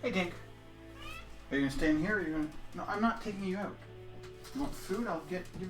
Hey, Dink. Are you going to stay in here or are you going to... No, I'm not taking you out. You want food? I'll give it to you.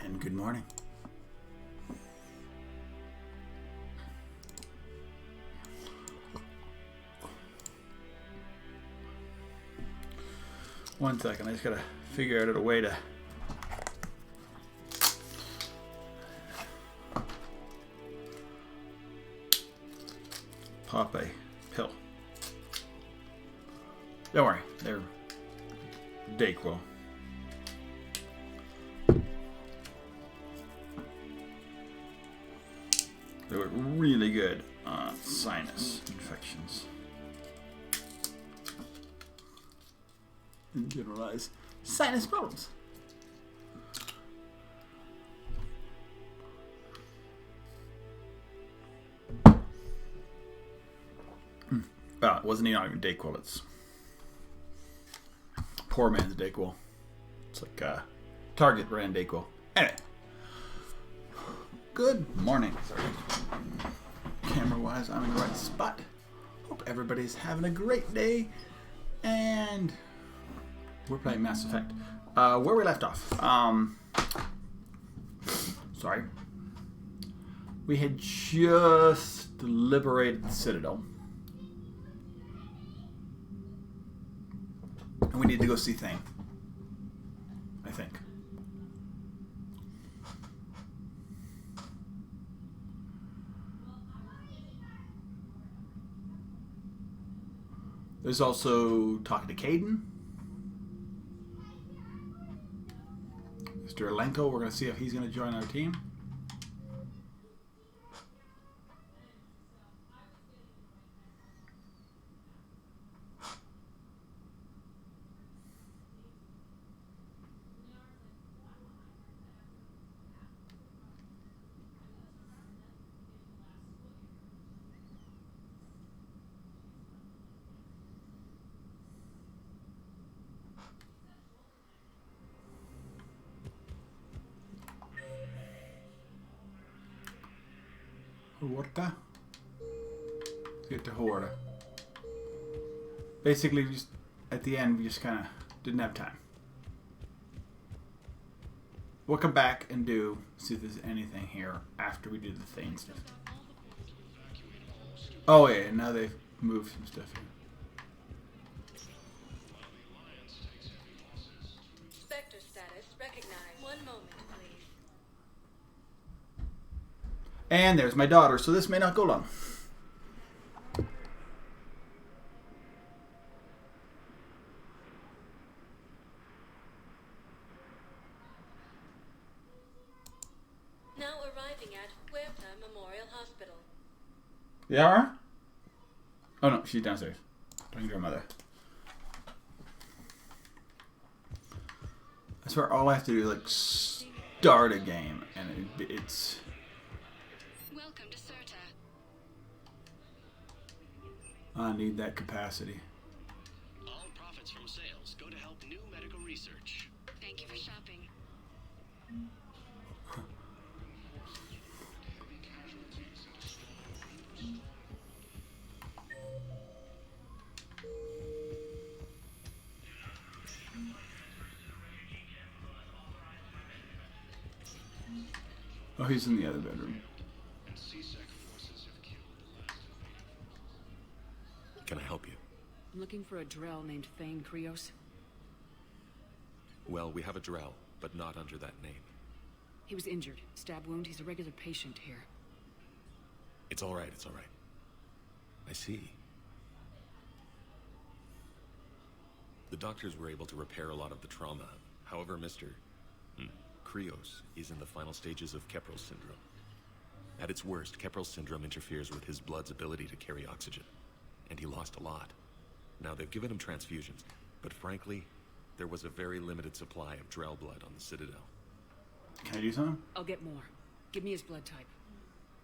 And good morning. One second, I just gotta figure out a way to pop a pill. Don't worry, they're Dayquil. They work really good on sinus infections and generalized sinus problems. Well, it wasn't even Dayquil, it's poor man's Dayquil. It's like Target brand Dayquil. Anyway. Good morning. Sorry. Camera-wise, I'm in the right spot. Hope everybody's having a great day. And we're playing Mass Effect. Where we left off. Sorry. We had just liberated the Citadel. And we need to go see Thane. I think. There's also talking to Caden. Mr. Alenko, we're going to see if he's going to join our team. Horta? Let's get to Horta. Basically, just at the end, we just kind of didn't have time. We'll come back and see if there's anything here after we do the Thane stuff. Oh yeah, now they've moved some stuff here. And there's my daughter, so this may not go long. Now arriving at Huerta Memorial Hospital. Yeah? Oh no, she's downstairs. Talking to her mother. I swear all I have to do is like start a game and it's... Welcome to Certa. I need that capacity. All profits from sales go to help new medical research. Thank you for shopping. Oh, he's in the other bedroom. Can I help you? I'm looking for a Drell named Thane Krios. Well, we have a Drell, but not under that name. He was injured. Stab wound. He's a regular patient here. It's all right, it's all right. I see. The doctors were able to repair a lot of the trauma. However, Mr. Krios is in the final stages of Keprel's syndrome. At its worst, Keprel's syndrome interferes with his blood's ability to carry oxygen. And he lost a lot. Now, they've given him transfusions, but frankly, there was a very limited supply of Drell blood on the Citadel. Can I do something? I'll get more. Give me his blood type.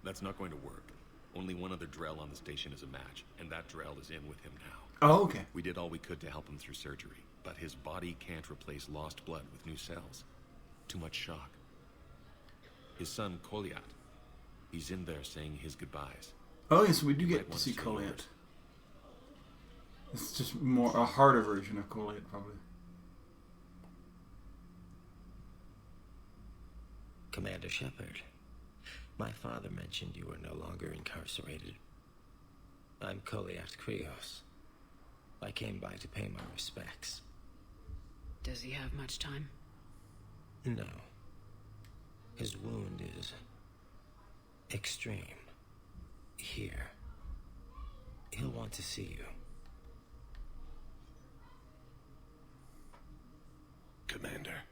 That's not going to work. Only one other Drell on the station is a match, and that Drell is in with him now. Oh, okay. We did all we could to help him through surgery, but his body can't replace lost blood with new cells. Too much shock. His son, Koliat, he's in there saying his goodbyes. Oh, yes, we do You get might to wanna see say Koliat. yours. It's just more a harder version of Koliat, probably. Commander Shepard, my father mentioned you were no longer incarcerated. I'm Koliat Krios. I came by to pay my respects. Does he have much time? No. His wound is extreme. Here. He'll want to see you. Commander,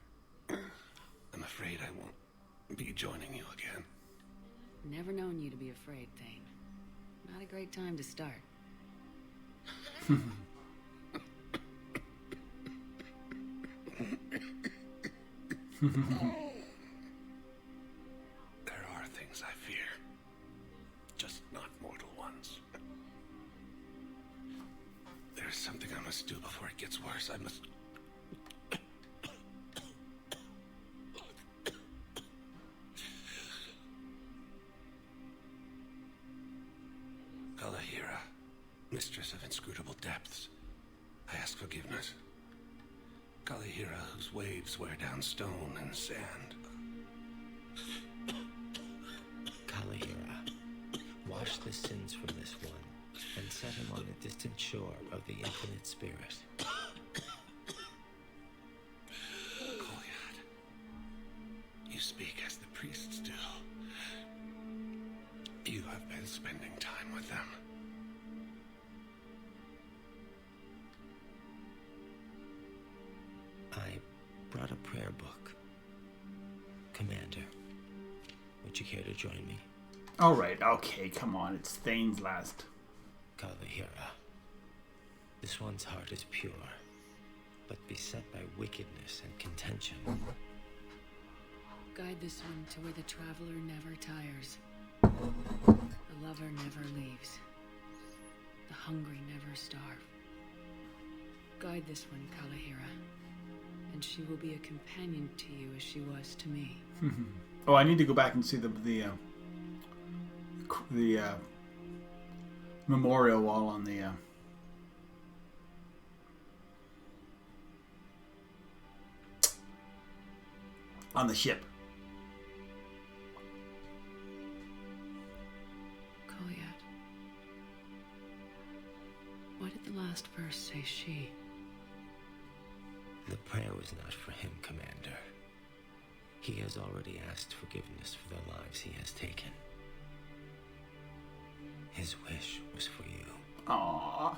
I'm afraid I won't be joining you again. Never known you to be afraid, Thane. Not a great time to start. There are things I fear, just not mortal ones. There's something I must do before it gets worse. I must... Kalahira, mistress of inscrutable depths, I ask forgiveness. Kalahira, whose waves wear down stone and sand. Kalahira, wash the sins from this one and set him on the distant shore of the infinite spirit. Koliad, you speak as the priests do. You have been spending time with them. I brought a prayer book. Commander, would you care to join me? Alright, okay, come on. It's Thane's last. Kalahira, this one's heart is pure, but beset by wickedness and contention. Guide this one to where the traveler never tires. The lover never leaves. The hungry never starve. Guide this one, Kalahira, and she will be a companion to you as she was to me. Oh, I need to go back and see the memorial wall on the ship. Koliat. Why did the last verse say she? The prayer was not for him, Commander. He has already asked forgiveness for the lives he has taken. His wish was for you. Aww.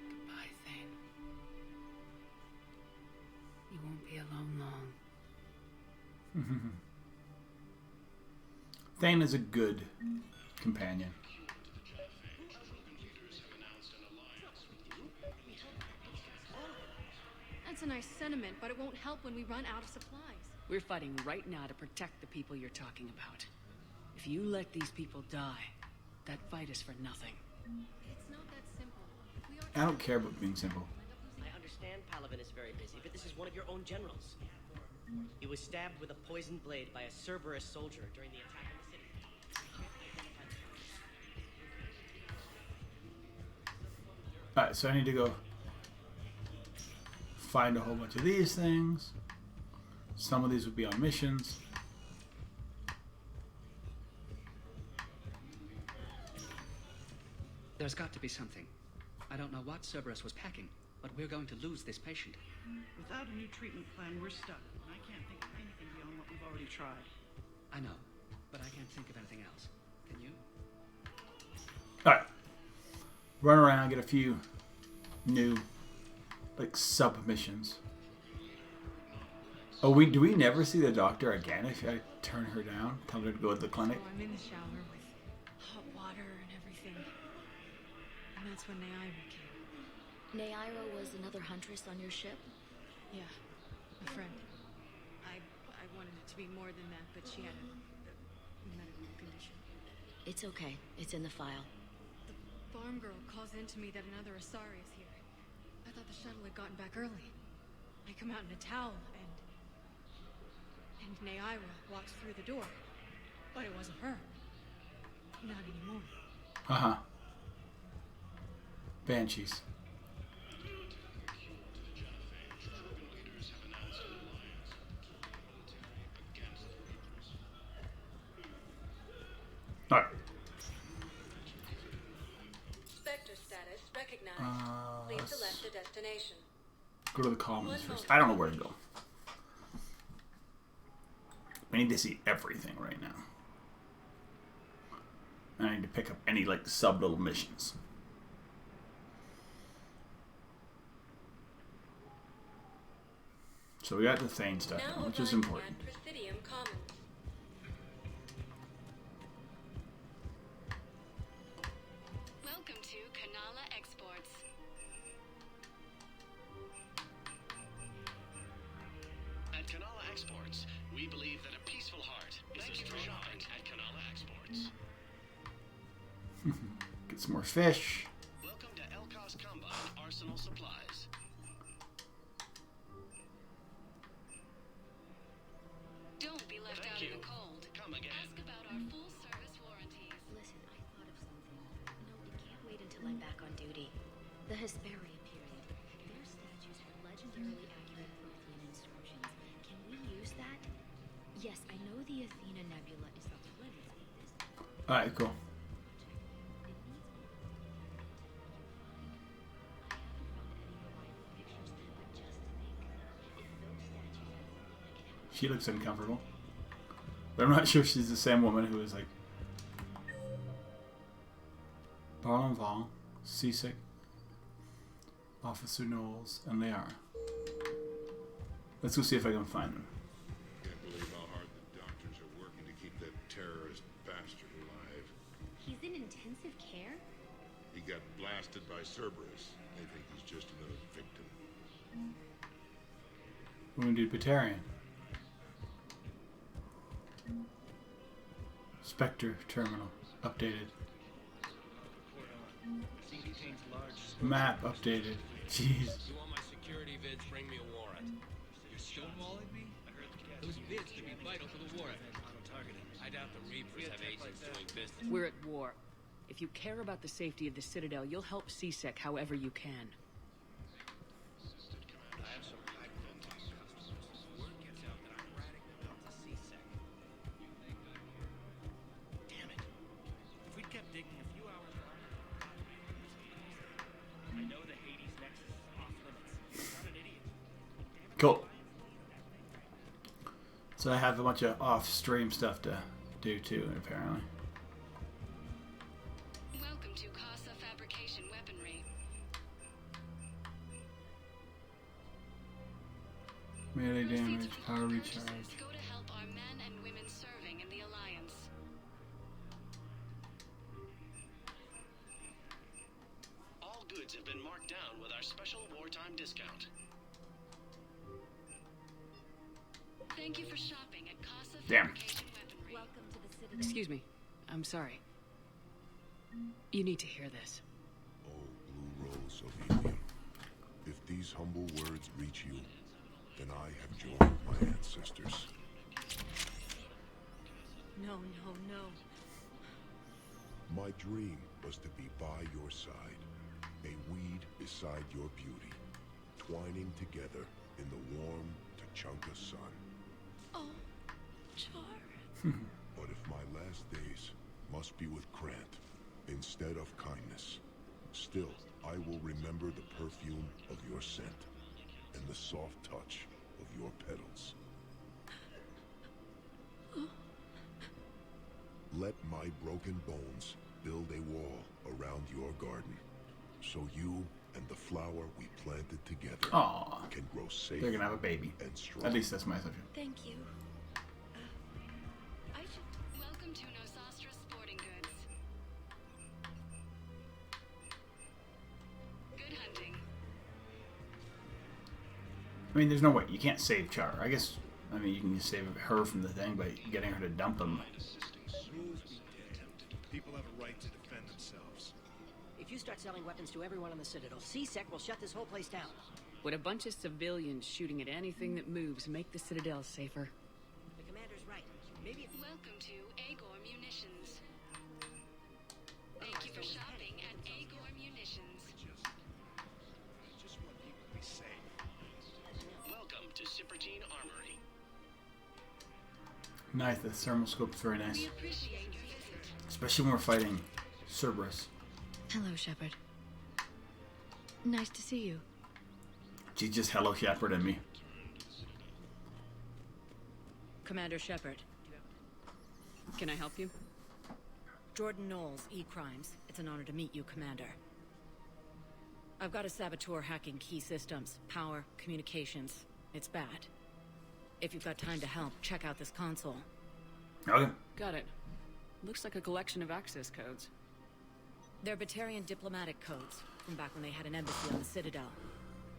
Goodbye, Thane. You won't be alone long. Thane is a good companion. That's a nice sentiment, but it won't help when we run out of supplies. We're fighting right now to protect the people you're talking about. If you let these people die, that fight is for nothing. It's not that simple. We are I don't care about being simple. I understand Palaven is very busy, but this is one of your own generals. He was stabbed with a poisoned blade by a Cerberus soldier during the attack on the city. Alright, so I need to go find a whole bunch of these things. Some of these would be on missions. There's got to be something. I don't know what Cerberus was packing, but we're going to lose this patient. Without a new treatment plan, we're stuck. And I can't think of anything beyond what we've already tried. I know, but I can't think of anything else. Can you? Alright. Run around, get a few new, like, sub-missions. Oh, do we never see the doctor again if I turn her down? Tell her to go to the clinic? I'm in the shower with hot water and everything. And that's when Naira came. Naira was another huntress on your ship? Yeah, a friend. I wanted it to be more than that, but she had a medical condition. It's okay. It's in the file. The farm girl calls in to me that another Asari is here. I thought the shuttle had gotten back early. I come out in a towel and Naira walks through the door. But it wasn't her. Not anymore. Uh-huh. Banshees. Alright. Spectre status recognized. Please select a destination. Go to the commons first. I don't know where to go. I need to see everything right now. I need to pick up any, like, sub-little missions. So we got the Thane stuff now, which is important. At Presidium Commons. Welcome to Kanala Exports. At Kanala Exports, we believe that a peaceful heart is a strong heart at Kanala Exports. Get some more fish. Welcome to Elkos Combine Arsenal Supplies. Don't be left out in the cold. Come again. Ask about our full service warranties. Listen, I thought of something. No, it can't wait until I'm back on duty. The Hesperia period. Their statues have legendarily accurate Prothean inscriptions. Can we use that? Yes, I know the Athena Nebula is off limits. Alright, cool. She looks uncomfortable. But I'm not sure if she's the same woman who was like Barlenval, Seasick, Officer Knowles, and they are. Let's go see if I can find them. Can't believe how hard the doctors are working to keep that terrorist bastard alive. He's in intensive care? He got blasted by Cerberus. They think he's just another victim. Wounded Batarian. Spectre terminal updated. Map updated. Jeez. You want my security vids? Bring me a warrant. You're stonewalling me? I heard those vids could be vital for the war effort. I doubt the Reapers have agents doing business. We're at war. If you care about the safety of the Citadel, you'll help CSEC however you can. I have some high-profile customers. Word gets out that I'm ratting them out to CSEC. Damn it. If we'd kept digging a few hours longer, I know the Hades Nexus is off limits. I'm not an idiot. Cool. So I have a bunch of off-stream stuff to do too, apparently. Melee damage, power recharge. Go to help our men and women serving in the Alliance. All goods have been marked down with our special wartime discount. Thank you for shopping at Casa Damn. Fabrication Weaponry. Welcome to the Citadel. Excuse me. I'm sorry. You need to hear this. Oh, blue rose of helium. If these humble words reach you, then I have joined my ancestors. No, no, no. My dream was to be by your side, a weed beside your beauty, twining together in the warm Tachanka sun. Oh, Char. But if my last days must be with Grant instead of kindness, still I will remember the perfume of your scent and the soft touch of your petals. Let my broken bones build a wall around your garden, so you and the flower we planted together Aww. can grow safe. They're gonna have a baby. And strong. At least that's my assumption. Thank you. I should welcome to Nosastra Sporting Goods. Good hunting. I mean, there's no way. You can't save Char. I guess, I mean, you can just save her from the thing by getting her to dump him. People have a right to defend themselves. If you start selling weapons to everyone on the Citadel, CSEC will shut this whole place down. Would a bunch of civilians shooting at anything that moves make the Citadel safer? The commander's right. Maybe if... Welcome to Agor Munitions. Thank you for shopping at Agor Munitions. I just want people to be safe. Welcome to Cypertine Armory. Nice, the thermal scope's very nice. We appreciate your visit. Especially when we're fighting Cerberus. Hello, Shepard. Nice to see you. She just hello shepherded me. Commander Shepard. Can I help you? Jordan Knowles, E-Crimes. It's an honor to meet you, Commander. I've got a saboteur hacking key systems, power, communications. It's bad. If you've got time to help, check out this console. Okay. Got it. Looks like a collection of access codes. They're Batarian diplomatic codes, from back when they had an embassy on the Citadel.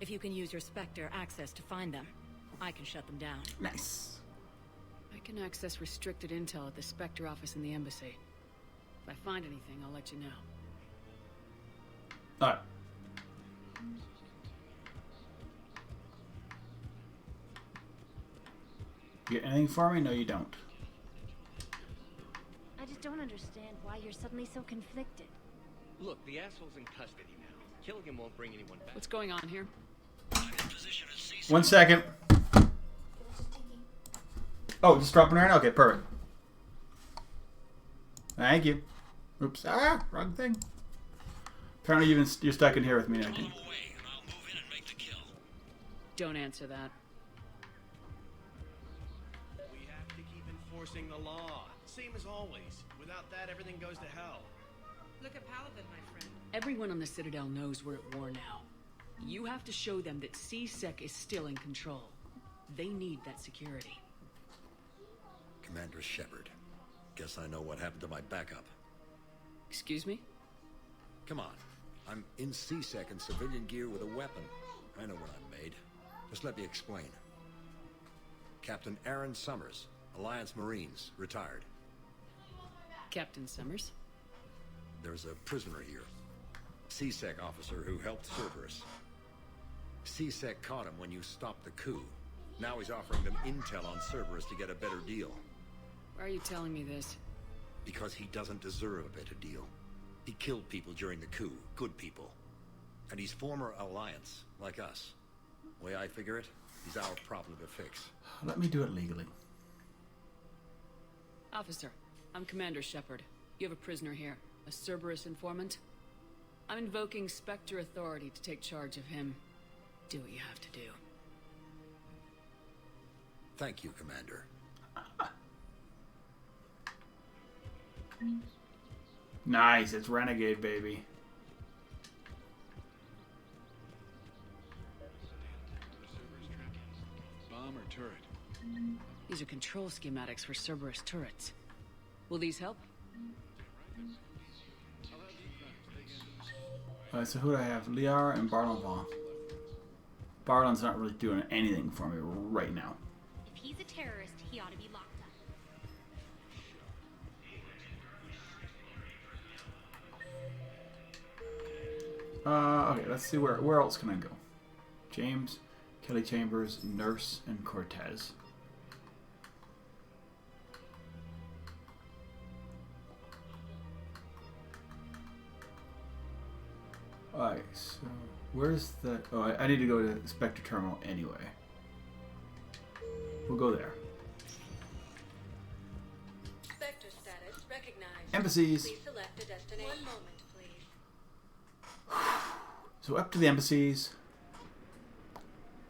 If you can use your Spectre access to find them, I can shut them down. Nice. I can access restricted intel at the Spectre office in the embassy. If I find anything, I'll let you know. Alright. You got anything for me? No, you don't. I just don't understand why you're suddenly so conflicted. Look, the asshole's in custody now. Killing him won't bring anyone back. What's going on here? 1 second. Oh, just dropping her in? Okay, perfect. Thank you. Oops. Ah, wrong thing. Apparently you're stuck in here with me, 19. Don't answer that. We have to keep enforcing the law. Same as always. Without that, everything goes to hell. Look at Paladin, my friend. Everyone on the Citadel knows we're at war now. You have to show them that CSEC is still in control. They need that security. Commander Shepard. Guess I know what happened to my backup. Excuse me? Come on. I'm in CSEC in civilian gear with a weapon. I know what I'm made. Just let me explain. Captain Aaron Summers, Alliance Marines, retired. Captain Summers? There's a prisoner here. CSEC officer who helped Cerberus. CSEC caught him when you stopped the coup. Now he's offering them intel on Cerberus to get a better deal. Why are you telling me this? Because he doesn't deserve a better deal. He killed people during the coup, good people. And he's former Alliance, like us. The way I figure it, he's our problem to fix. Let me do it legally. Officer, I'm Commander Shepard. You have a prisoner here, a Cerberus informant. I'm invoking Spectre authority to take charge of him. Do what you have to do. Thank you, Commander. Nice, it's Renegade, baby. turret. These are control schematics for Cerberus turrets. Will these help? Alright, so who do I have? Liar and Barlon. Barlon's not really doing anything for me right now. If he's a terrorist, he ought to be locked up. Okay, let's see where else can I go? James, Kelly Chambers, Nurse, and Cortez. Alright, so where's the... Oh, I need to go to the Spectre Terminal anyway. We'll go there. Spectre status recognized. Embassies. Please select a destination. One moment, please. So up to the embassies.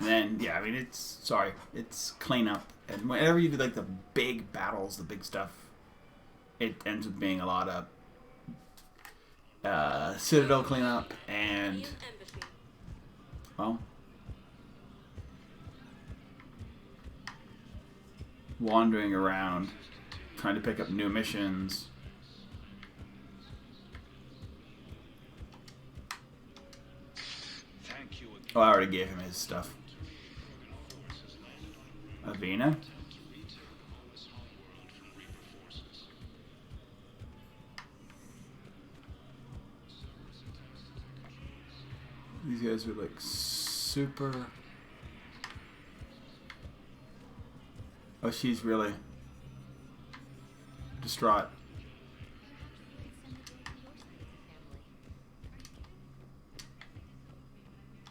And then, yeah, I mean, it's cleanup. And whenever you do, like, the big battles, the big stuff, it ends up being a lot of Citadel cleanup and, well, wandering around, trying to pick up new missions. Oh, I already gave him his stuff. Avena. These guys are like super... Oh, she's really distraught.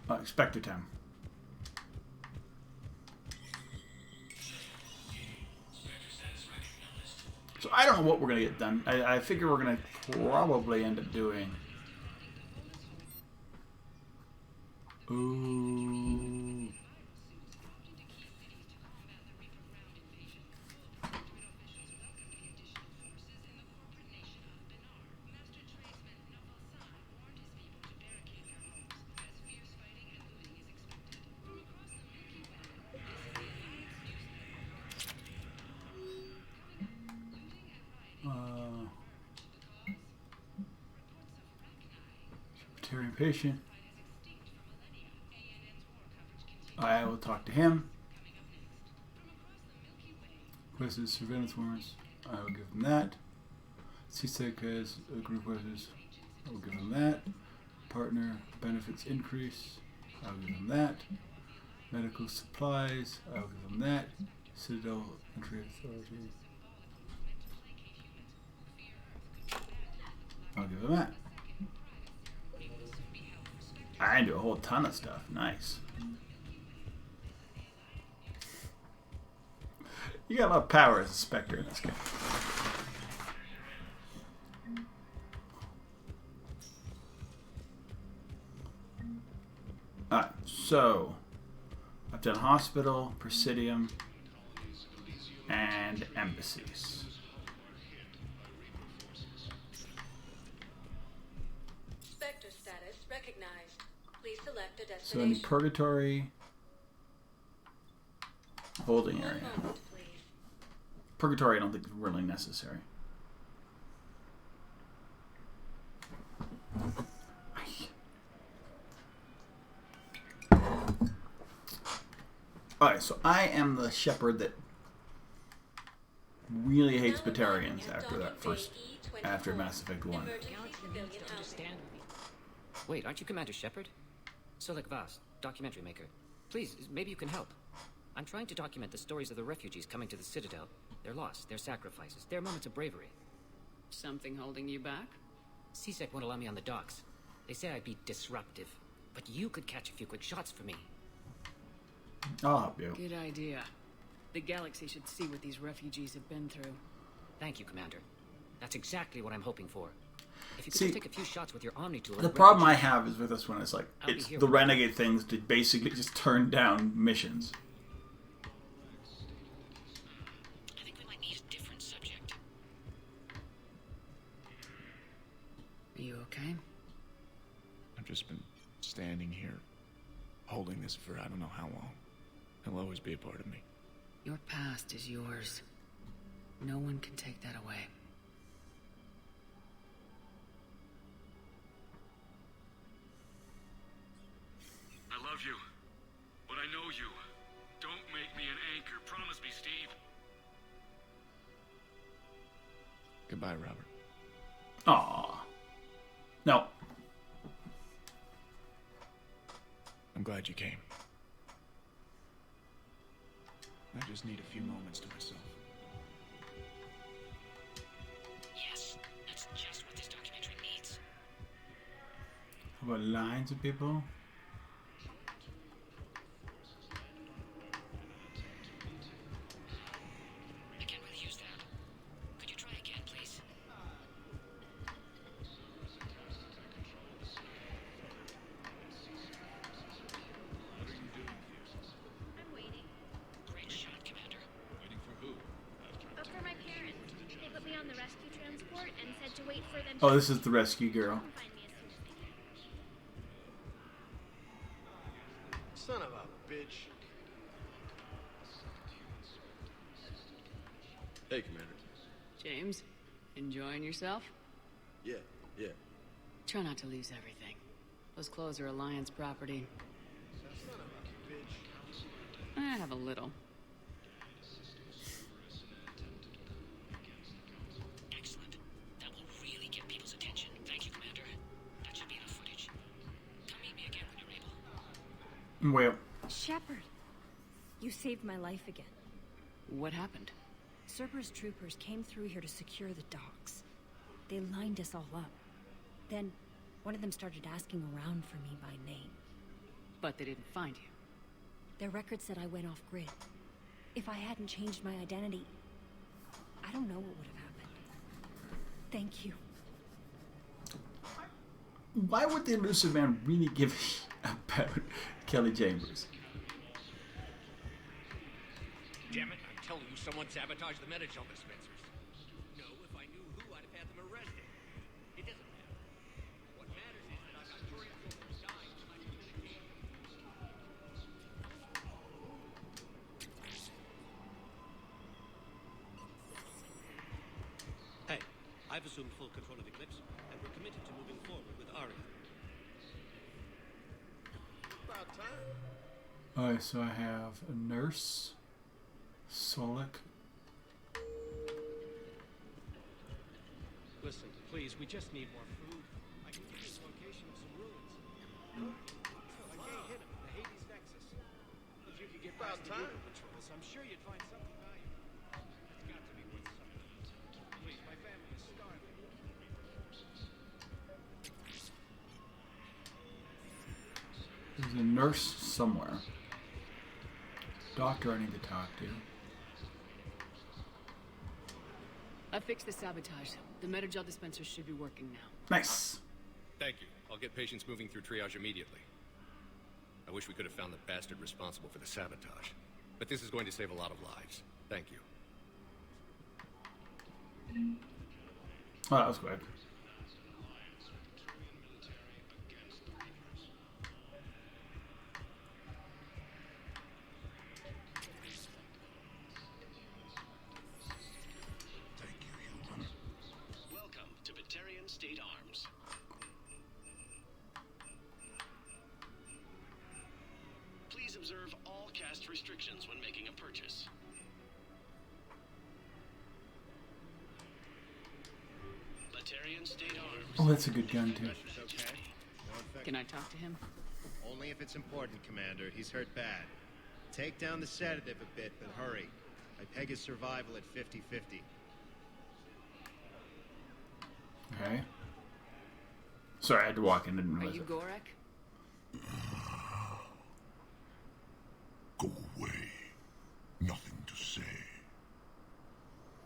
Oh, Spectre time. So I don't know what we're going to get done. I figure we're going to probably end up doing... Ooh. Secretarian patient. I will talk to him. Requested surveillance warrants. I will give him that. CSEC has a group requests. I will give him that. Partner benefits increase. I will give him that. Medical supplies. I will give him that. Citadel Entry Authority. I'll give him that. I do a whole ton of stuff. Nice. You got a lot of power as a Spectre in this game. Alright, so I've done hospital, Presidium, and embassies. Spectre status recognized. Please select a So destination. in Purgatory, holding area. Purgatory I don't think is really necessary. Alright, so I am the shepherd that really hates Batarians after Mass Effect 1. Wait, aren't you Commander Shepard? Solek Vast, documentary maker. Please, maybe you can help. I'm trying to document the stories of the refugees coming to the Citadel. Their loss, their sacrifices, their moments of bravery. Something holding you back? CSEC won't allow me on the docks. They say I'd be disruptive. But you could catch a few quick shots for me. I'll help you. Good idea. The galaxy should see what these refugees have been through. Thank you, Commander. That's exactly what I'm hoping for. If you could See, just take a few shots with your Omni tool... The problem I have is with this one, it's like, it's the Renegade things to basically just turn down missions. I think we might need a different subject. Are you okay? I've just been standing here, holding this for I don't know how long. It'll always be a part of me. Your past is yours. No one can take that away. I love you, but I know you. Don't make me an anchor. Promise me, Steve. Goodbye, Robert. Aww. No. I'm glad you came. I just need a few moments to myself. Yes, that's just what this documentary needs. How about lines of people? I can't really use that. Could you try again, please? What are you doing here? I'm waiting. Great shot, Commander. Waiting for who? For my parents. They put me on the rescue transport and said to wait for them. Oh, this is the rescue girl. Find me as soon as they can. Son of a bitch. Hey, Commander. James, enjoying yourself? Yeah. Try not to lose everything. Those clothes are Alliance property. Son of a bitch. I have a little. Excellent. That will really get people's attention. Thank you, Commander. That should be enough footage. Come meet me again when you're able. Well. Shepard, you saved my life again. What happened? Cerberus troopers came through here to secure the docks. They lined us all up. Then, one of them started asking around for me by name. But they didn't find you. Their record said I went off-grid. If I hadn't changed my identity, I don't know what would have happened. Thank you. Why would the elusive man really give a about Kelly Chambers? Damn it, I'm telling you, someone sabotaged the Metagel dispensers. No, if I knew who, I'd have had them arrested. It doesn't matter. What matters is that I've got Torian soldiers dying from my communication. Hey, I've assumed full control of Eclipse, and we're committed to moving forward with Aria. About time. Alright, so I have a nurse, Solik. Listen, please, we just need more food. I can give you the location of some ruins. I can't hit him. The Hades Nexus. If you could get past the Ruger patrols, I'm sure you'd find something valuable. It's got to be worth something. Please, my family is starving. There's a nurse somewhere. Doctor I need to talk to. I fixed the sabotage. The Metagel dispensers should be working now. Nice. Thank you. I'll get patients moving through triage immediately. I wish we could have found the bastard responsible for the sabotage. But this is going to save a lot of lives. Thank you. Oh, that was quick. Welcome to Batarian State Arms. Please observe all caste restrictions when making a purchase. Batarian State Arms. Oh, that's a good gun too. Can I talk to him? Only if it's important, Commander. He's hurt bad. Take down the sedative a bit, but hurry. I peg his survival at 50-50. Okay. Sorry, I had to walk in. Didn't Are realize you it. Gorek? Go away. Nothing to say.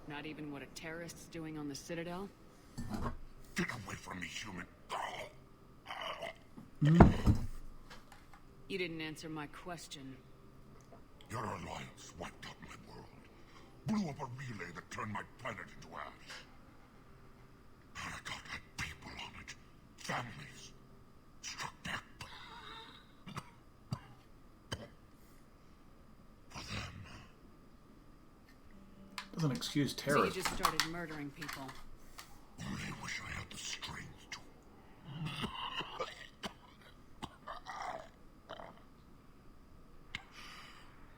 Not even what a terrorist's doing on the Citadel? Get away from me, human. You didn't answer my question. Your alliance wiped out my world. Blew up a relay that turned my planet into ash. Renegade had people on it. Families. Struck back. For them, Doesn't excuse So you terrorism. just started murdering people. Only wish I had the strength to.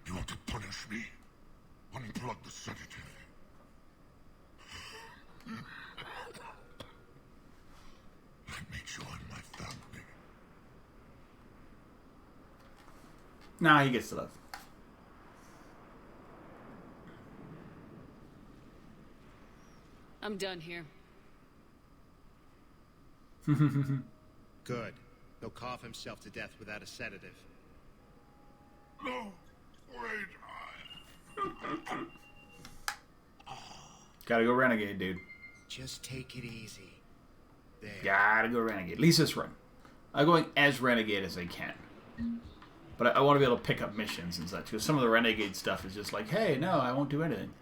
You want to punish me? Unplug the sedative. Let me join my family. Nah, he gets to live. I'm done here. Good. He'll cough himself to death without a sedative. No, wait. Gotta go Renegade, dude. Just take it easy. There. Gotta go Renegade. At least this run. I'm going as Renegade as I can. But I want to be able to pick up missions and such. Because some of the Renegade stuff is just like, hey, no, I won't do anything.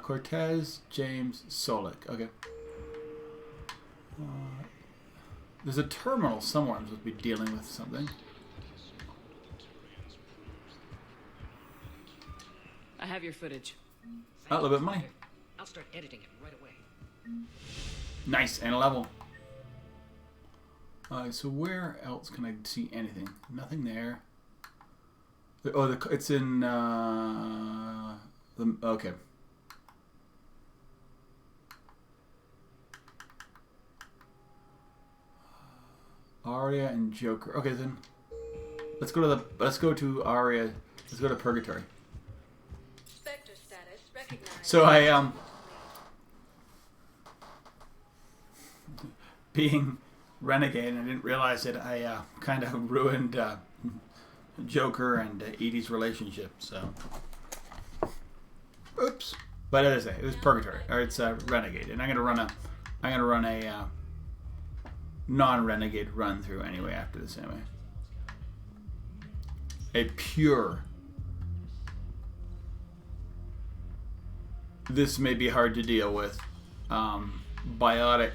Cortez, James, Solik. Okay. There's a terminal somewhere I'm supposed to be dealing with something. I have your footage. Oh, a little bit of money. I'll start editing it right away. Nice, and a level. So where else can I see anything? Nothing there. Oh, it's in okay. Aria and Joker. Okay, then let's go to Aria. Let's go to Purgatory. Spectre status recognized. So I being Renegade, I didn't realize that I kind of ruined Joker and Edie's relationship. So, oops. But as I say, it was Purgatory, or it's Renegade, and I'm gonna run a non-Renegade run through anyway after this anyway. A pure. This may be hard to deal with. Biotic.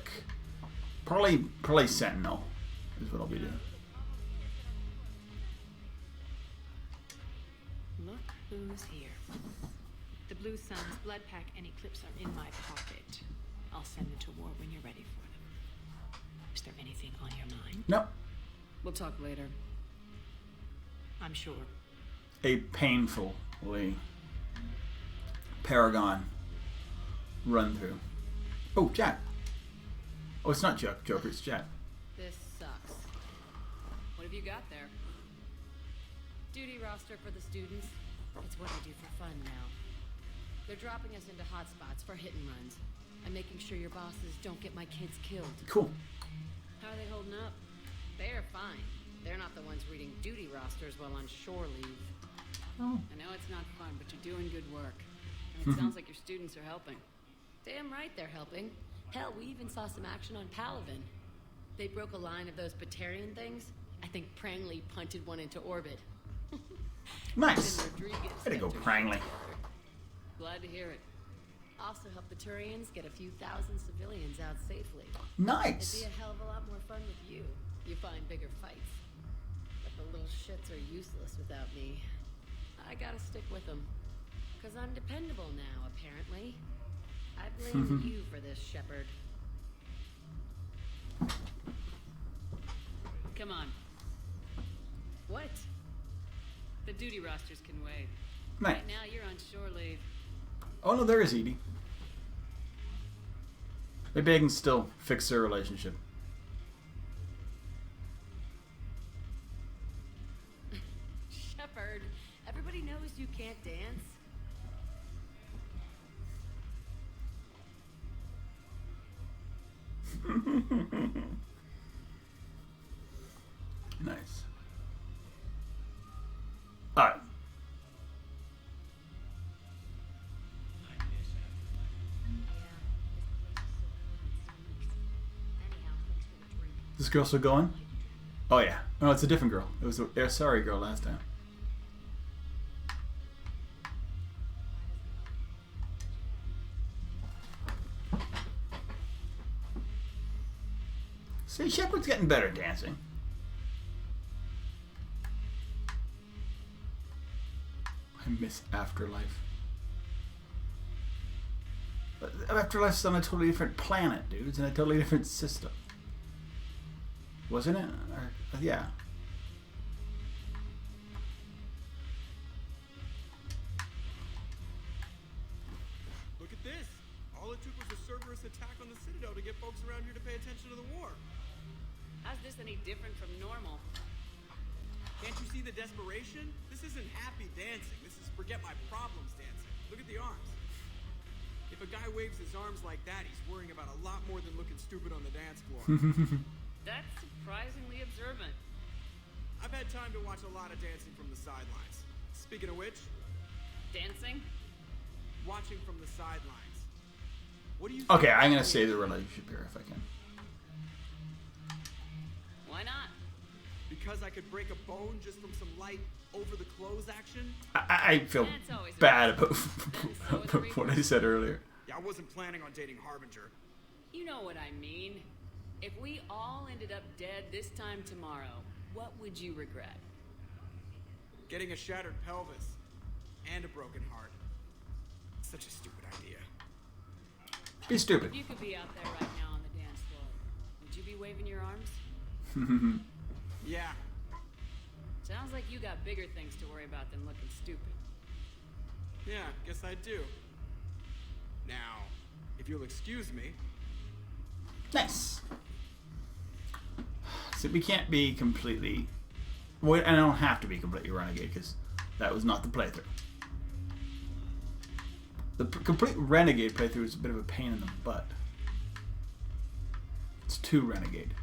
Probably Sentinel is what I'll be doing. Look who's here. The Blue Sun's blood pack and Eclipse are in my pocket. I'll send them to war when you're ready for them. Is there anything on your mind? Nope. We'll talk later. I'm sure. A painfully Paragon run through. Oh, Jack. Oh, it's not Joker, it's Jack. This sucks. What have you got there? Duty roster for the students. It's what I do for fun now. They're dropping us into hotspots for hit and runs. I'm making sure your bosses don't get my kids killed. Cool. How are they holding up? They're fine. They're not the ones reading duty rosters while on shore leave. Oh. I know it's not fun, but you're doing good work. And it sounds like your students are helping. Damn right they're helping. Hell, we even saw some action on Palaven. They broke a line of those Batarian things. I think Prangley punted one into orbit. Nice. Way to go, Prangley. Glad to hear it. Also help the Turians get a few thousand civilians out safely. Nice. It'd be a hell of a lot more fun with you. You find bigger fights. But the little shits are useless without me. I gotta stick with them. Because I'm dependable now, apparently. I blame you for this, Shepard. Come on. What? The duty rosters can wait. Nice. Right now you're on shore leave. Oh no, there is Edie. Maybe I can still fix their relationship. Shepard, everybody knows you can't dance. Nice. All right. This girl still going? Oh yeah. No, it's a different girl. It was a sorry girl last time. See, Shepard's getting better at dancing. I miss Afterlife. Afterlife is on a totally different planet, dude. It's in a totally different system. Wasn't it? Or, yeah. Look at this. All it took was a Cerberus attack on the Citadel to get folks around here to pay attention to the war. How's this any different from normal? Can't you see the desperation? This isn't happy dancing. This is forget my problems dancing. Look at the arms. If a guy waves his arms like that, he's worrying about a lot more than looking stupid on the dance floor. That's surprisingly observant. I've had time to watch a lot of dancing from the sidelines. Speaking of which... Dancing? Watching from the sidelines. What do you think? Okay, I'm gonna say the relationship here if I can. Why not? Because I could break a bone just from some light over-the-clothes action? I feel bad about what I said earlier. Yeah, I wasn't planning on dating Harbinger. You know what I mean. If we all ended up dead this time tomorrow, what would you regret? Getting a shattered pelvis and a broken heart. Such a stupid idea. Be stupid. If you could be out there right now on the dance floor, would you be waving your arms? Yeah. Sounds like you got bigger things to worry about than looking stupid. Yeah, guess I do. Now, if you'll excuse me. Nice. So we can't be completely... Well, and I don't have to be completely Renegade, because that was not the playthrough. The complete Renegade playthrough is a bit of a pain in the butt. It's too Renegade.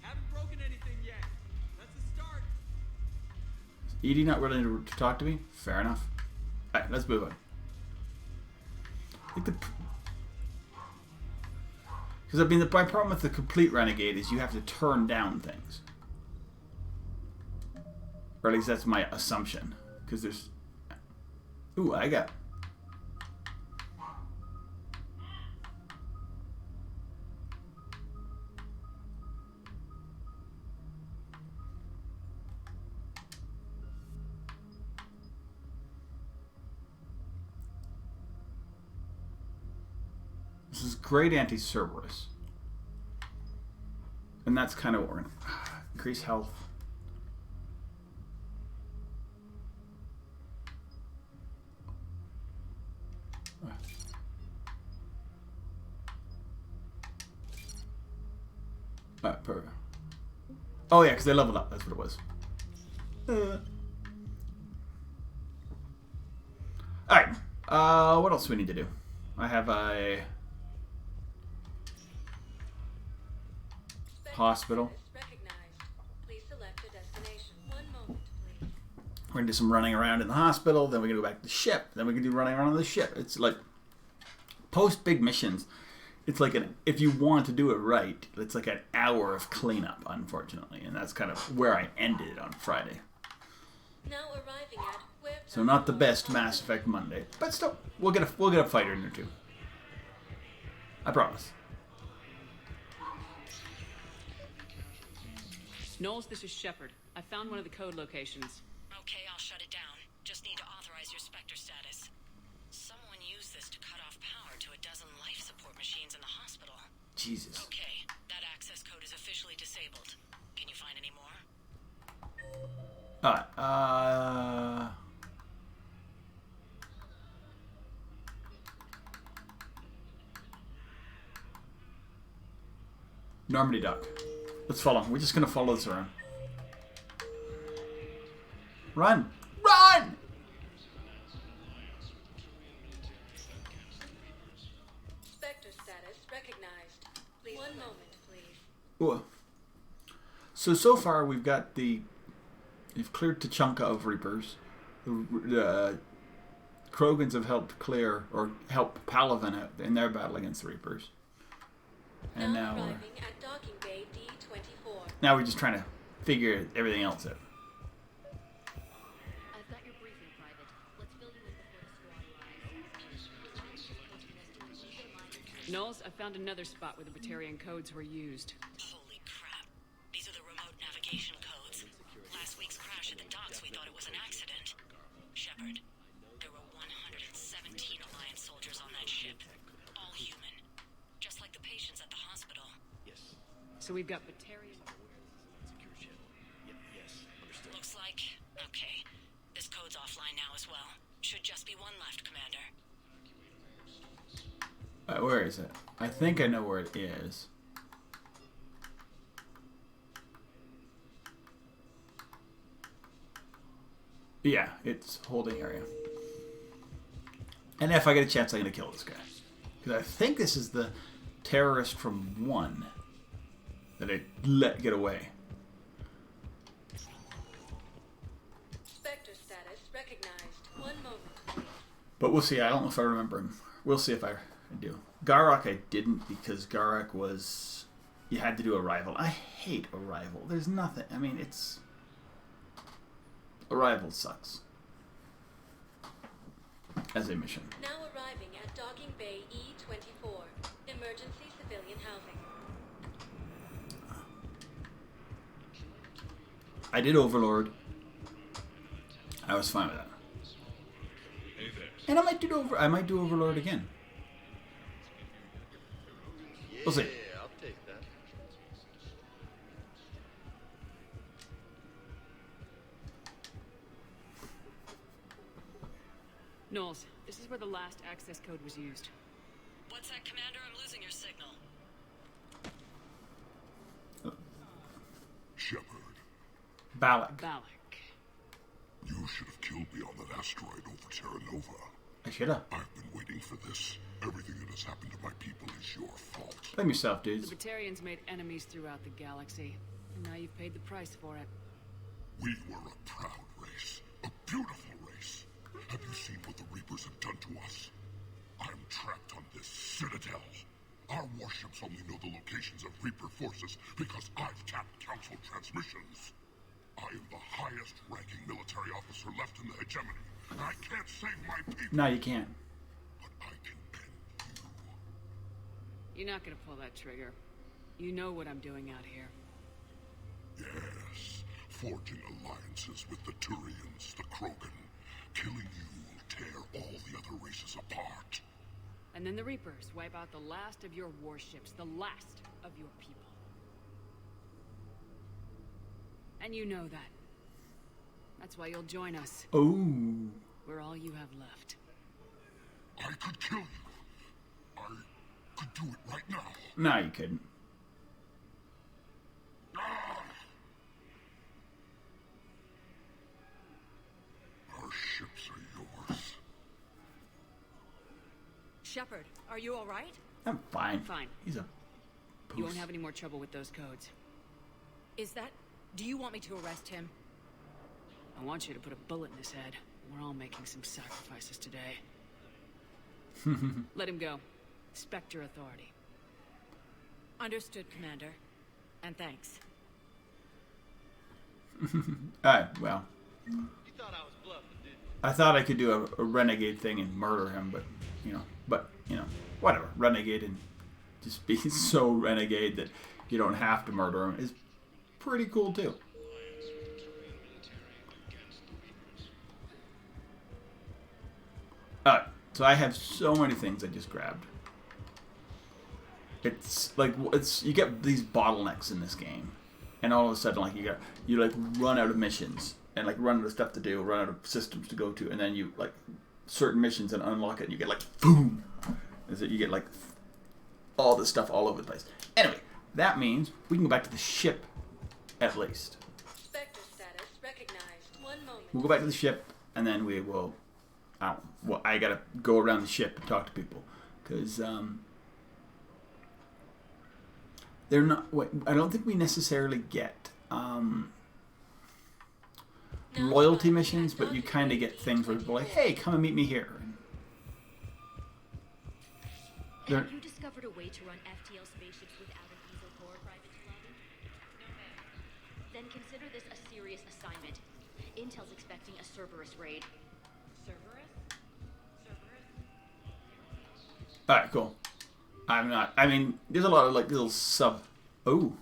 Haven't broken anything yet. That's a start. Is Edie not willing to talk to me? Fair enough. Alright, let's move on. I think because I mean, my problem with the complete Renegade is you have to turn down things. Or at least that's my assumption. Because there's... Ooh, I got... This is great anti-Cerberus. And that's kind of what we're going to... Increase health. Perfect. Oh yeah, because they leveled up. That's what it was. Alright. What else do we need to do? I have a... hospital. We're going to do some running around in the hospital, then we're going to go back to the ship, then we can do running around on the ship. It's like, post big missions, it's like, if you want to do it right, it's like an hour of cleanup, unfortunately, and that's kind of where I ended on Friday. Now arriving at So not the best Mass Effect Monday, but still, we'll get a fighter in there too. I promise. Knowles, this is Shepard. I found one of the code locations. Okay, I'll shut it down. Just need to authorize your Spectre status. Someone used this to cut off power to a dozen life support machines in the hospital. Jesus. Okay, that access code is officially disabled. Can you find any more? Alright, Normandy Dock. Let's follow him. We're just gonna follow this around. Run! Run! Spectre status recognized. Please. One moment, please. Ooh. So far we've got we've cleared Tachanka of Reapers. The Krogans have helped clear, or help Palaven out in their battle against the Reapers. And now we're... At docking bay D24. Now we're just trying to figure everything else out. I've got your briefing, Private. Let's fill you in before the squad arrives. Knowles, I found another spot where the Batarian codes were used. Holy crap. These are the remote navigation codes. Last week's crash at the docks, we thought it was an accident. Shepard, there were 117 Alliance soldiers on that ship. So we've got Batarian. Yes, understood. Looks like... Okay. This code's offline now as well. Should just be one left, Commander. Where is it? I think I know where it is. Yeah, it's holding area. And if I get a chance, I'm going to kill this guy. Because I think this is the terrorist from 1 that I let get away. Spectre status recognized. 1 moment. But we'll see. I don't know if I remember him. We'll see if I do. Garak I didn't, because Garak was... You had to do Arrival. I hate Arrival. There's nothing... I mean, it's... Arrival sucks. As a mission. Now arriving at Docking Bay E-24. Emergency civilian housing. I did Overlord. I was fine with that. And I might do Overlord again. We'll see. Yeah, I'll take that. Knowles, this is where the last access code was used. What's that, Commander? I'm losing your signal. Shepard. Balak. You should have killed me on that asteroid over Terra Nova. I should have. I've been waiting for this. Everything that has happened to my people is your fault. Blame yourself, dudes. The Batarians made enemies throughout the galaxy, and now you've paid the price for it. We were a proud race. A beautiful race. Have you seen what the Reapers have done to us? I'm trapped on this citadel. Our warships only know the locations of Reaper forces because I've tapped Council transmissions. I am the highest-ranking military officer left in the hegemony, and I can't save my people. No, you can't. You're not gonna pull that trigger. You know what I'm doing out here. Yes, forging alliances with the Turians, the Krogan. Killing you will tear all the other races apart. And then the Reapers wipe out the last of your warships, the last of your people. And you know that. That's why you'll join us. Oh. We're all you have left. I could kill you. I could do it right now. No, you couldn't. Our ships are yours. Shepard, are you all right? I'm fine. Fine. He's a You won't have any more trouble with those codes. Is that... Do you want me to arrest him? I want you to put a bullet in his head. We're all making some sacrifices today. Let him go. Spectre authority. Understood, Commander. And thanks. Alright, well. You thought I was bluffing, didn't you? I thought I could do a renegade thing and murder him, but, whatever. Renegade and just be so renegade that you don't have to murder him is pretty cool, too. Alright, so I have so many things I just grabbed. It's like, you get these bottlenecks in this game. And all of a sudden, like, you run out of missions. And, like, run out of stuff to do, run out of systems to go to. And then you, like, certain missions and unlock it, and you get, like, boom! Is it you get, like, all this stuff all over the place. Anyway, that means we can go back to the ship, at least. Spectre status recognized. 1 moment. We'll go back to the ship, and then we will... I gotta go around the ship and talk to people. Because, they're not... I don't think we necessarily get, loyalty missions, but you kind of get things where people are like, hey, come and meet me here. Have you discovered a way to run FTL spaceships without an easel core, Private Talani? No, ma'am. Then consider this a serious assignment. Intel's expecting a Cerberus raid. Cerberus? Alright, cool. I'm not... I mean, there's a lot of, like, little sub... Oh.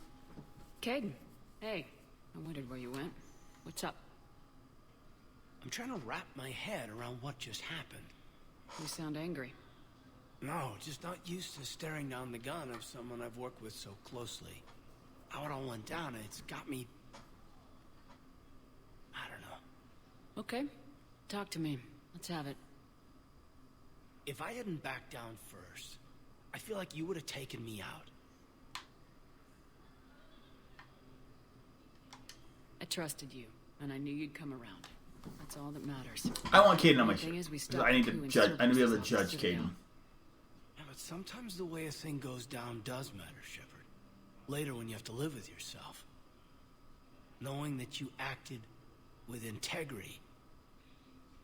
Caden. Hey. I wondered where you went. What's up? I'm trying to wrap my head around what just happened. You sound angry. No, just not used to staring down the gun of someone I've worked with so closely. how it all went down, it's got me... I don't know. Okay. Talk to me. Let's have it. If I hadn't backed down first, I feel like you would have taken me out. I trusted you, and I knew you'd come around. That's all that matters. I want Caden on my The ship. thing is, we 'Cause stopped I need the to coup and judge. I need to be able to Cerberus judge is on the Caden. Yeah, but sometimes the way a thing goes down does matter, Shepard. Later when you have to live with yourself. Knowing that you acted with integrity.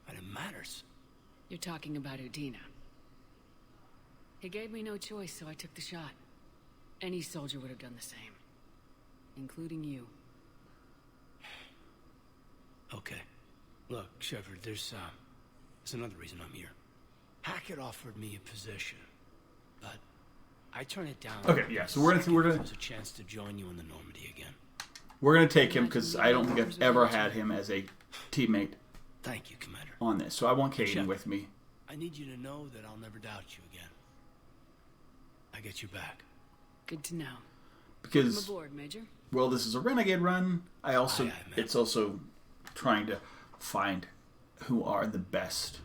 And it matters. You're talking about Udina. He gave me no choice, so I took the shot. Any soldier would have done the same. Including you. Okay. Look, Shepard, there's another reason I'm here. Hackett offered me a position, but I turned it down. Okay, yeah. So we're gonna There's a chance to join you in the Normandy again. we're gonna take him because I don't think I've ever had him as a teammate. Thank you, Commander. On this, so I want Caden Shep, with me. I need you to know that I'll never doubt you again. I get you back. Good to know. Because Welcome aboard, Major. well, this is a Renegade run. It's also trying to find who are the best.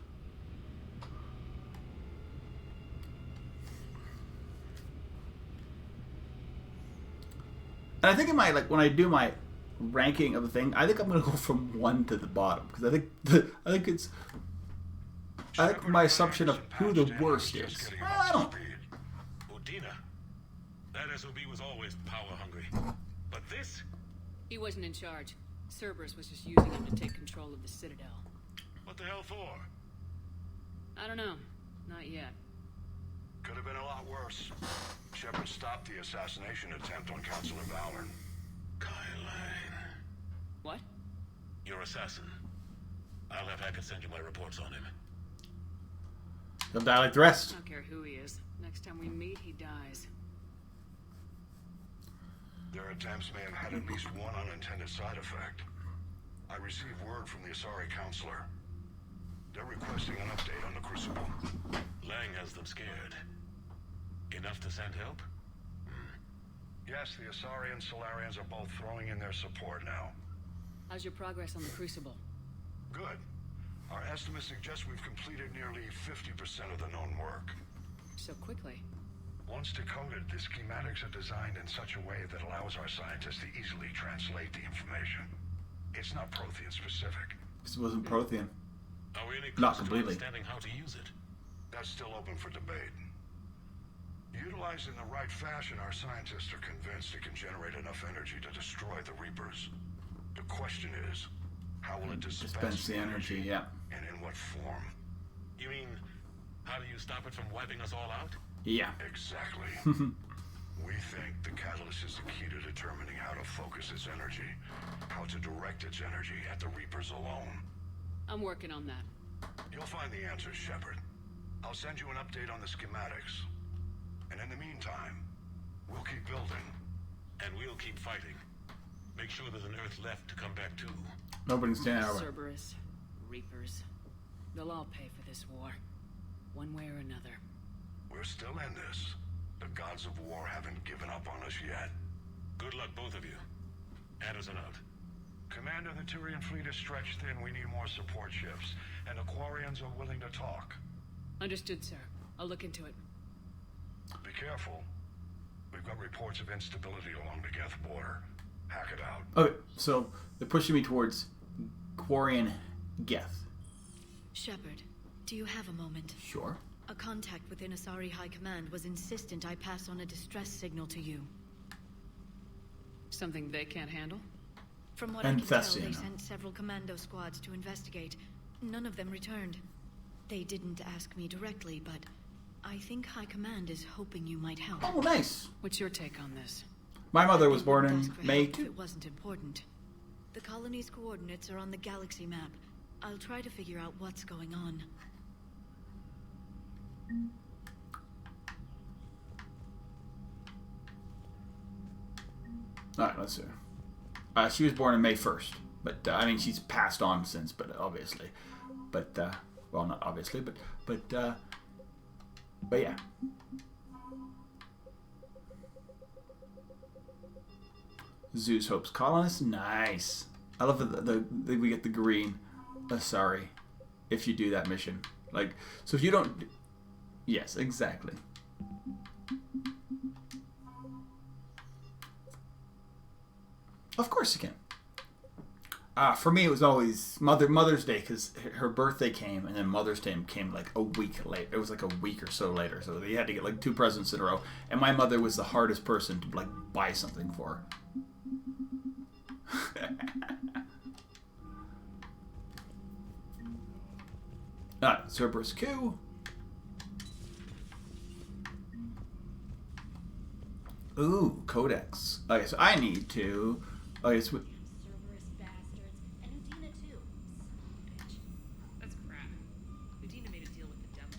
And I think in my when I do my ranking of the thing, I think I'm going to go from 1 to the bottom because I think my assumption of who the worst is. I don't. Udina. That SOB was always power hungry. But this? He wasn't in charge. Cerberus was just using him to take control of the Citadel. What the hell for? I don't know. Not yet. Could have been a lot worse. Shepard stopped the assassination attempt on Councilor Valorn. What? Your assassin. I'll have Hackett send you my reports on him. He'll die like the rest. I don't care who he is. Next time we meet, he dies. Their attempts may have had at least one unintended side effect. I received word from the Asari Councilor. They're requesting an update on the Crucible. Lang has them scared. Enough to send help? Yes, the Asari and Solarians are both throwing in their support now. How's your progress on the Crucible? Good. Our estimates suggest we've completed nearly 50% of the known work. So quickly. Once decoded, the schematics are designed in such a way that allows our scientists to easily translate the information. It's not Prothean specific. This wasn't Prothean. Are we any Not closer to completely. understanding how to use it? That's still open for debate. Utilized in the right fashion, our scientists are convinced it can generate enough energy to destroy the Reapers. The question is, how will it dispense the energy, yeah. And in what form? You mean, how do you stop it from wiping us all out? Yeah. Exactly. We think the catalyst is the key to determining how to focus its energy, how to direct its energy at the Reapers alone. I'm working on that. You'll find the answers, Shepard. I'll send you an update on the schematics. And in the meantime, we'll keep building. And we'll keep fighting. Make sure there's an Earth left to come back to. Nobody's standing over. Cerberus, Reapers. They'll all pay for this war. One way or another. We're still in this. The gods of war haven't given up on us yet. Good luck, both of you. Anderson out. Commander, the Tyrian fleet is stretched thin. We need more support ships. And the Quarians are willing to talk. Understood, sir. I'll look into it. Be careful. We've got reports of instability along the Geth border. Hack it out. Okay, so they're pushing me towards Quarian Geth. Shepard, do you have a moment? Sure. A contact within Asari High Command was insistent I pass on a distress signal to you. Something they can't handle? From what I can tell, they Thessian. sent several commando squads to investigate. None of them returned. They didn't ask me directly, but I think High Command is hoping you might help. Oh, nice. What's your take on this? My mother was born Ask in for May help if 2. it wasn't important. The colony's coordinates are on the galaxy map. I'll try to figure out what's going on. Alright, let's see. She was born in May 1st. But, I mean, she's passed on since, but obviously. But, well, not obviously, but yeah. Zeus Hope's colonists. Nice. I love that we get the green. Sorry, if you do that mission. Like, so if you don't... Yes, exactly. Of course you can. For me, it was always Mother's Day, because her birthday came, and then Mother's Day came like a week later. It was like a week or so later, so they had to get like 2 presents in a row. And my mother was the hardest person to like buy something for. Cerberus Q. Ooh, Codex. Okay, so I need to... Okay, so... Cerberus bastards. And Udina too. Bitch. That's crap. Udina made a deal with the devil.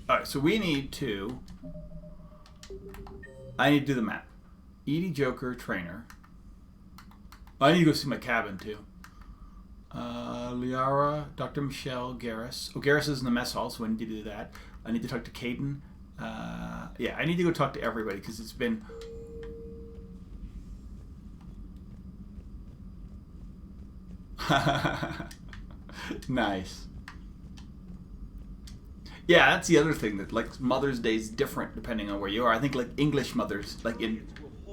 Alright, so we need to... I need to do the map. Edie, Joker, Trainer. I need to go see my cabin, too. Liara, Dr. Michelle, Garrus. Oh, Garrus is in the mess hall, so I need to do that. I need to talk to Caden. Yeah, I need to go talk to everybody, because it's been... Nice. Yeah, that's the other thing, that like Mother's Day is different depending on where you are. I think like English mothers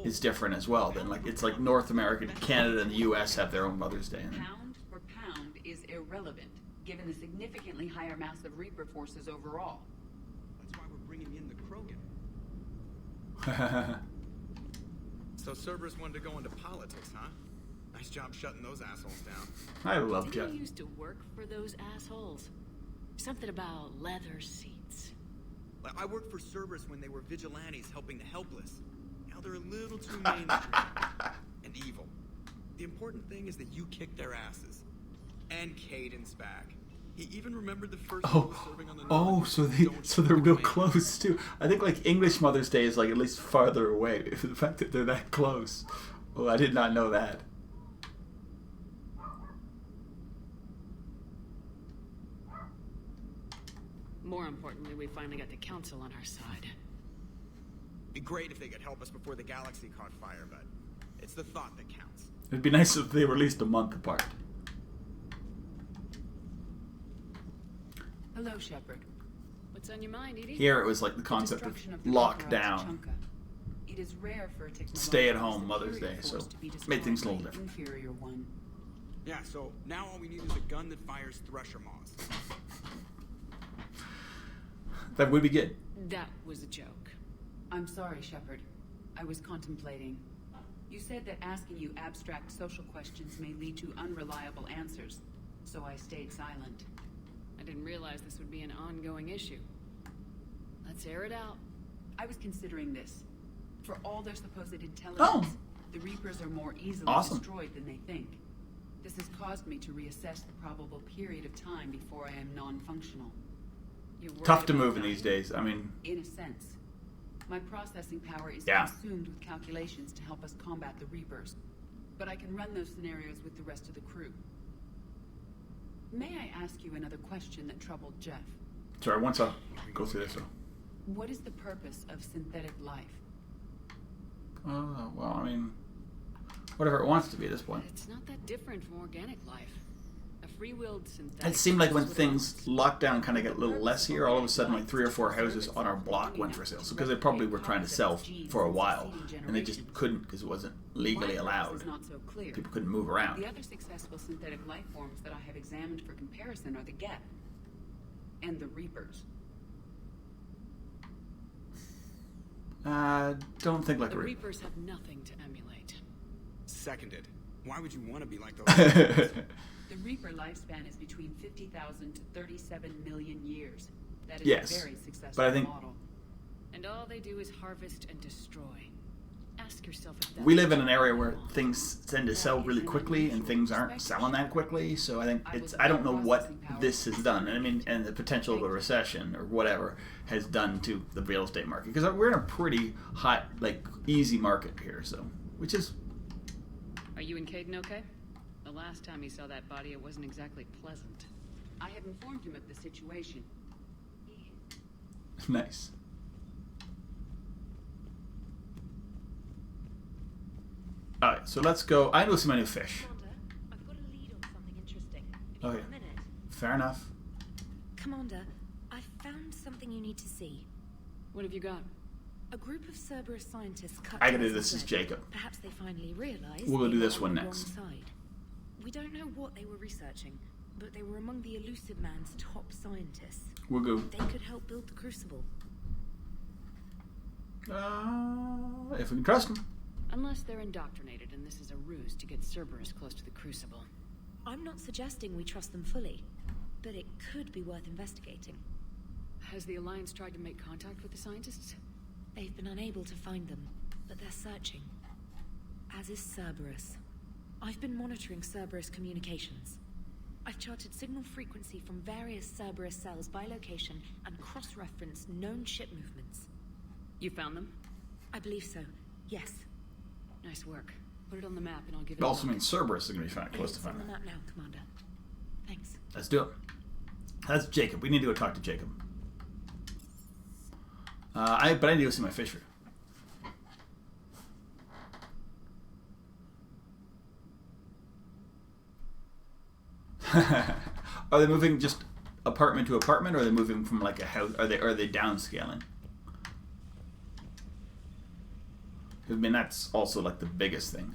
is different as well. Then like it's like North America, Canada, and the U.S. have their own Mother's Day. Pound for pound is irrelevant, given the significantly higher mass of Reaper forces overall. That's why we're bringing in the Krogan. And So Cerberus wanted to go into politics, huh? Nice job shutting those assholes down. I love Didn't Jeff. you used to work for those assholes? Something about leather seats. I worked for Cerberus when they were vigilantes helping the helpless. Now they're a little too mainstream and evil. The important thing is that you kicked their asses. And Caden's back. He even remembered the first one was serving on the Oh, so they're real close too. I think like English Mother's Day is like at least farther away. The fact that they're that close. Oh, I did not know that. More importantly, we finally got the council on our side. Be great if they could help us before the galaxy caught fire, but it's the thought that counts. It'd be nice if they were at least a month apart. Hello, Shepard. What's on your mind, Edie? Here it was like the concept of lockdown. It is rare for a Stay at home Mother's Day, so made things a little different. Inferior one. Yeah, so now all we need is a gun that fires thresher moths. That would be good. That was a joke. I'm sorry, Shepard. I was contemplating. You said that asking you abstract social questions may lead to unreliable answers, so I stayed silent. I didn't realize this would be an ongoing issue. Let's air it out. I was considering this. For all their supposed intelligence, the Reapers are more easily destroyed than they think. This has caused me to reassess the probable period of time before I am non-functional. Tough to move in these days. I mean... In a sense. My processing power is consumed with calculations to help us combat the Reapers. But I can run those scenarios with the rest of the crew. May I ask you another question that troubled Jeff? Sorry, once I'll go through this. What is the purpose of synthetic life? Well, I mean... Whatever it wants to be at this point. It's not that different from organic life. A free-willed synthetic... It seemed like when things locked down kind of got a little less here, all of a sudden like 3 or 4 houses on our block went for sale. So because they probably were trying to sell for a while, and they just couldn't because it wasn't legally allowed. People couldn't move around. The other successful synthetic life forms that I have examined for comparison are the Geth and the Reapers. Don't think like the Reapers have nothing to emulate. Seconded. Why would you want to be like those? The Reaper lifespan is between 50,000 to 37 million years. That is a very successful model. And all they do is harvest and destroy. Ask yourself if that's... We live in an area where things tend to sell really quickly, and things aren't selling that quickly. So I think it's... I don't know what this has done. I mean, and the potential of a recession or whatever has done to the real estate market. Because we're in a pretty hot, like, easy market here, so... Which is... Are you and Caden okay? The last time he saw that body, it wasn't exactly pleasant. I have informed him of the situation. Nice. Alright, so let's go. I go see my new fish. I've got a lead on something interesting. Okay. A minute. Fair enough. Commander, I found something you need to see. What have you got? A group of Cerberus scientists cut. I gotta do this as Jacob. Perhaps they finally realized. We'll go do they this were on one the next. wrong side. We don't know what they were researching, but they were among the Elusive Man's top scientists. We'll go. They could help build the Crucible. If we can trust them. Unless they're indoctrinated and this is a ruse to get Cerberus close to the Crucible. I'm not suggesting we trust them fully, but it could be worth investigating. Has the Alliance tried to make contact with the scientists? They've been unable to find them, but they're searching. As is Cerberus. I've been monitoring Cerberus communications. I've charted signal frequency from various Cerberus cells by location and cross-referenced known ship movements. You found them? I believe so, yes. Nice work. Put it on the map and I'll give It it also a look. means Cerberus is going to be found close to It's on finding. the map now, Commander. Thanks. Let's do it. That's Jacob. We need to go talk to Jacob. But I need to go see my fisher. Are they moving just apartment to apartment, or are they moving from like a house? Are they downscaling? I mean, that's also like the biggest thing.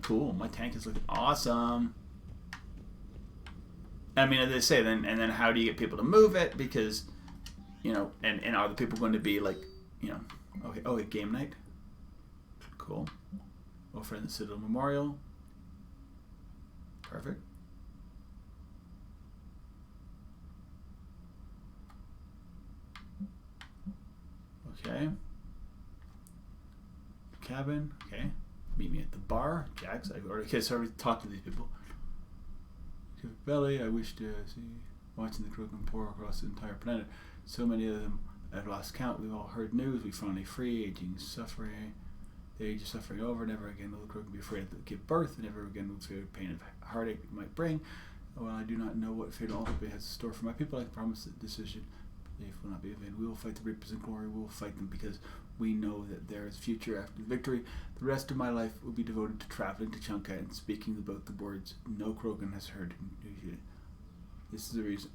Cool. My tank is looking awesome. I mean, as they say, then how do you get people to move it? Because, you know, and are the people going to be like, you know, okay, game night. Cool. Over in the Citadel Memorial. Perfect. Okay. Cabin. Okay. Meet me at the bar. Jax. I already talked to these people. Belly. I wish to see watching the Krogan pour across the entire planet. So many of them I've lost count. We've all heard news. We finally free. Aging, suffering. The age of suffering over. Never again will the Krogan be afraid to give birth. Never again will fear pain and heartache it might bring. While I do not know what fate ultimately has in store for my people, I can promise that decision belief will not be in vain. We will fight the Reapers in glory. We will fight them because we know that there is future after the victory. The rest of my life will be devoted to traveling to Chunka and speaking about the words no Krogan has heard. This is the reason.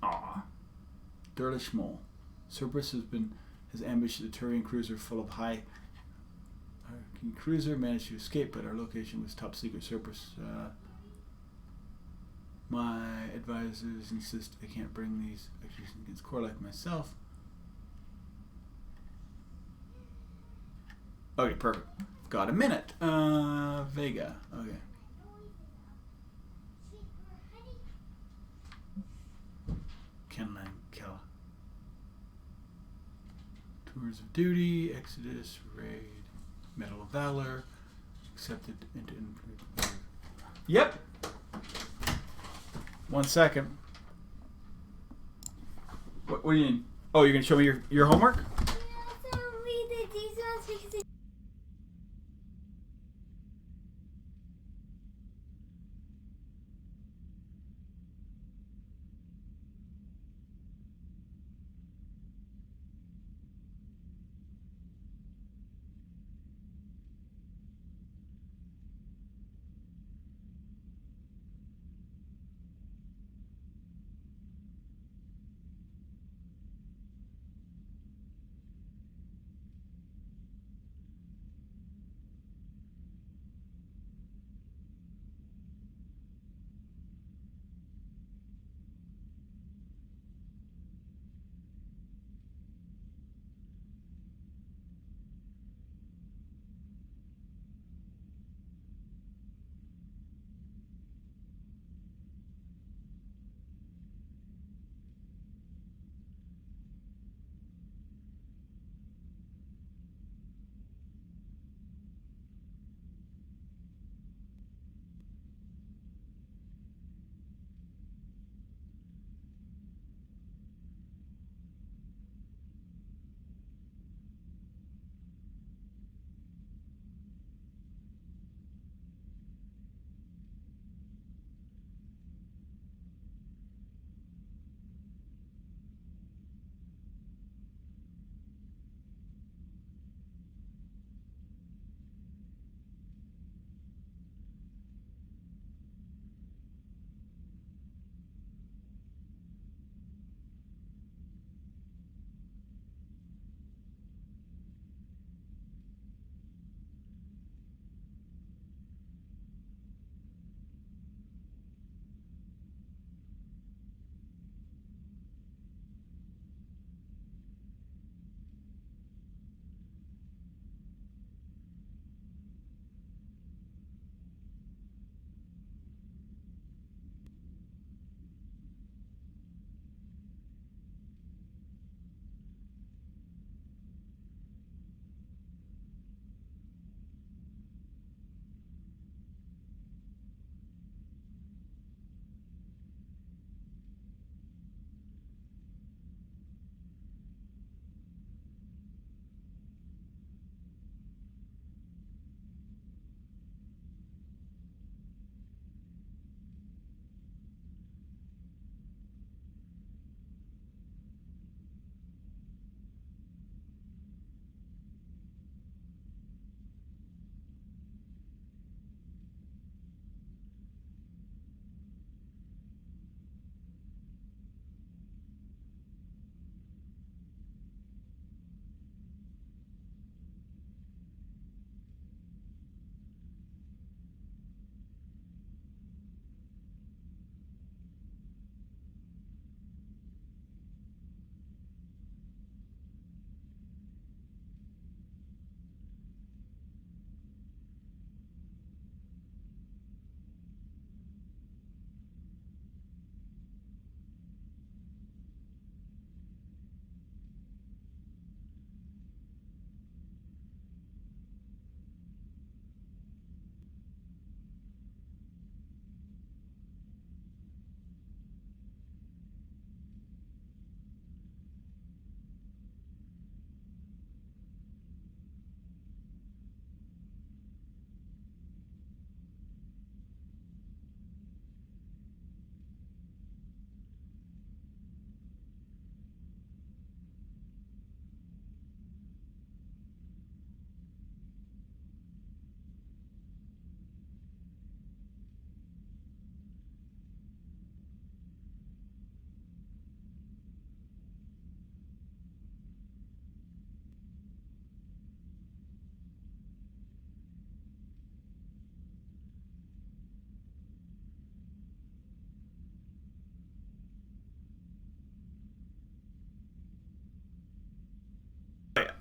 Durlish Mole. Cerberus has ambushed the Turian cruiser full of high. Our cruiser managed to escape, but our location was top secret. Cerberus. My advisors insist I can't bring these accusations against Core like myself. Okay, perfect. Got a minute. Vega. Okay. Kenline Kella. Tours of Duty, Exodus, Raid, Medal of Valor, accepted into infantry. Yep. 1 second. What do you mean? Oh, you're gonna show me your homework?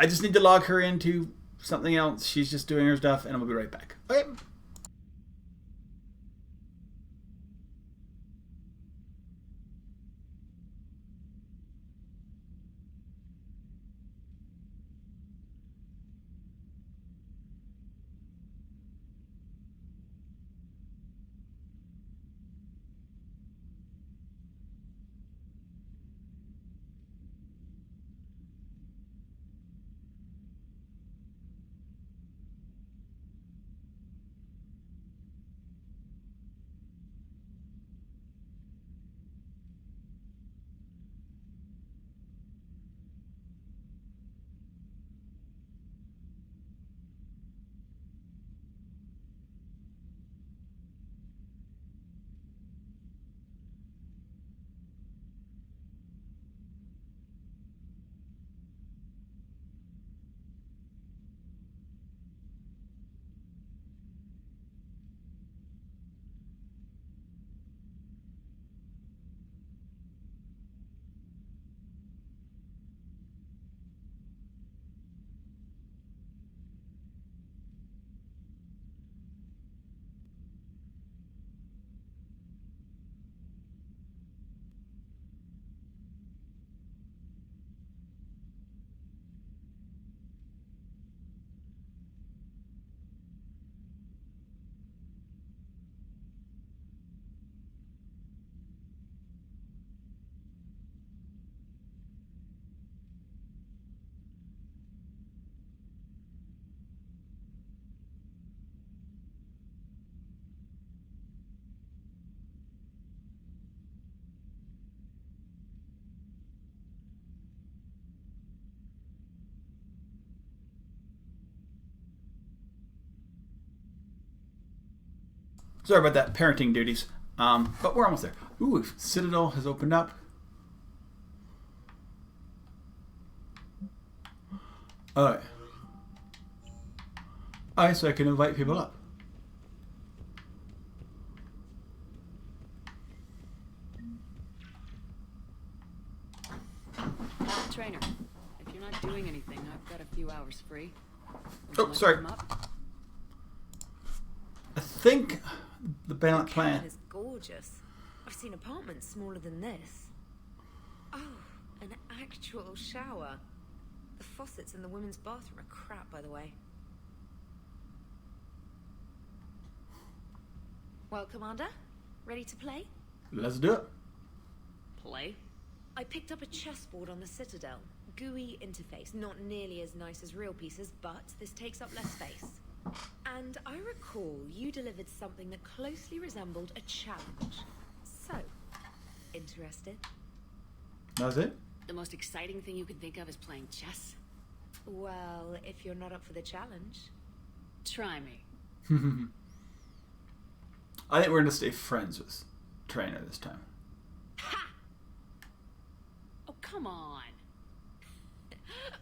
I just need to log her into something else. She's just doing her stuff, and I'll be right back. Okay. Sorry about that, parenting duties. But we're almost there. Ooh, Citadel has opened up. Alright. Alright, so I can invite people up. Trainer, if you're not doing anything, I've got a few hours free. Oh, sorry. I think the Ballant plan is gorgeous. I've seen apartments smaller than this. Oh, an actual shower. The faucets in the women's bathroom are crap, by the way. Well, Commander, ready to play? Let's do it. Play? I picked up a chessboard on the Citadel. GUI interface, not nearly as nice as real pieces, but this takes up less space. And I recall you delivered something that closely resembled a challenge. So, interested? That's it? The most exciting thing you can think of is playing chess? Well, if you're not up for the challenge. Try me. I think we're going to stay friends with Trainer this time. Ha! Oh, come on.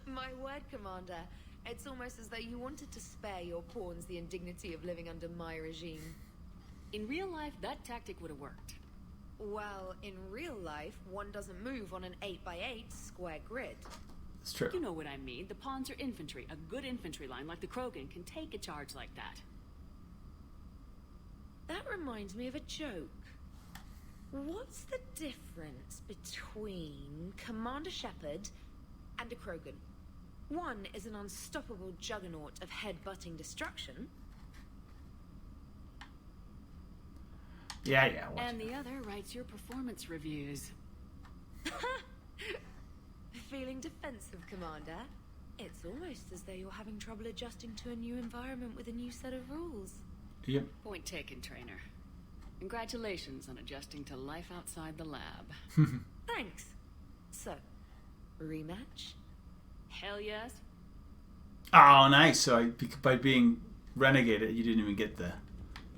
My word, Commander. It's almost as though you wanted to spare your pawns the indignity of living under my regime. In real life, that tactic would have worked. Well, in real life, one doesn't move on an 8x8 square grid. It's true. You know what I mean. The pawns are infantry. A good infantry line like the Krogan can take a charge like that. That reminds me of a joke. What's the difference between Commander Shepard and a Krogan? One is an unstoppable juggernaut of head-butting destruction. Yeah. And the other writes your performance reviews. Feeling defensive, Commander? It's almost as though you're having trouble adjusting to a new environment with a new set of rules. Yep. Point taken, Trainer. Congratulations on adjusting to life outside the lab. Thanks. So, rematch? Hell yes. Oh, nice. So by being Renegade, you didn't even get the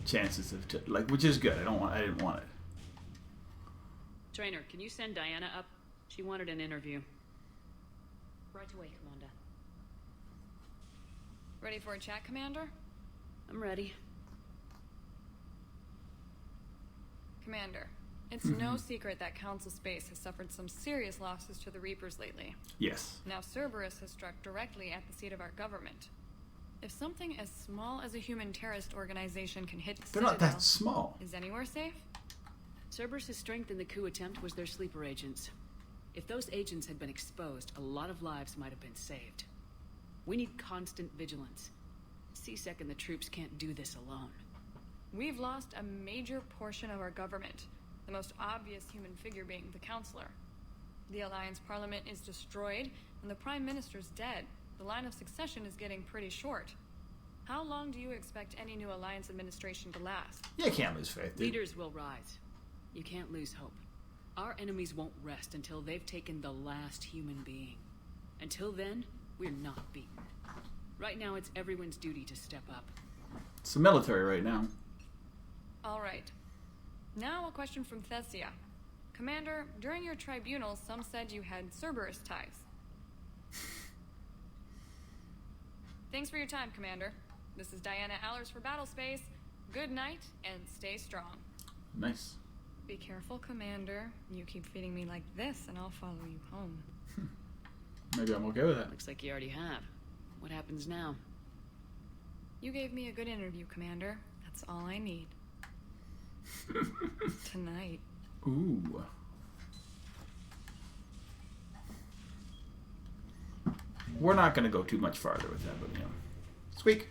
chances of which is good. I didn't want it. Trainer, can you send Diana up? She wanted an interview. Right away, Commander. Ready for a chat, Commander? I'm ready. Commander, It's no secret that Council Space has suffered some serious losses to the Reapers lately. Yes. Now Cerberus has struck directly at the seat of our government. If something as small as a human terrorist organization can hit the They're Citadel, not that small. is anywhere safe? Cerberus' strength in the coup attempt was their sleeper agents. If those agents had been exposed, a lot of lives might have been saved. We need constant vigilance. C-Sec and the troops can't do this alone. We've lost a major portion of our government, the most obvious human figure being the Counselor. The Alliance Parliament is destroyed, and the Prime Minister's dead. The line of succession is getting pretty short. How long do you expect any new Alliance administration to last? You can't lose faith, dude. Leaders will rise. You can't lose hope. Our enemies won't rest until they've taken the last human being. Until then, we're not beaten. Right now, it's everyone's duty to step up. It's the military right now. All right. Now a question from Thessia. Commander, during your tribunal, some said you had Cerberus ties. Thanks for your time, Commander. This is Diana Allers for Battlespace. Good night, and stay strong. Nice. Be careful, Commander. You keep feeding me like this, and I'll follow you home. Maybe I'm okay with that. Looks like you already have. What happens now? You gave me a good interview, Commander. That's all I need. Tonight. Ooh. We're not going to go too much farther with that, but you know. Squeak.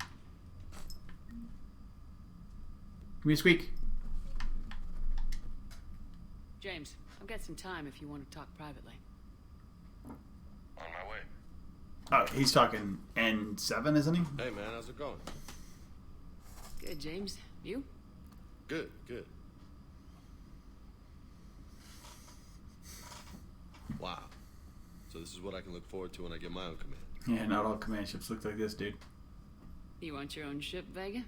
Give me a squeak. James, I've got some time if you want to talk privately. On my way. Oh, he's talking N7, isn't he? Hey, man, how's it going? Good, James. You? Good, good. Wow. So this is what I can look forward to when I get my own command. Yeah, not all command ships look like this, dude. You want your own ship, Vega?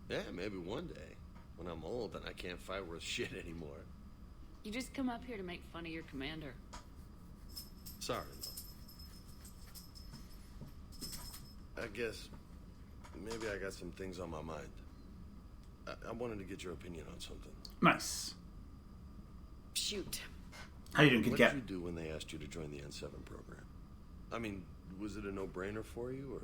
Yeah, maybe one day. When I'm old and I can't fight worth shit anymore. You just come up here to make fun of your commander. Sorry, though. I guess maybe I got some things on my mind. I wanted to get your opinion on something. Nice. Shoot. How you doing, Kid Kat? What did you do when they asked you to join the N7 program? I mean, was it a no-brainer for you, or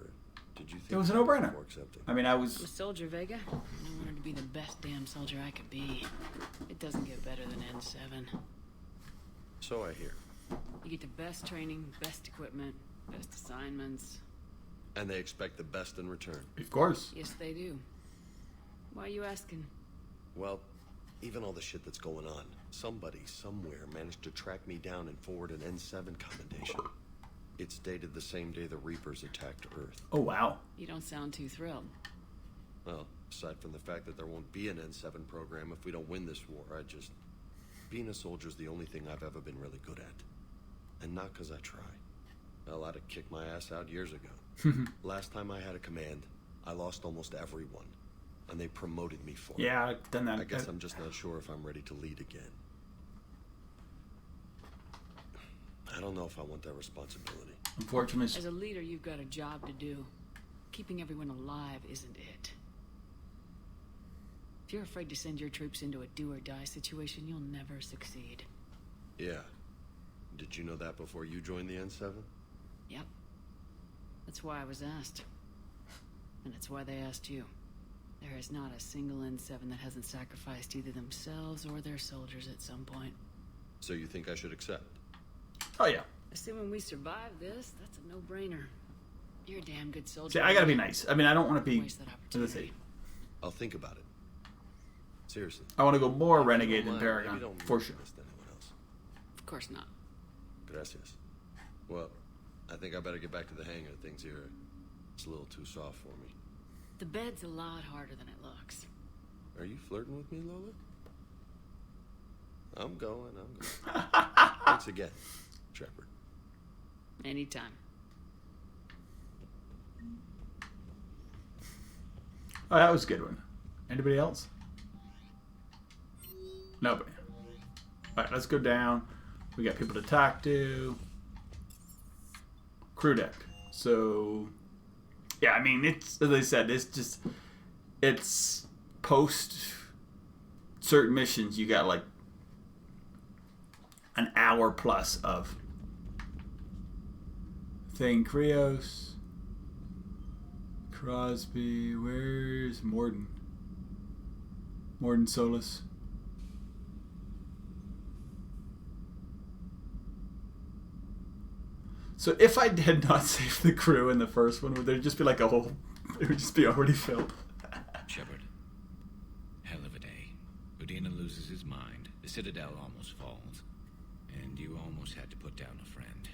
did you think It was a no-brainer. before accepting? I mean, I was... I'm a soldier, Vega. I wanted to be the best damn soldier I could be. It doesn't get better than N7. So I hear. You get the best training, best equipment, best assignments. And they expect the best in return. Of course. Yes, they do. Why are you asking? Well, even all the shit that's going on, somebody somewhere managed to track me down and forward an N7 commendation. It's dated the same day the Reapers attacked Earth. Oh, wow. You don't sound too thrilled. Well, aside from the fact that there won't be an N7 program if we don't win this war, being a soldier's the only thing I've ever been really good at. And not because I try. Hell, I'd have kicked my ass out years ago. Last time I had a command, I lost almost everyone. And they promoted me for it. Yeah, I've done that. I guess I'm just not sure if I'm ready to lead again. I don't know if I want that responsibility. Unfortunately. As a leader, you've got a job to do. Keeping everyone alive isn't it. If you're afraid to send your troops into a do-or-die situation, you'll never succeed. Yeah. Did you know that before you joined the N7? Yep. That's why I was asked. And it's why they asked you. There is not a single N7 that hasn't sacrificed either themselves or their soldiers at some point. So you think I should accept? Oh, yeah. Assuming we survive this, that's a no-brainer. You're a damn good soldier. See, I gotta be nice. I mean, I don't want to be... Let's see. I'll think about it. Seriously. I want to go more Renegade than Paragon, for sure. Of course not. Gracias. Well, I think I better get back to the hang of things here. It's a little too soft for me. The bed's a lot harder than it looks. Are you flirting with me, Lola? I'm going. Thanks again, Shepard. Anytime. Oh, that was a good one. Anybody else? Nobody. Alright, let's go down. We got people to talk to. Crew deck. So, yeah, I mean, it's, as I said, it's post certain missions, you got like an hour plus of thing. Krios, Crosby, where's Morden? Morden Solus. So if I did not save the crew in the first one, would there just be like a whole... It would just be already filled. Shepard. Hell of a day. Udina loses his mind. The Citadel almost falls. And you almost had to put down a friend.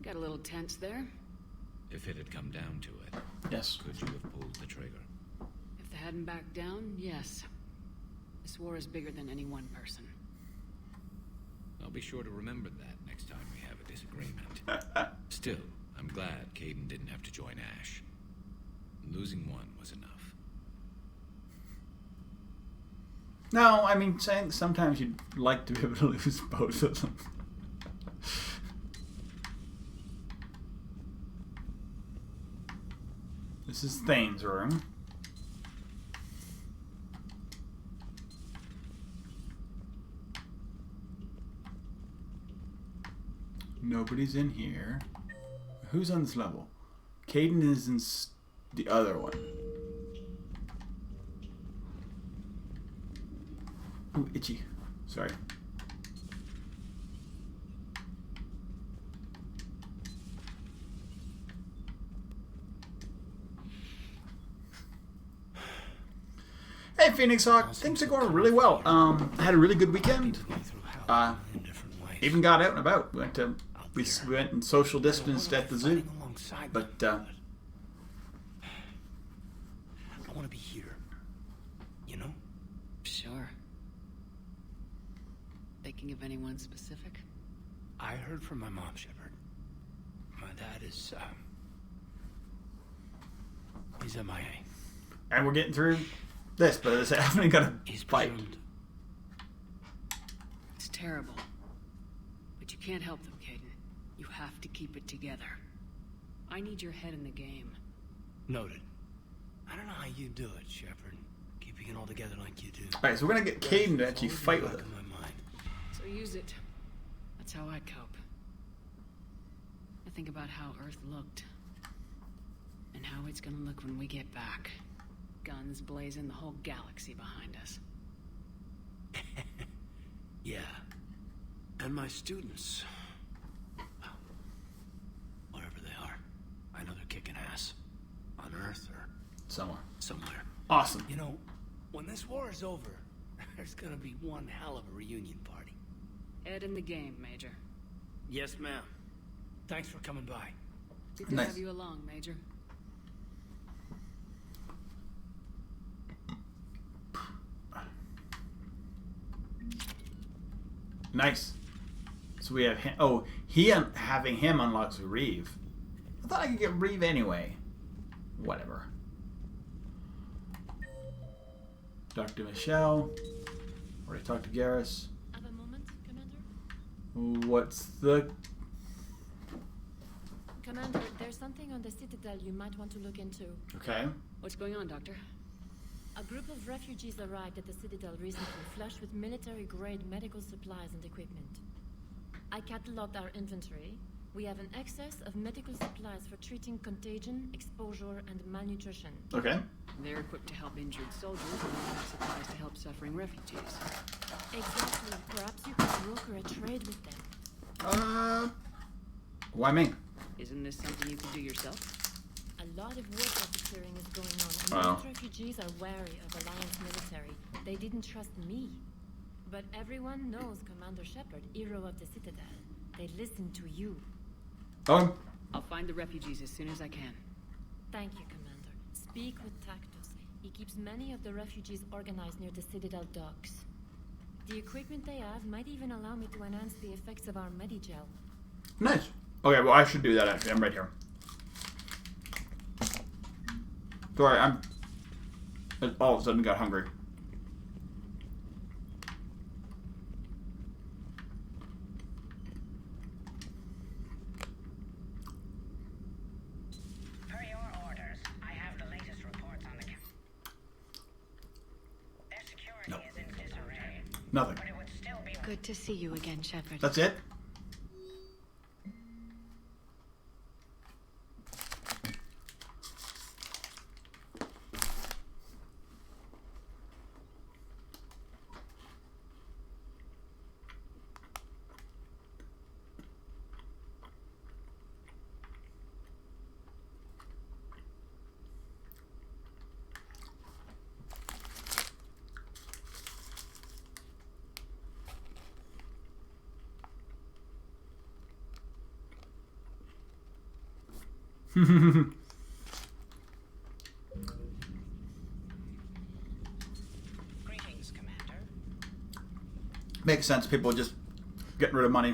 Got a little tense there. If it had come down to it, yes, could you have pulled the trigger? If they hadn't backed down, yes. This war is bigger than any one person. I'll be sure to remember that next time we have a disagreement. Still, I'm glad Caden didn't have to join Ash. Losing one was enough. No, I mean, saying sometimes you'd like to be able to lose both of them. This is Thane's room. Nobody's in here. Who's on this level? Caden is in the other one. Ooh, itchy. Sorry. Hey, Phoenix Hawk. Things are going really well. I had a really good weekend. Even got out and about. We went and social distanced at the zoo. But I want to be here. You know? Sure. Thinking of anyone specific? I heard from my mom, Shepard. My dad is, he's MIA. And we're getting through this, but I haven't got a fight. It's terrible. But you can't help them, Caden. You have to keep it together. I need your head in the game. Noted. I don't know how you do it, Shepard. Keeping it all together like you do. Alright, so we're gonna get Caden to actually fight with us. So use it. That's how I cope. I think about how Earth looked. And how it's gonna look when we get back. Guns blazing, the whole galaxy behind us. Yeah. And my students. Well, wherever they are. I know they're kicking ass. On Earth or... Somewhere. Awesome. You know, when this war is over, there's gonna be one hell of a reunion party. Head in the game, Major. Yes, ma'am. Thanks for coming by. Good to have you along, Major. Nice. So we have him. Oh, having him unlocks Reeve. I thought I could get Reeve anyway. Whatever. Dr. Michelle. Already talked to Garrus. Have a moment, Commander? What's the... Commander, there's something on the Citadel you might want to look into. Okay. What's going on, Doctor? A group of refugees arrived at the Citadel recently, flushed with military-grade medical supplies and equipment. I cataloged our inventory. We have an excess of medical supplies for treating contagion, exposure, and malnutrition. Okay. They're equipped to help injured soldiers, and we have supplies to help suffering refugees. Exactly. Perhaps you could broker a trade with them. Why me? Isn't this something you could do yourself? A lot of war profiteering is going on, and most refugees are wary of Alliance military. They didn't trust me. But everyone knows Commander Shepard, hero of the Citadel. They listen to you. Oh. I'll find the refugees as soon as I can. Thank you, Commander. Speak with Tactus. He keeps many of the refugees organized near the Citadel docks. The equipment they have might even allow me to enhance the effects of our Medigel. Nice. Okay, well I should do that actually. I'm right here. Sorry, I all of a sudden got hungry. Per your orders, I have the latest reports on the their security is in disarray. Nothing. But it would still be Good to see you again, Shepard. That's it? Greetings, Commander. Makes sense. People just getting rid of money.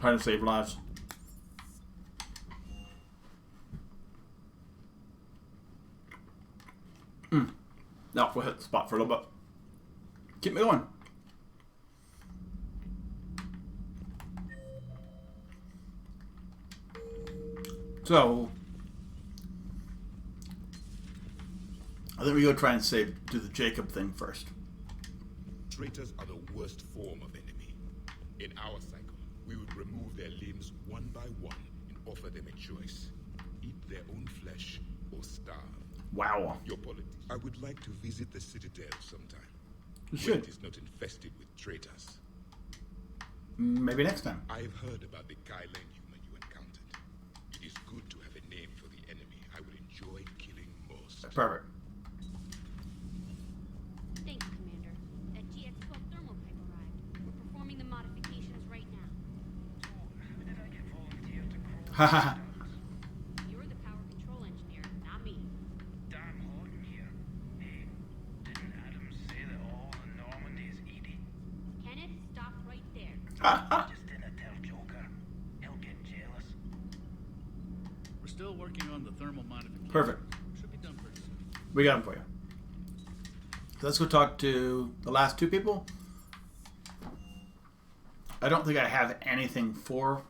Trying to save lives. No, we'll hit the spot for a little bit. Keep me going. So, I think we go try and do the Jacob thing first. Traitors are the worst form of enemy. In our cycle, we would remove their limbs one by one and offer them a choice. Eat their own flesh or starve. Wow. Your politics. I would like to visit the Citadel sometime. You should. It is not infested with traitors. Maybe next time. I've heard about the Kylan human you encountered. It is good to have a name for the enemy I would enjoy killing most. Perfect. Thanks, Commander. That GX-12 thermal pipe arrived. We're performing the modifications right now. How did I get volunteered to crawl? Haha. You're the power control engineer, not me. Damn Horton here. Hey, didn't Adam say that all in Normandy is Edie? Kenneth, stop right there. Just didn't tell Joker. He'll get jealous. We're still working on the thermal modification. Perfect. Should be done pretty soon. We got them for you. So let's go talk to the last two people. I don't think I have anything for.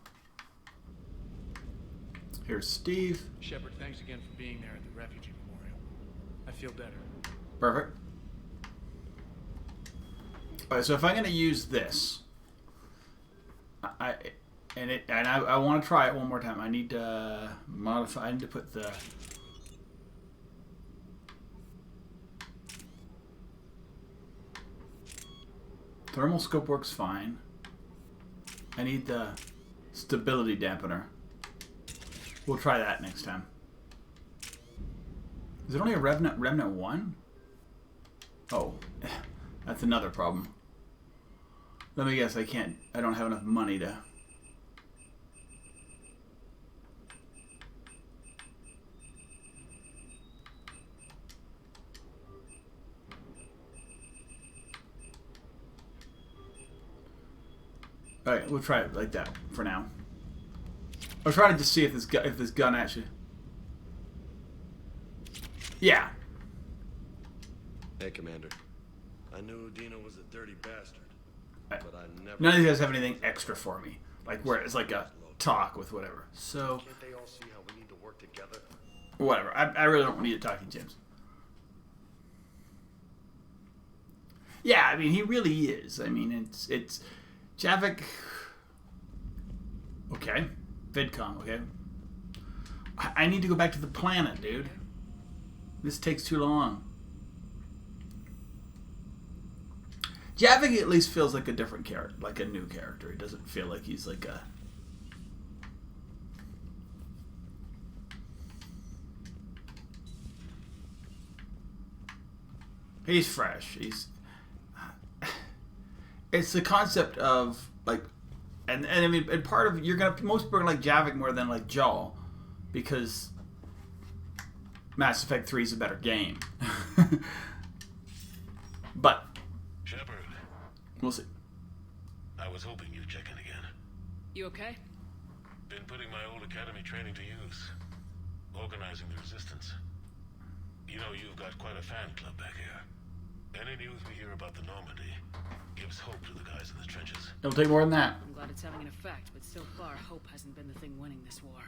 Here's Steve. Shepard, thanks again for being there at the refugee memorial. I feel better. Perfect. Alright, so if I'm going to use this, I want to try it one more time. I need to modify. I need to put the thermal scope works fine. I need the stability dampener. We'll try that next time. Is it only a Remnant 1? Oh, that's another problem. Let me guess, I don't have enough money to... Alright, we'll try it like that for now. I was trying to just see if this gun actually... Yeah. Hey, Commander. I knew Dino was a dirty bastard, but I never... None of you guys have anything extra for me. Like where it's like a talk with whatever. So... Can't they all see how we need to work together? Whatever. I really don't need to talk to James. Yeah, I mean, he really is. I mean, it's... Javik... Okay. VidCon, okay. I need to go back to the planet, dude. This takes too long. Javik at least feels like a different character, like a new character. He doesn't feel like he's like a... He's fresh. He's... It's the concept of, like... And I mean, and part of... Most people are like Javik more than like Jaal. Because... Mass Effect 3 is a better game. But... Shepard. We'll see. I was hoping you'd check in again. You okay? Been putting my old academy training to use. Organizing the resistance. You know, you've got quite a fan club back here. Any news we hear about the Normandy gives hope to the guys in the trenches. It'll take more than that. I'm glad it's having an effect, but so far, hope hasn't been the thing winning this war.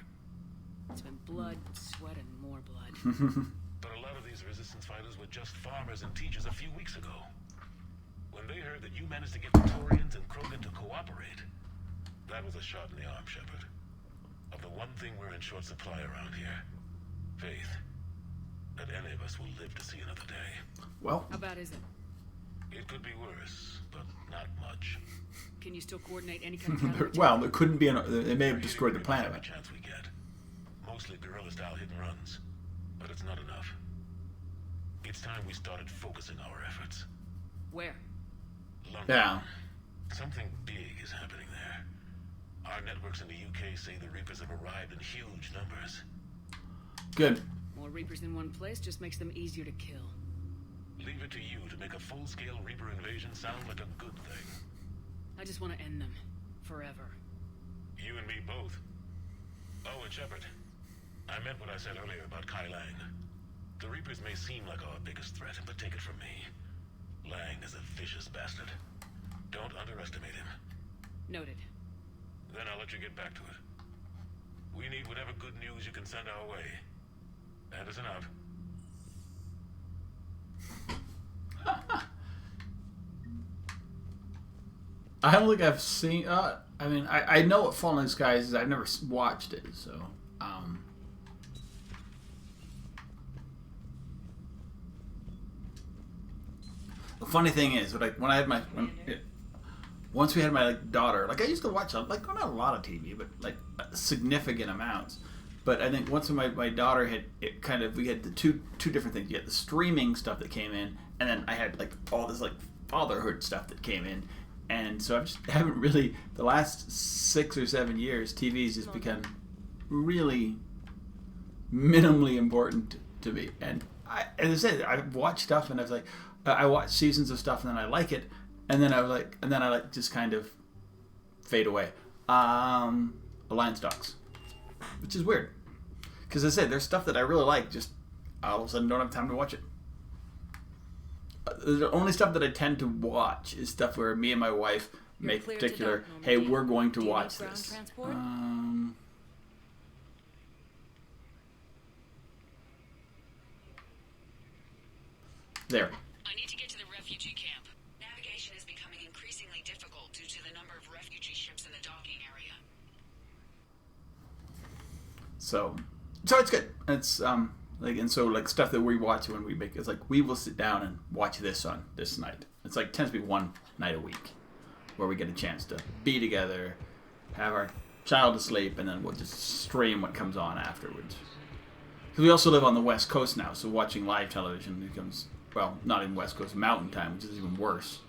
It's been blood, sweat, and more blood. But a lot of these resistance fighters were just farmers and teachers a few weeks ago. When they heard that you managed to get Praetorians and Krogan to cooperate, that was a shot in the arm, Shepard. Of the one thing we're in short supply around here, faith that any of us will live to see another day. Well, how bad is it? It could be worse, but not much. Can you still coordinate any kind of counter-attack? Well, there couldn't be. They may have destroyed the planet. Every chance we get, mostly guerrilla-style hit-and-runs, but it's not enough. It's time we started focusing our efforts. Where? London. Yeah. Something big is happening there. Our networks in the UK say the Reapers have arrived in huge numbers. Good. More Reapers in one place just makes them easier to kill. Leave it to you to make a full-scale Reaper invasion sound like a good thing. I just want to end them. Forever. You and me both. Oh, and Shepard, I meant what I said earlier about Kai Lang. The Reapers may seem like our biggest threat, but take it from me. Lang is a vicious bastard. Don't underestimate him. Noted. Then I'll let you get back to it. We need whatever good news you can send our way. Anderson out. I don't think I've seen. I mean, I know what Fallen Skies is. I've never watched it, so. The funny thing is, like when I had once we had my daughter, like I used to watch like not a lot of TV, but like significant amounts. But I think once my daughter had it kind of, we had the two different things. You had the streaming stuff that came in, and then I had like all this like fatherhood stuff that came in. And so I haven't really, the last 6 or 7 years, TV's just become really minimally important to me. And as I said, I watch stuff and I was like, I watch seasons of stuff and then I like it, and then I just kind of fade away. Alliance Docs, which is weird, because as I said, there's stuff that I really like, just all of a sudden don't have time to watch it. The only stuff that I tend to watch is stuff where me and my wife make particular, hey, we're going to watch this. There. I need to get to the refugee camp. Navigation is becoming increasingly difficult due to the number of refugee ships in the docking area. So it's good. It's like stuff that we watch when we make, it's like we will sit down and watch this on this night. It's like tends to be one night a week where we get a chance to be together, have our child asleep, and then we'll just stream what comes on afterwards. Because we also live on the West Coast now, so watching live television becomes, well, not in West Coast, Mountain Time, which is even worse.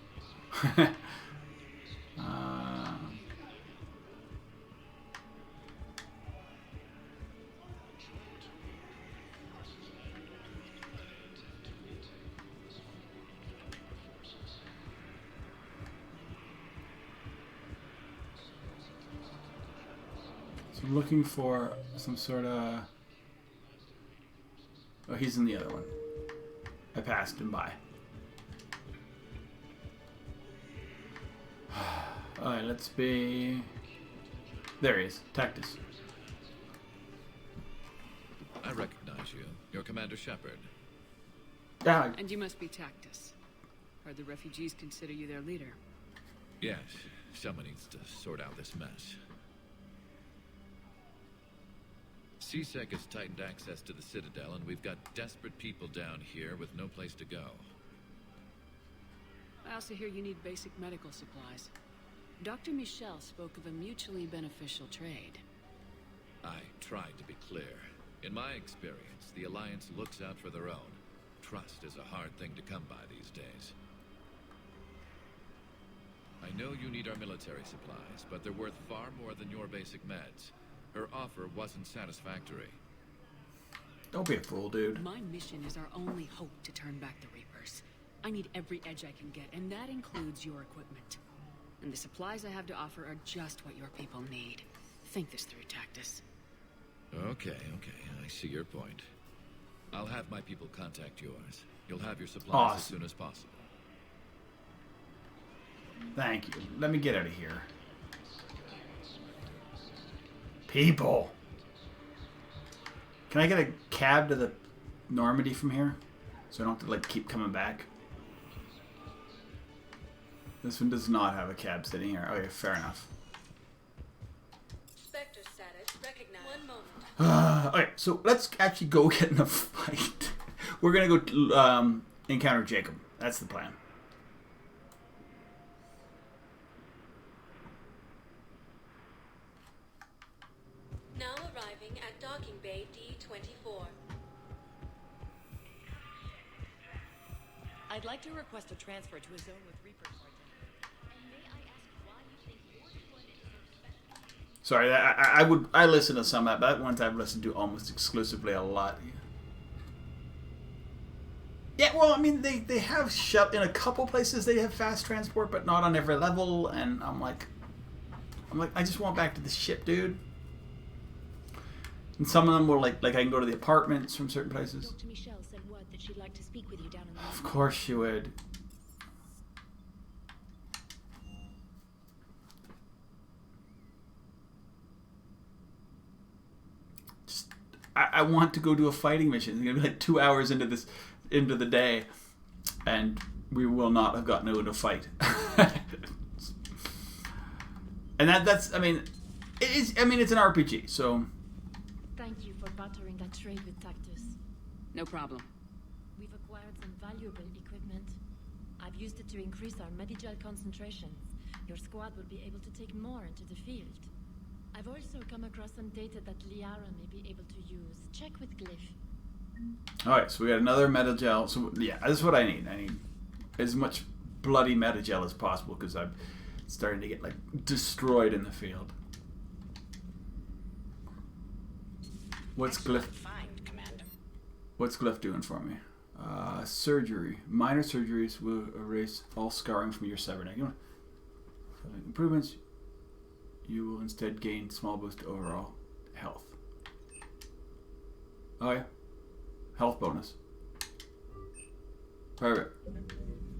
So I'm looking for some sort of... Oh, he's in the other one. I passed him by. Alright, let's be... There he is. Tactus. I recognize you. You're Commander Shepard. Yeah. And you must be Tactus. Heard the refugees consider you their leader. Yes, someone needs to sort out this mess. CSEC has tightened access to the Citadel, and we've got desperate people down here with no place to go. I also hear you need basic medical supplies. Dr. Michel spoke of a mutually beneficial trade. I tried to be clear. In my experience, the Alliance looks out for their own. Trust is a hard thing to come by these days. I know you need our military supplies, but they're worth far more than your basic meds. Her offer wasn't satisfactory. Don't be a fool, dude. My mission is our only hope to turn back the Reapers. I need every edge I can get, and that includes your equipment. And the supplies I have to offer are just what your people need. Think this through, Tactus. Okay, I see your point. I'll have my people contact yours. You'll have your supplies as soon as possible. Thank you. Let me get out of here. People. Can I get a cab to the Normandy from here? So I don't have to, like, keep coming back? This one does not have a cab sitting here. Okay, fair enough. Spectre status recognized. 1 moment. Okay, so let's actually go get in a fight. We're gonna go encounter Jacob. That's the plan. Now arriving at docking bay D24. I'd like to request a transfer to a zone with Reapers. Sorry, I listen to some of that ones I've listened to almost exclusively a lot. Yeah, well, I mean, they have shut in a couple places. They have fast transport, but not on every level. And I'm like, I just want back to the ship, dude. And some of them were like I can go to the apartments from certain places. Dr. Michelle sent word that she'd like to speak with you down in the Of course she would. Just, I want to go do a fighting mission. It's gonna be like 2 hours into the day, and we will not have gotten into a fight. And that's I mean, it is. I mean, it's an RPG, so. Thank you for bartering that trade with Tactus. No problem. We've acquired some valuable equipment. I've used it to increase our Medigel concentrations. Your squad will be able to take more into the field. I've also come across some data that Liara may be able to use. Check with Glyph. Alright, so we got another Medigel. So yeah, this is what I need. I need as much bloody Medigel as possible because I'm starting to get like destroyed in the field. What's Glyph? What's Glyph doing for me? Surgery. Minor surgeries will erase all scarring from your severed neck. Improvements. You will instead gain small boost to overall health. Oh yeah. Health bonus. Perfect.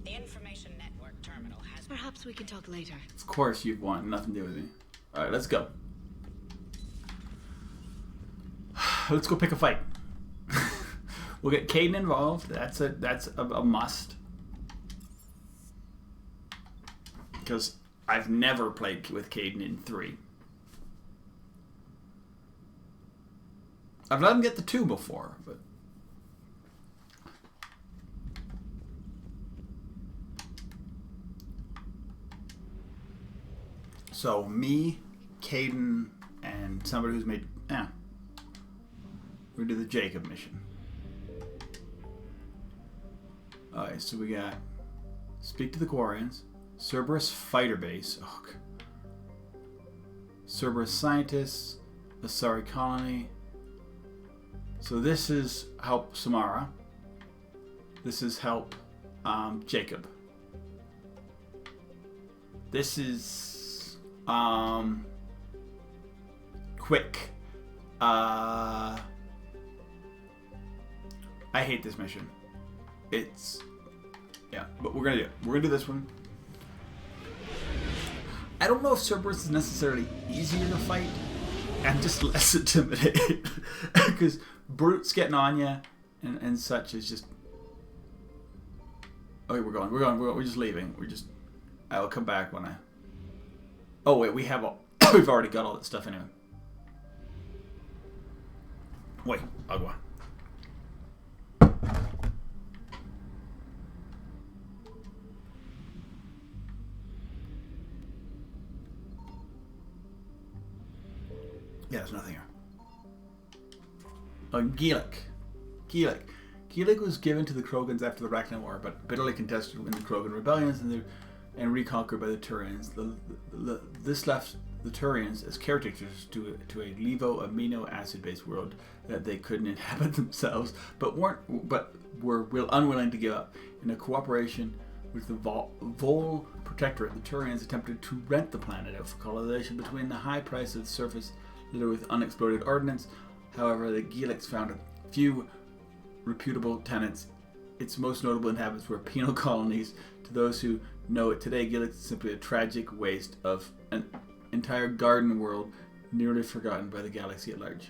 The information network terminal has... Perhaps we can talk later. Of course you want nothing to do with me. Alright, let's go. Let's go pick a fight. We'll get Caden involved. That's a must. Because I've never played with Caden in 3. I've let him get the 2 before, but so me, Caden, and somebody who's made we're gonna do the Jacob mission. Alright, so we got speak to the Quarians, Cerberus fighter base, Cerberus scientists, Asari colony. So this is help Samara. This is help Jacob. This is quick. I hate this mission. It's but we're gonna do it. We're gonna do this one. I don't know if Cerberus is necessarily easier to fight. I'm just less intimidated because Brute's getting on you and such is just. Okay, we're just leaving. I'll come back when I. Oh wait, we've already got all that stuff anyway. Wait, I'll go on. Yeah, there's nothing here. Gillick was given to the Krogans after the Rachnan War, but bitterly contested in the Krogan rebellions and reconquered by the Turians. This left the Turians as caretakers to a levo amino acid based world that they couldn't inhabit themselves, but were unwilling to give up. In a cooperation with the Vol Protectorate, the Turians attempted to rent the planet out for colonization between the high price of the surface littered with unexploded ordnance. However, the Gilliks found a few reputable tenants. Its most notable inhabitants were penal colonies. To those who know it today, Gilliks is simply a tragic waste of an entire garden world nearly forgotten by the galaxy at large.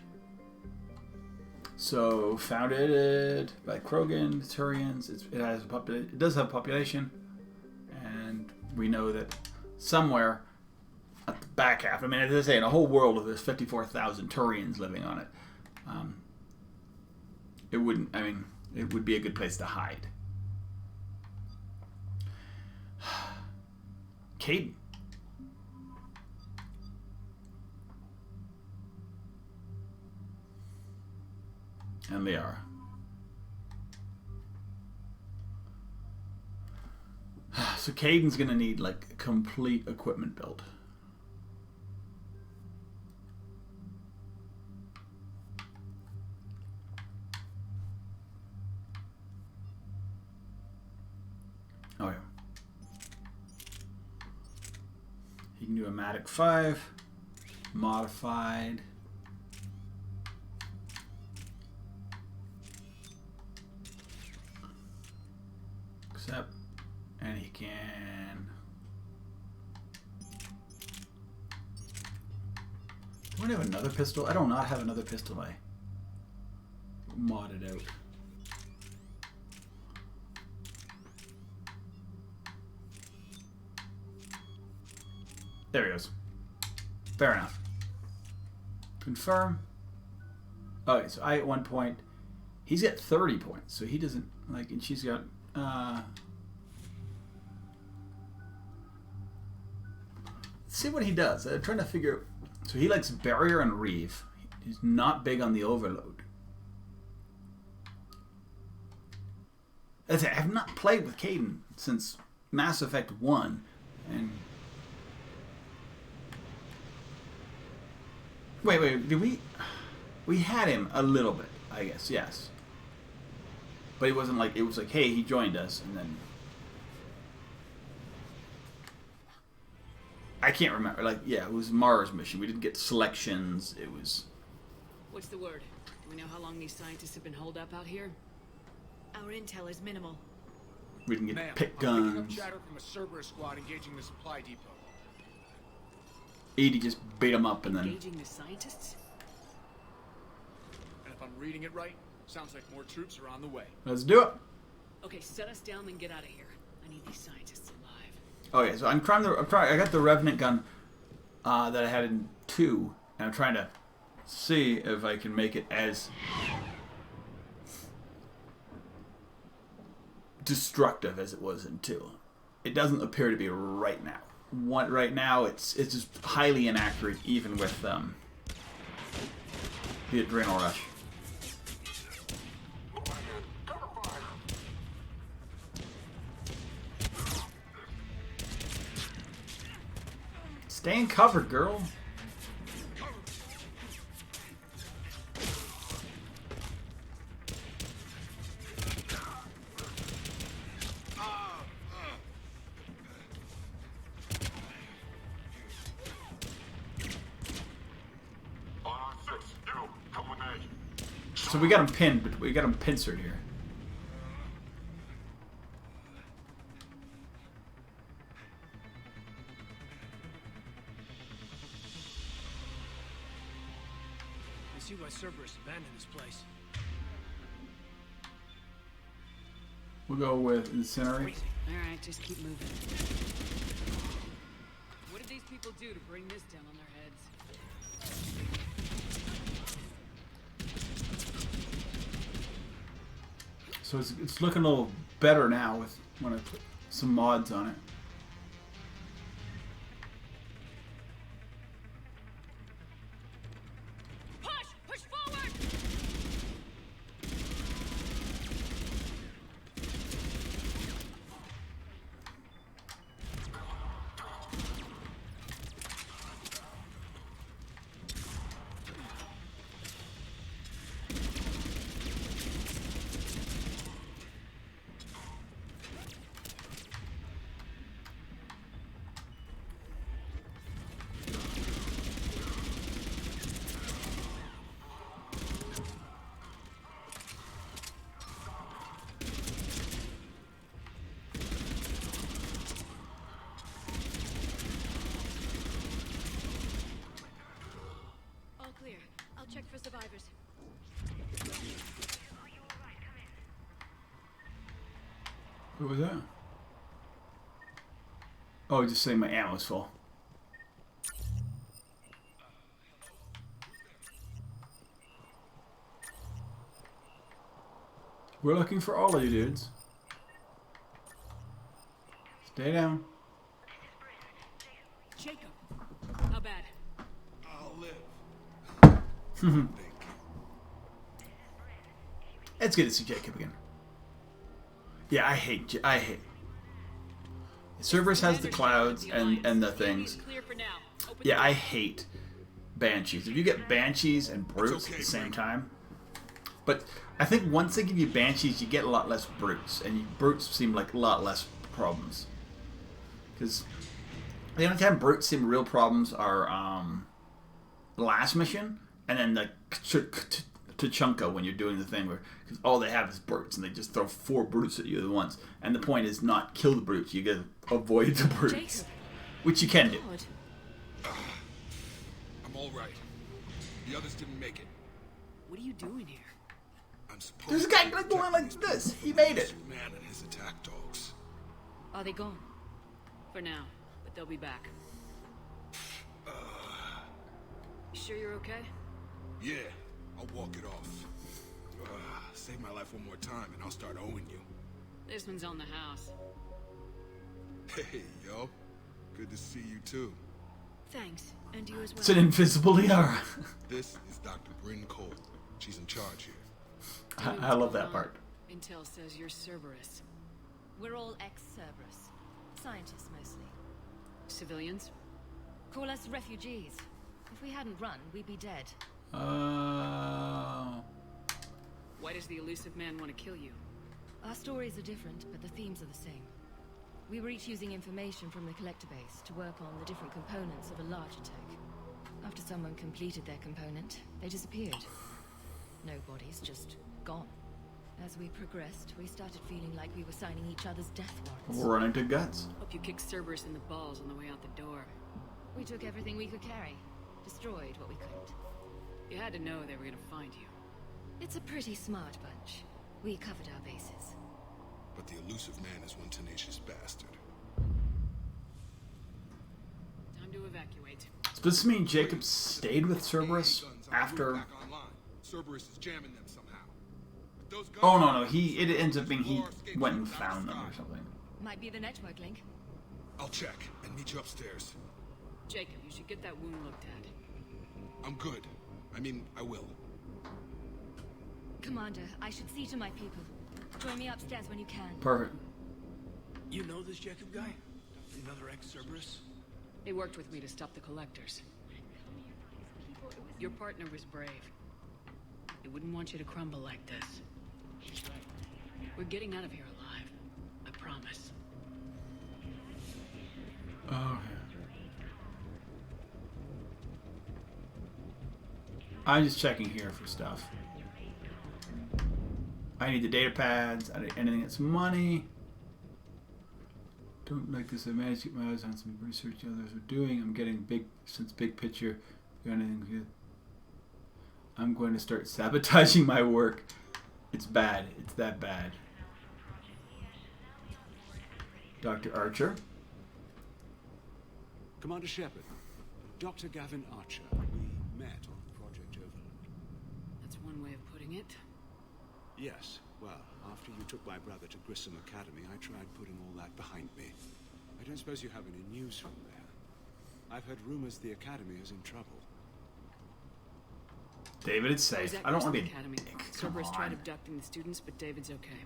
So, founded by Krogan, Turians. It does have a population, and we know that somewhere at the back half, I mean, as I say, in a whole world of there's 54,000 Turians living on it, it wouldn't, I mean, it would be a good place to hide. Caden. And Liara. So Caden's gonna need like a complete equipment build. Oh yeah. He can do a Matic 5, modified. Accept, and he can do I have another pistol? I do not have another pistol. I modded out. There he goes. Fair enough. Confirm. Okay, so I at 1 point. He's at 30 points, so he doesn't like, and she's got let's see what he does. I'm trying to figure. So he likes Barrier and Reeve. He's not big on the Overload. As I have not played with Caden since Mass Effect 1, and wait, did we had him a little bit, I guess, yes. But it wasn't like, it was like, hey, he joined us, and then I can't remember. Like, yeah, it was Mars mission. We didn't get selections. It was. What's the word? Do we know how long these scientists have been holed up out here? Our intel is minimal. We didn't get pick I'm picking up guns. chatter from a Cerberus squad engaging the supply depot. Edie just beat him up and then. Engaging the scientists? And if I'm reading it right, sounds like more troops are on the way. Let's do it. Okay, set us down and get out of here. I need these scientists alive. Okay, so I'm trying. I got the Revenant gun that I had in 2, and I'm trying to see if I can make it as destructive as it was in 2. It doesn't appear to be right now. Right now, it's just highly inaccurate, even with the adrenal rush. Staying covered, girl. So we got him pinned, but we got him pincered here. I see why Cerberus abandoned this place. We'll go with Incinerate. Alright, just keep moving. What did these people do to bring this down on their heads? So it's looking a little better now with when I put some mods on it. Push forward! All clear. I'll check for survivors. What was that? Oh, just saying my ammo's full. We're looking for all of you dudes. Stay down. Jacob, how bad? I'll live. It's good to see Jacob again. Yeah, I hate. Cerberus has the clouds and the things. Yeah, I hate banshees. If you get banshees and brutes at the same time, but I think once they give you banshees, you get a lot less brutes, and brutes seem like a lot less problems. Because the only time brutes seem real problems are the last mission, and then the Tachanka when you're doing the thing where because all they have is brutes, and they just throw 4 brutes at you at once. And the point is not kill the brutes; you gotta avoid the brutes, Jacob. which you can do. I'm all right. The others didn't make it. What are you doing here? I'm supposed There's a guy like going like this. He made it. Man and his attack dogs. Are they gone? For now, but they'll be back. You sure you're okay? Yeah, I'll walk it off. Save my life one more time and I'll start owing you. This one's on the house. Hey, yo. Good to see you too. Thanks, and you as well. It's an invisible Liara. This is Dr. Bryn Cole. She's in charge here. I love that part. Intel says you're Cerberus. We're all ex-Cerberus. Scientists, mostly. Civilians? Call us refugees. If we hadn't run, we'd be dead. Why does the elusive man want to kill you? Our stories are different, but the themes are the same. We were each using information from the collector base to work on the different components of a larger tech. After someone completed their component, they disappeared. No bodies, just gone. As we progressed, we started feeling like we were signing each other's death warrants. Running to guts. Hope you kicked Cerberus in the balls on the way out the door. We took everything we could carry. Destroyed what we couldn't. You had to know they were gonna find you. It's a pretty smart bunch. We covered our bases. But the elusive man is one tenacious bastard. Time to evacuate. So does this mean Jacob stayed with Cerberus after? Cerberus is jamming them somehow. Oh no, it ends up being he went and found them or something. Might be the network link. I'll check and meet you upstairs. Jacob, you should get that wound looked at. I'm good. I mean, I will. Commander, I should see to my people. Join me upstairs when you can. Perfect. You know this Jacob guy? Another ex-Cerberus? He worked with me to stop the collectors. Your partner was brave. He wouldn't want you to crumble like this. We're getting out of here alive. I promise. Okay. I'm just checking here for stuff. I need the data pads. I need anything that's money. Don't like this. I managed to get my eyes on some research others are doing. I'm getting big picture. Got anything good? I'm going to start sabotaging my work. It's bad. It's that bad. Dr. Archer. Commander Shepard, Dr. Gavin Archer. We met on Project Overlord. That's one way of putting it. Yes. Well, after you took my brother to Grissom Academy, I tried putting all that behind me. I don't suppose you have any news from there. I've heard rumors the Academy is in trouble. David, it's safe. I don't want to be Academy. Cerberus tried abducting the students, but David's okay.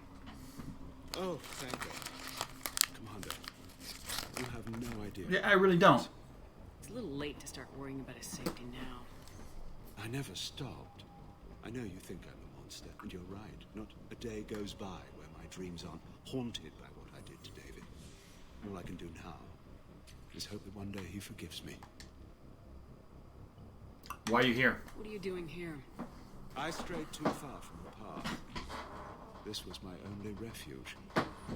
Oh, thank God. Commander, you have no idea. Yeah, I really don't. It's a little late to start worrying about his safety now. I never stopped. I know you think I'm a monster, and you're right. Not a day goes by where my dreams aren't haunted by what I did to David. All I can do now is hope that one day he forgives me. Why are you here? What are you doing here? I strayed too far from the path. This was my only refuge.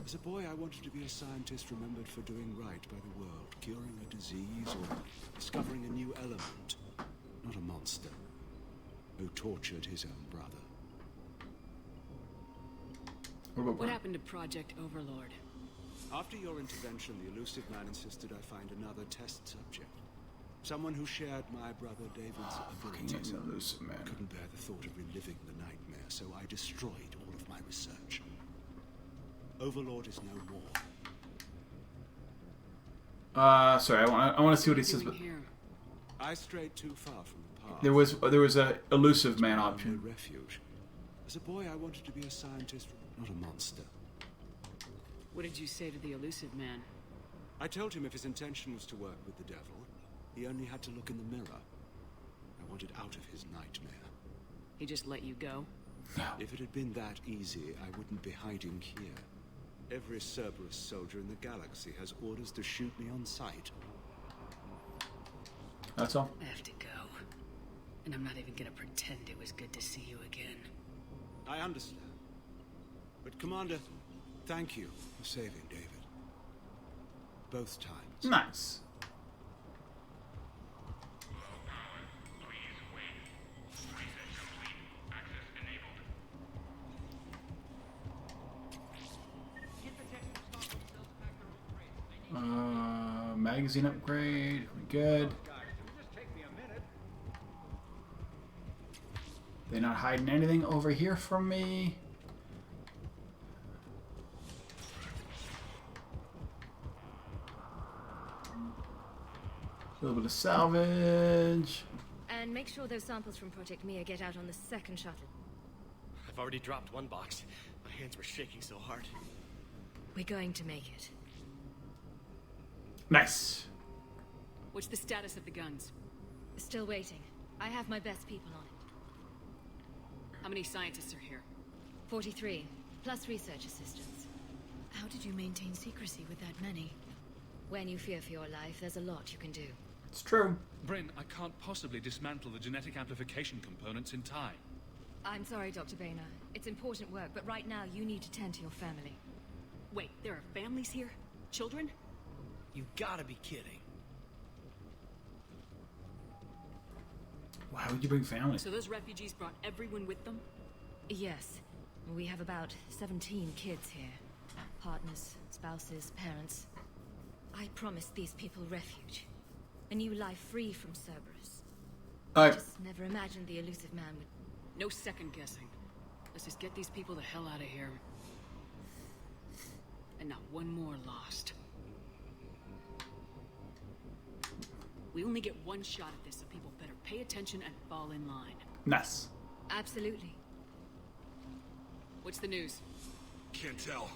As a boy, I wanted to be a scientist remembered for doing right by the world, curing a disease or discovering a new element. Not a monster who tortured his own brother. What happened to Project Overlord? After your intervention, the elusive man insisted I find another test subject. Someone who shared my brother David's abilities. Fucking elusive man. Couldn't bear the thought of reliving the nightmare, so I destroyed all of my research. Overlord is no more. Sorry, I want to see what he says. But I strayed too far from the path. There was a elusive man option. Refuge. As a boy, I wanted to be a scientist, not a monster. What did you say to the elusive man? I told him if his intention was to work with the devil, he only had to look in the mirror. I wanted out of his nightmare. He just let you go? If it had been that easy, I wouldn't be hiding here. Every Cerberus soldier in the galaxy has orders to shoot me on sight. That's all. I have to go. And I'm not even gonna pretend it was good to see you again. I understand. But Commander, thank you for saving David. Both times. Nice. Magazine upgrade. We good. They're not hiding anything over here from me. A little bit of salvage. And make sure those samples from Project Mia get out on the second shuttle. I've already dropped one box. My hands were shaking so hard. We're going to make it. Nice. What's the status of the guns? Still waiting. I have my best people on it. How many scientists are here? 43, plus research assistants. How did you maintain secrecy with that many? When you fear for your life, there's a lot you can do. It's true. Bryn, I can't possibly dismantle the genetic amplification components in time. I'm sorry, Dr. Boehner. It's important work, but right now you need to tend to your family. Wait, there are families here? Children? You gotta be kidding. Why would you bring family? So those refugees brought everyone with them? Yes. We have about 17 kids here. Partners, spouses, parents. I promised these people refuge. A new life free from Cerberus. I just never imagined the elusive man would... No second guessing. Let's just get these people the hell out of here. And not one more lost. We only get one shot at this, so people better pay attention and fall in line. Nice. Absolutely. What's the news? Can't tell.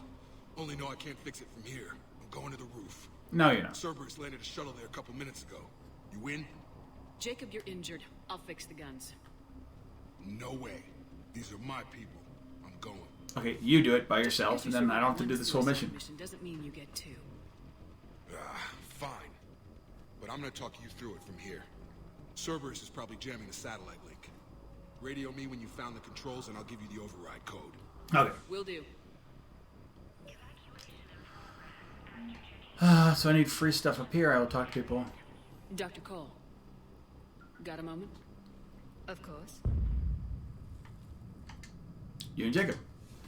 Only know I can't fix it from here. I'm going to the roof. No, you're not. Cerberus landed a shuttle there a couple minutes ago. You in? Jacob, you're injured. I'll fix the guns. No way. These are my people. I'm going. Okay, you do it by yourself, and then I don't have to do this whole mission. Doesn't mean you get two. Fine. But I'm gonna talk you through it from here. Cerberus is probably jamming the satellite link. Radio me when you found the controls, and I'll give you the override code. Okay. Will do. So I need free stuff up here. I will talk to people. Dr. Cole. Got a moment? Of course. You and Jacob.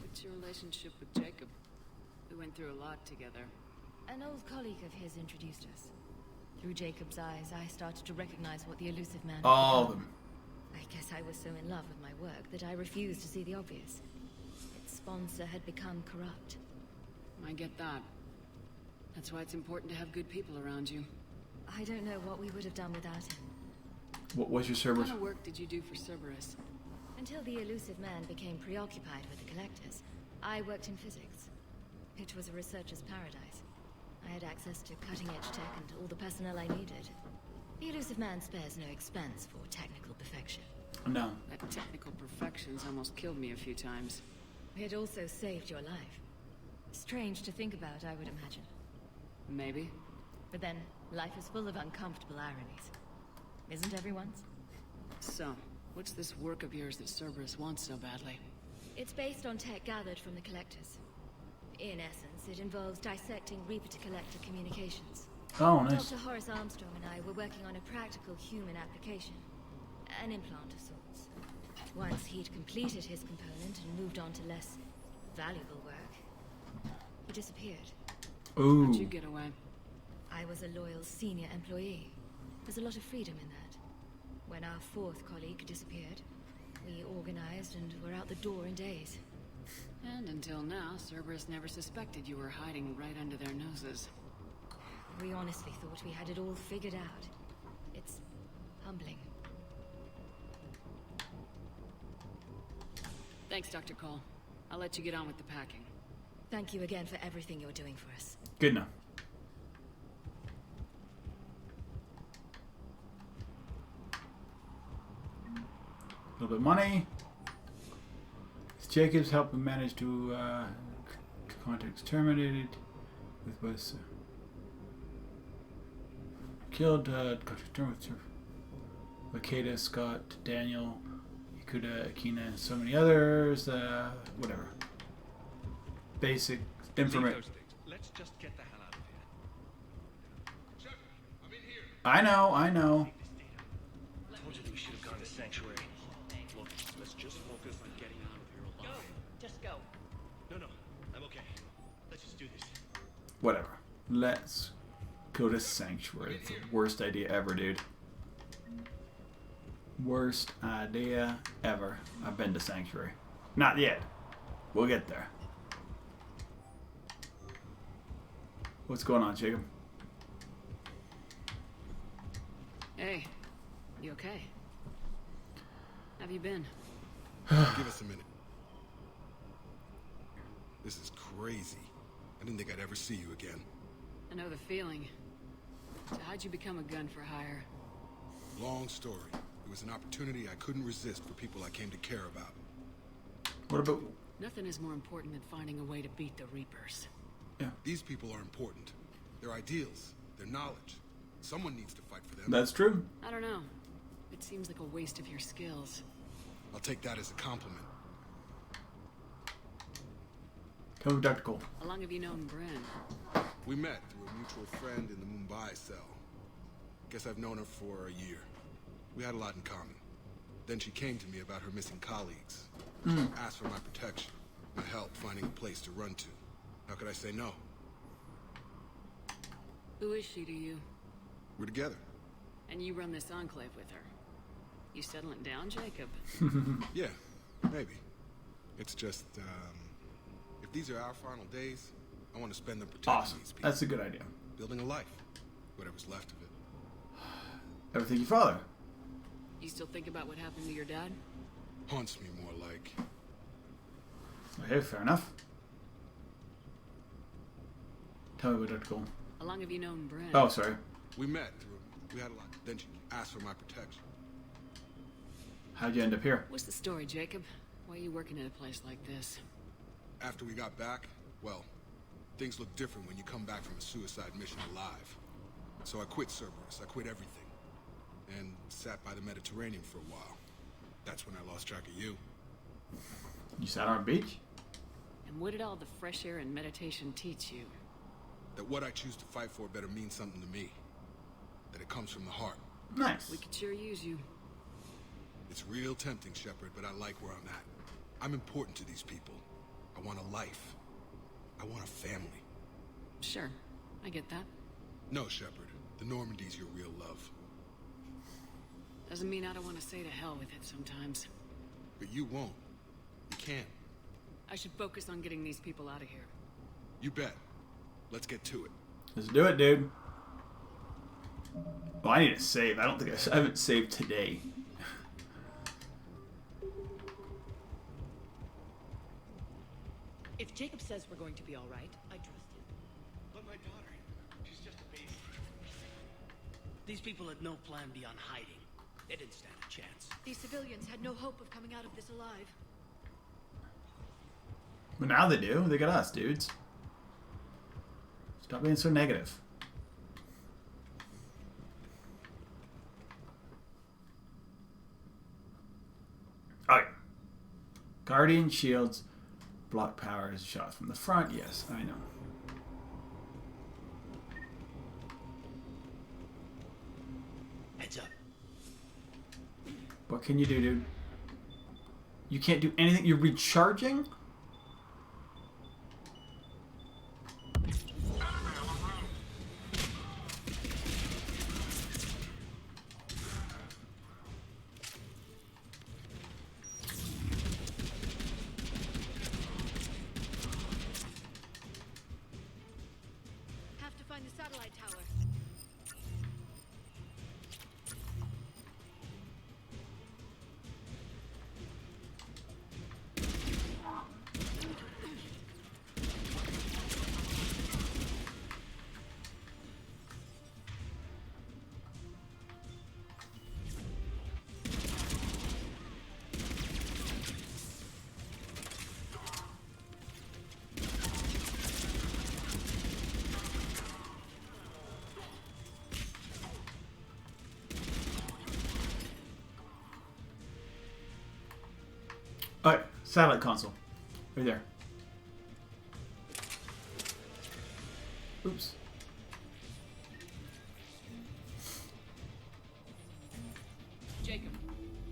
What's your relationship with Jacob? We went through a lot together. An old colleague of his introduced us. Through Jacob's eyes, I started to recognize what the elusive man... All of them. I guess I was so in love with my work that I refused to see the obvious. Its sponsor had become corrupt. I get that. That's why it's important to have good people around you. I don't know what we would have done without him. What was your What Cerberus? kind of work did you do for Cerberus? Until the elusive man became preoccupied with the collectors, I worked in physics. It was a researcher's paradise. I had access to cutting-edge tech and all the personnel I needed. The elusive man spares no expense for technical perfection. No. That technical perfection's almost killed me a few times. It also saved your life. Strange to think about, I would imagine. Maybe. But then, life is full of uncomfortable ironies. Isn't everyone's? So, what's this work of yours that Cerberus wants so badly? It's based on tech gathered from the collectors. In essence, it involves dissecting Reaper-to-Collector communications. Oh, nice. Dr. Horace Armstrong and I were working on a practical human application. An implant of sorts. Once he'd completed his component and moved on to less valuable work, he disappeared. Ooh. How'd you get away? I was a loyal senior employee. There's a lot of freedom in that. When our fourth colleague disappeared, we organized and were out the door in days. And until now, Cerberus never suspected you were hiding right under their noses. We honestly thought we had it all figured out. It's humbling. Thanks, Dr. Cole. I'll let you get on with the packing. Thank you again for everything you're doing for us. Good enough. A little bit of money. Jacobs helped him manage to contacts terminated with was killed Makeda, Scott, Daniel, Ikuda, Akina, and so many others. Whatever. Basic information. Let's just get the hell out of here. Shep, I'm in here. I know. I told you that we should have gone to Sanctuary. Look, let's just focus on getting out of here alive. Go. Just go. No, I'm okay. Let's just do this. Whatever. Let's go to Sanctuary. It's the worst idea ever, dude. Worst idea ever. I've been to Sanctuary. Not yet. We'll get there. What's going on, Jacob? Hey, you okay? Have you been? Give us a minute. This is crazy. I didn't think I'd ever see you again. I know the feeling. So how'd you become a gun for hire? Long story. It was an opportunity I couldn't resist for people I came to care about. What about... Nothing is more important than finding a way to beat the Reapers. Yeah. These people are important. Their ideals, their knowledge. Someone needs to fight for them. That's true. I don't know. It seems like a waste of your skills. I'll take that as a compliment. Tell me, Dr. Cole. How long have you known Bryn? We met through a mutual friend in the Mumbai cell. Guess I've known her for a year. We had a lot in common. Then she came to me about her missing colleagues. Asked for my protection, my help finding a place to run to. How could I say no? Who is she to you? We're together. And you run this enclave with her. You settling down, Jacob? Yeah, maybe. It's just, if these are our final days, I want to spend them protecting these people. That's a good idea. Building a life. Whatever's left of it. Everything your father. You still think about what happened to your dad? Haunts me more like. Okay, fair enough. Tell me about Dr. Cole. How long have you known Bryn? Oh, sorry. We met through. We had a lot. Then she asked for my protection. How'd you end up here? What's the story, Jacob? Why are you working at a place like this? After we got back, well, things look different when you come back from a suicide mission alive. So I quit Cerberus. I quit everything. And sat by the Mediterranean for a while. That's when I lost track of you. You sat on a beach? And what did all the fresh air and meditation teach you? That what I choose to fight for better mean something to me. That it comes from the heart. Nice. We could sure use you. It's real tempting, Shepard, but I like where I'm at. I'm important to these people. I want a life. I want a family. Sure, I get that. No, Shepard. The Normandy's your real love. Doesn't mean I don't want to say to hell with it sometimes. But you won't. You can't. I should focus on getting these people out of here. You bet. Let's get to it. Let's do it, dude. Well, I need to save. I don't think I haven't saved today. If Jacob says we're going to be all right, I trust him. But my daughter, she's just a baby. These people had no plan beyond hiding. They didn't stand a chance. These civilians had no hope of coming out of this alive. But now they do. They got us, dudes. Stop being so negative. Alright. Guardian shields block powers shot from the front. Yes, I know. Heads up. What can you do, dude? You can't do anything. You're recharging? satellite tower. Alright, satellite console. Right there. Oops. Jacob,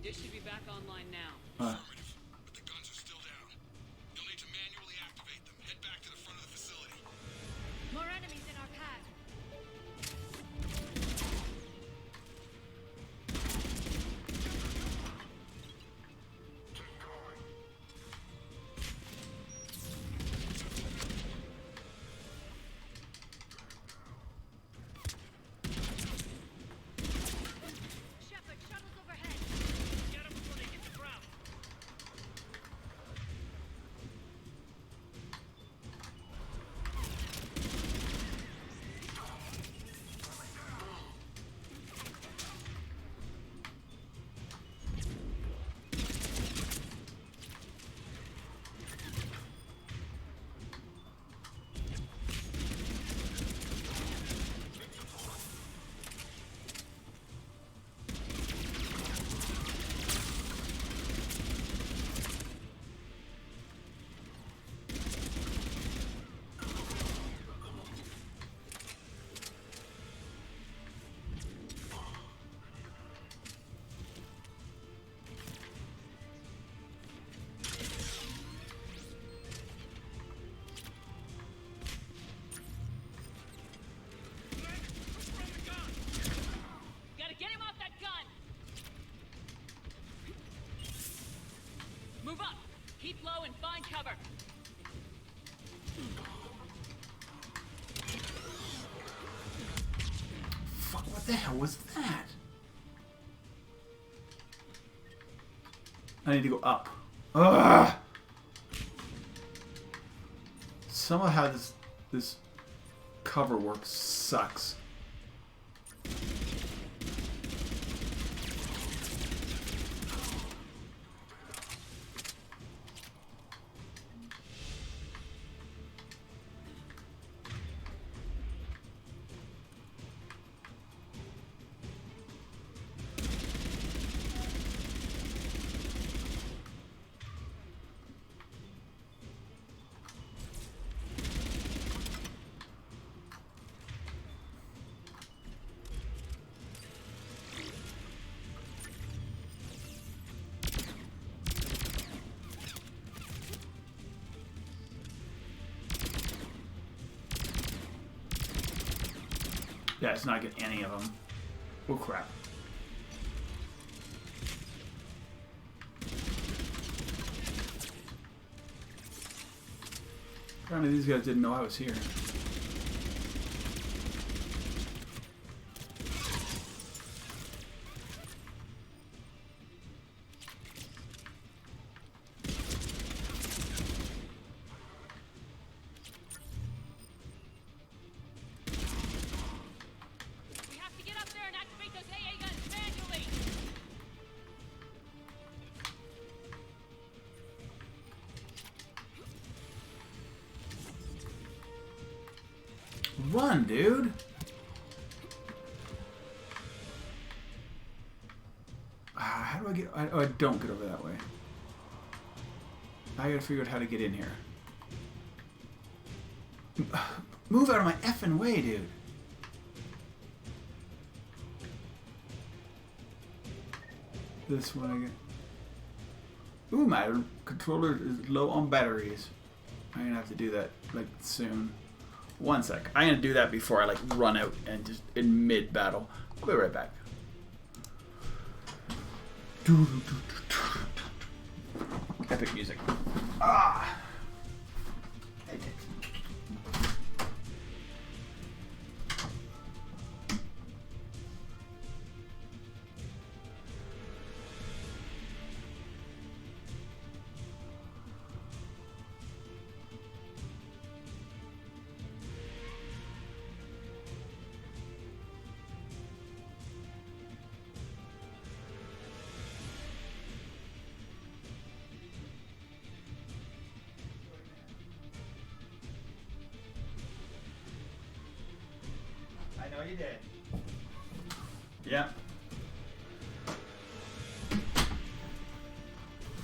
dish should be back online now. But the guns are still down. You'll need to manually activate them. Head back to the front of the facility. More enemies in our path. Shepard, shuttles overhead. Get them before they hit the ground. Gotta get him off that gun! Move up! Keep low and find cover! Fuck, what the hell was that? I need to go up. Ugh! Somehow how this cover work sucks. Yeah, it's not getting any of them. Oh crap. Apparently these guys didn't know I was here. We have to get up there and activate those AA guns manually! Run, dude! How do I get... I don't get over that way. I gotta figure out how to get in here. Move out of my effing way, dude! This one again. Ooh, my controller is low on batteries. I'm gonna have to do that, like, soon. One sec. I'm gonna do that before I, like, run out and just in mid-battle. I'll be right back. Epic music. Ah! No, you did. Yeah.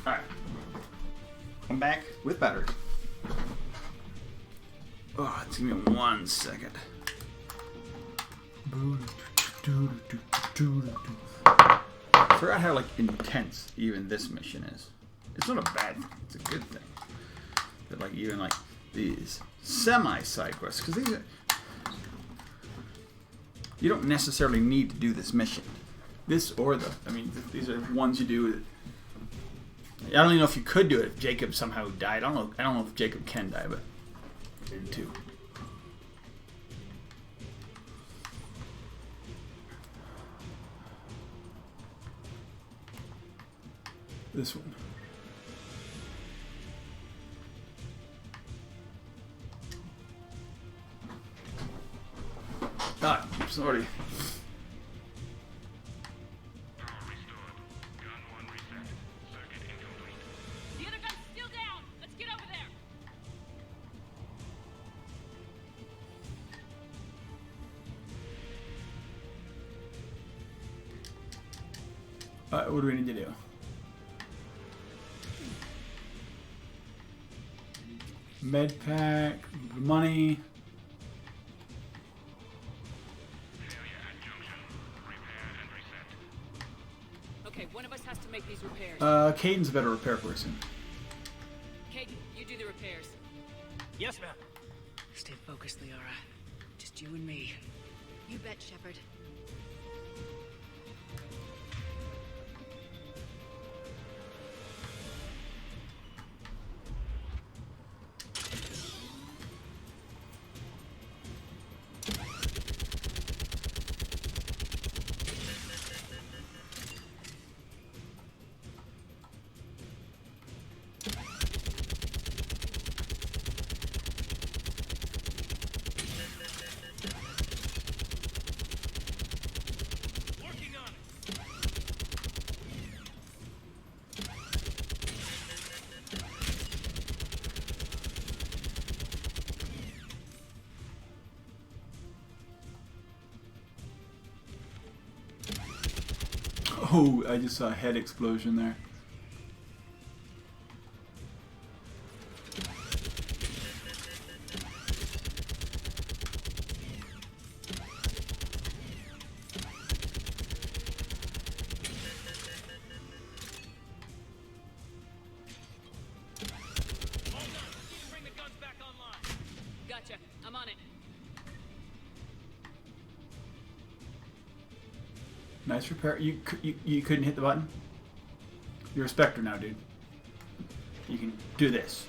Alright. I'm back with better. Oh, it's gonna be 1 second. I forgot how like intense even this mission is. It's not a bad thing, it's a good thing. That like even like these semi-side quests, because these are, you don't necessarily need to do this mission. This or the, I mean, these are ones you do. I don't even know if you could do it if Jacob somehow died. I don't know if Jacob can die, but I did too. This one. Ah, sorry. The other gun's still down. Let's get over there. What do we need to do? Med pack, money. Okay, one of us has to make these repairs. Caden's a better repair person. Caden, you do the repairs. Yes, ma'am. Stay focused, Liara. Just you and me. You bet, Shepard. Oh, I just saw a head explosion there. Bring the guns back online. Gotcha. I'm on it. Nice repair. You couldn't hit the button? You're a Spectre now, dude. You can do this.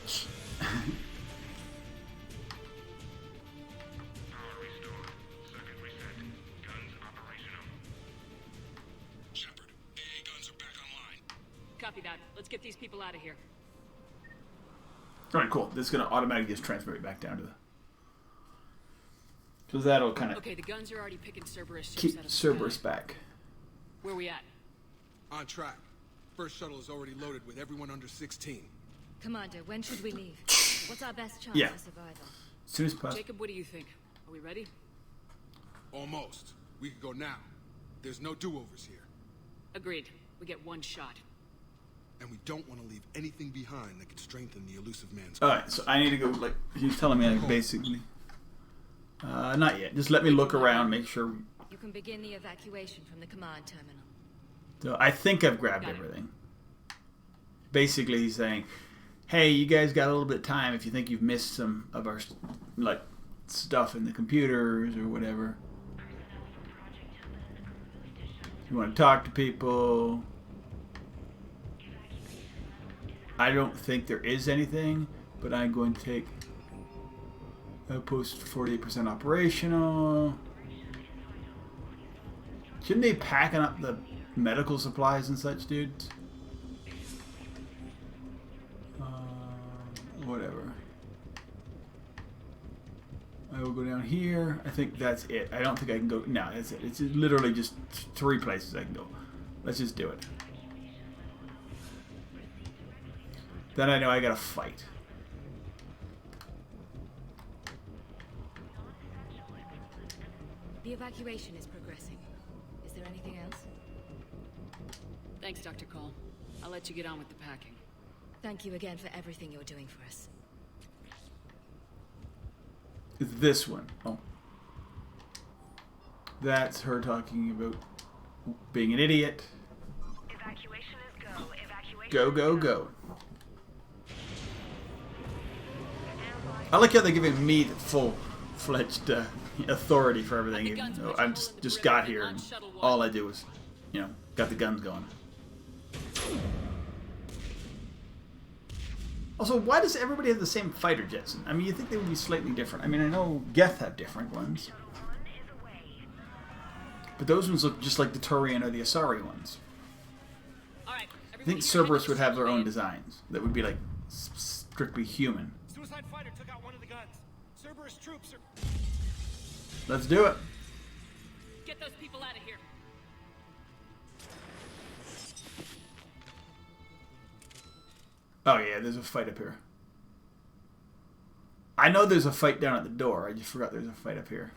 Shepard, AA guns are back online. Copy that. Let's get these people out of here. Alright, cool. This is going to automatically just transfer it back down to the... So that'll kind of Okay, the guns are already picking Cerberus ships keep out of the Cerberus sky. back. Where we at? On track. First shuttle is already loaded with everyone under 16. Commander, when should we leave? What's our best chance Yeah. of survival? As soon as possible. Jacob, what do you think? Are we ready? Almost. We could go now. There's no do-overs here. Agreed. We get one shot. And we don't want to leave anything behind that could strengthen the elusive man's... Alright, so I need to go, like, he's telling me, like, basically... not yet. Just let me look around, make sure... You can begin the evacuation from the command terminal. So I think I've grabbed everything. Basically, he's saying, hey, you guys got a little bit of time if you think you've missed some of our, like, stuff in the computers or whatever. You want to talk to people. I don't think there is anything, but I'm going to take outpost 48% operational. Shouldn't they be packing up the medical supplies and such, dudes? Whatever. I will go down here. I think that's it. I don't think I can go... No, that's it. It's literally just 3 places I can go. Let's just do it. Then I know I gotta fight. The evacuation is progressing. Is there anything else? Thanks, Dr. Cole. I'll let you get on with the packing. Thank you again for everything you're doing for us. It's this one. Oh. That's her talking about being an idiot. Evacuation is go. Evacuation Go, go, go. I like how they're giving me the full-fledged authority for everything. Even though I just got here and all I do was, you know, got the guns going. Also, why does everybody have the same fighter jets? I mean, you think they would be slightly different. I mean, I know Geth have different ones. But those ones look just like the Turian or the Asari ones. I think Cerberus would have their own designs that would be like strictly human. Suicide fighter took out one of the guns. Cerberus troops are... Let's do it. Get those people out of here. Oh yeah, there's a fight up here. I know there's a fight down at the door. I just forgot there's a fight up here.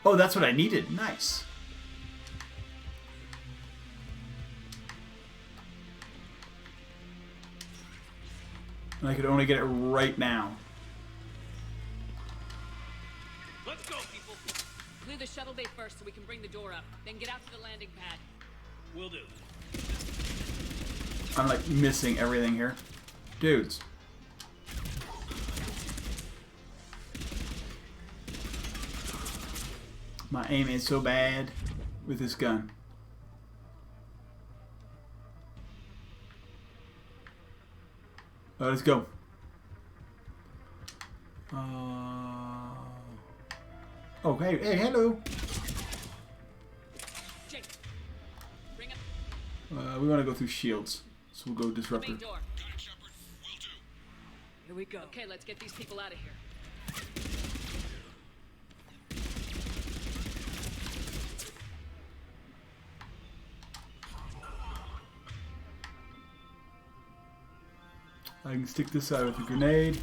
Oh, that's what I needed. Nice. And I could only get it right now. Let's go, people. Clear the shuttle bay first so we can bring the door up. Then get out to the landing pad. Will do. I'm like missing everything here. Dudes. My aim is so bad with this gun. Let's go. Oh, hey, hello. Jake, bring up. We want to go through shields, so we'll go disruptor. Main door. Here we go. Okay, let's get these people out of here. I can stick this out with a grenade.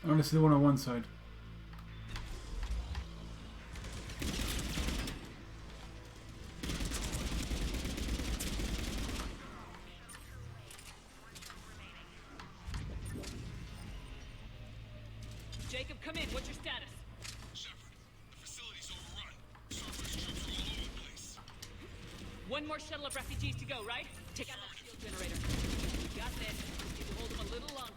I want to see the one on one side. Jacob, come in. What's your status? Shepard, the facility's overrun. Cerberus troops are all over the place. One more shuttle of refugees to go, right? Take out that shield generator. We got this. Just need to hold them a little longer.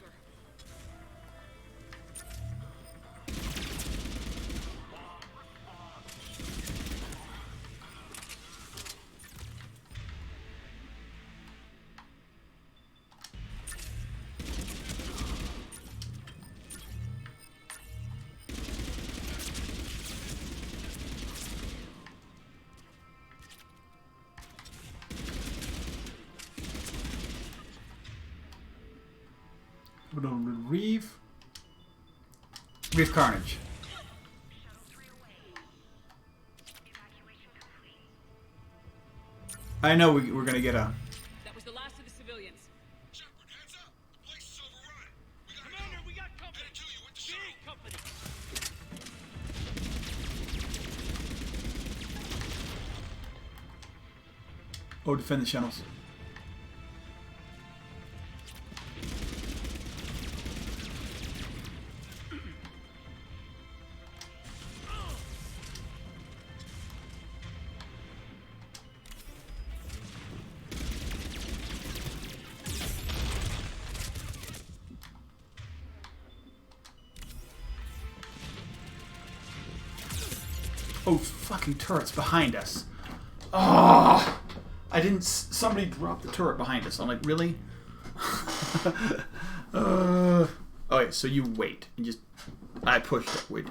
Reeve Carnage. I know we're gonna get a. That was the last of the civilians. Shepard, heads up! The place is overrun. We gotta Commander, go. we got company. Headed to you with the Big shuttle. company. Oh, defend the shuttles. Oh, fucking turrets behind us. Oh, I didn't. Somebody dropped the turret behind us. I'm like, really? Okay, so you wait. And just. I pushed it. Wait.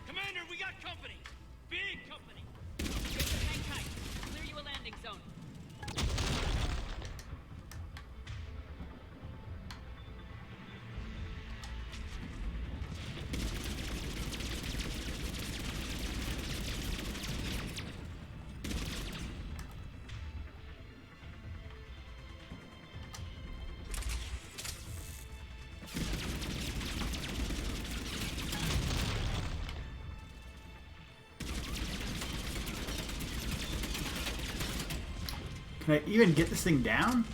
Commander, we got company. Big company. Jacob, hang tight. Clear you a landing zone. Can I even get this thing down?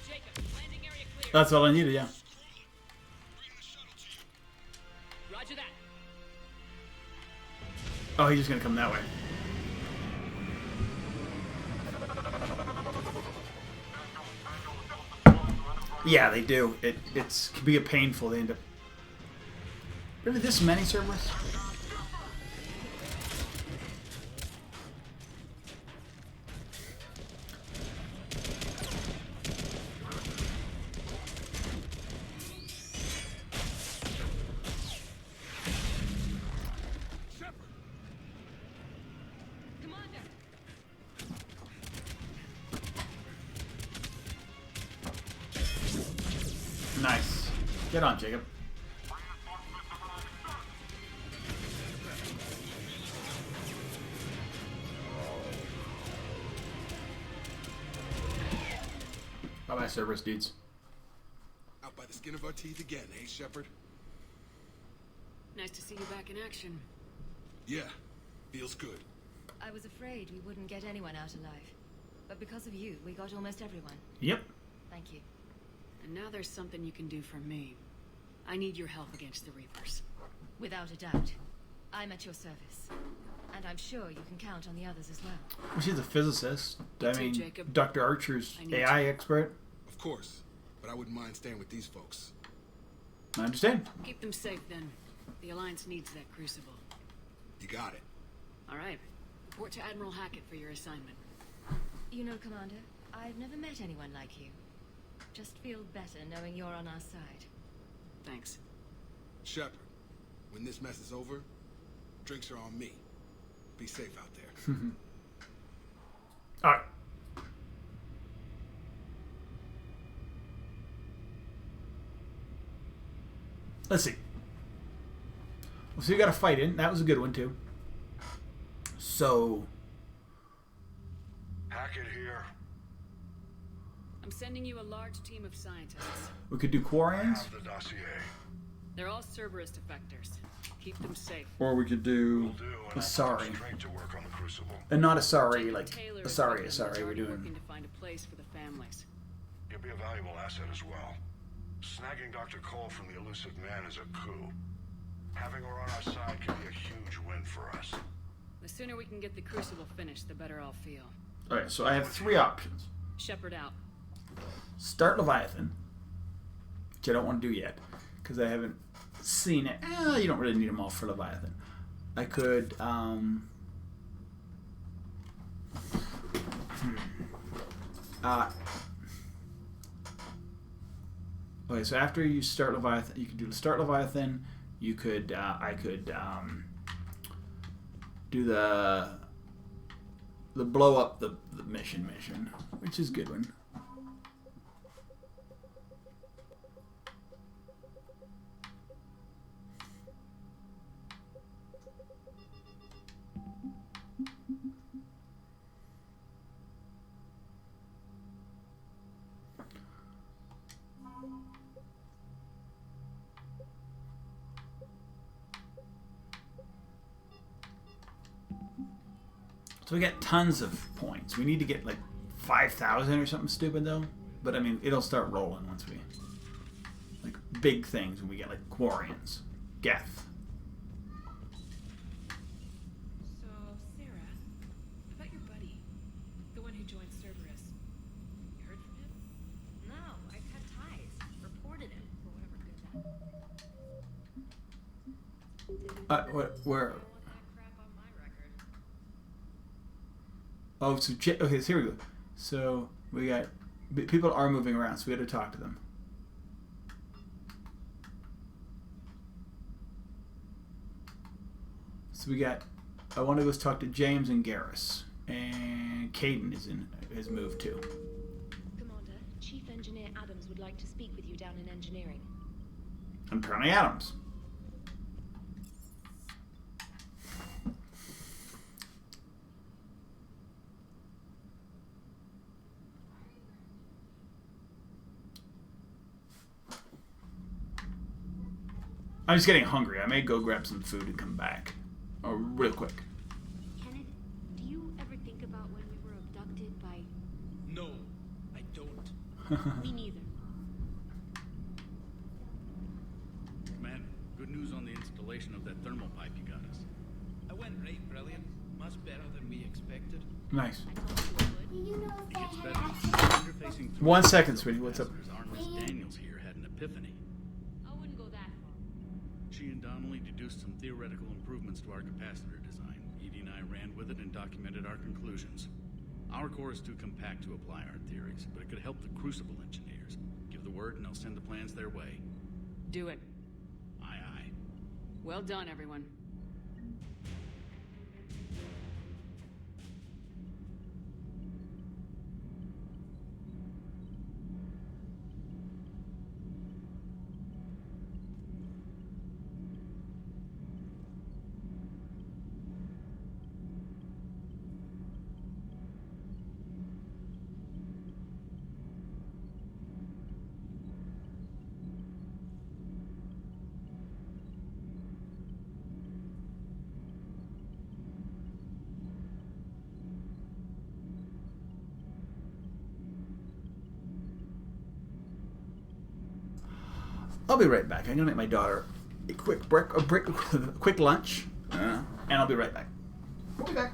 Jacob, landing area clear. That's all I needed, yeah. Roger that. Oh, he's just gonna come that way. Yeah, they do. It can be a painful. They end up. Really, this many servers? Commander. Nice. Get on, Jacob. Bye-bye, Cerberus dudes. Out by the skin of our teeth again, hey, Shepard? Nice to see you back in action. Yeah, feels good. I was afraid we wouldn't get anyone out alive. But because of you, we got almost everyone. Yep. Thank you. And now there's something you can do for me. I need your help against the Reapers. Without a doubt. I'm at your service. And I'm sure you can count on the others as well. Well, she's a physicist. I too, mean, Jacob. Dr. Archer's I need AI you. expert. Of course, but I wouldn't mind staying with these folks. I understand. Keep them safe, then. The Alliance needs that crucible. You got it. All right. Report to Admiral Hackett for your assignment. You know, Commander, I've never met anyone like you. Just feel better knowing you're on our side. Thanks. Shepard, when this mess is over, drinks are on me. Be safe out there. All right. Let's see. So you got a fight in. That was a good one too. So Hackett here. I'm sending you a large team of scientists. we could do Quarians, Have the dossier. They're all Cerberus defectors. Keep them safe. or we could do Will do, and I Asari. go straight to work on the Crucible. And not Asari, Jacob like Taylor is Asari, with them. He's Asari. We're already doing. working to find a place for the families. He'll be a valuable asset as well. Snagging Dr. Cole from the elusive man is a coup. Having her on our side can be a huge win for us. The sooner we can get the Crucible finished, the better I'll feel. Okay, so I have three options. Shepard out. Start Leviathan, which I don't want to do yet because I haven't seen it. You don't really need them all for Leviathan. I could. Okay, so after you start Leviathan, you could do the start Leviathan. You could. I could do the blow up the mission, which is a good one. So we get tons of points. We need to get like 5,000 or something stupid though. But I mean, it'll start rolling once we like big things when we get like Quarians, Geth. So, Sarah, about your buddy, the one who joined Cerberus. You heard from him? No, I cut ties. Reported him for whatever good that. Where? Oh, so okay. So here we go. So we got people are moving around, so we had to talk to them. So we got. I want to go talk to James and Garrus, and Caden has moved too. Commander, Chief Engineer Adams would like to speak with you down in engineering. And apparently Adams. I'm just getting hungry. I may go grab some food and come back. Oh, real quick. Kenneth, do you ever think about when we were abducted by... No, I don't. Me neither. Commander, good news on the installation of that thermal pipe you got us. I went right brilliant. Much better than we expected. Nice. It gets better. Interfacing through 1 second, sweetie. What's up? Armless Daniels here had an epiphany. I wouldn't go that far. She and Donnelly deduced some theoretical improvements to our capacitor design. Edie and I ran with it and documented our conclusions. Our core is too compact to apply our theories, but it could help the Crucible engineers. Give the word and I'll send the plans their way. Do it. Aye, aye. Well done, everyone. I'll be right back. I'm gonna make my daughter a quick quick lunch, and I'll be right back. We'll be back.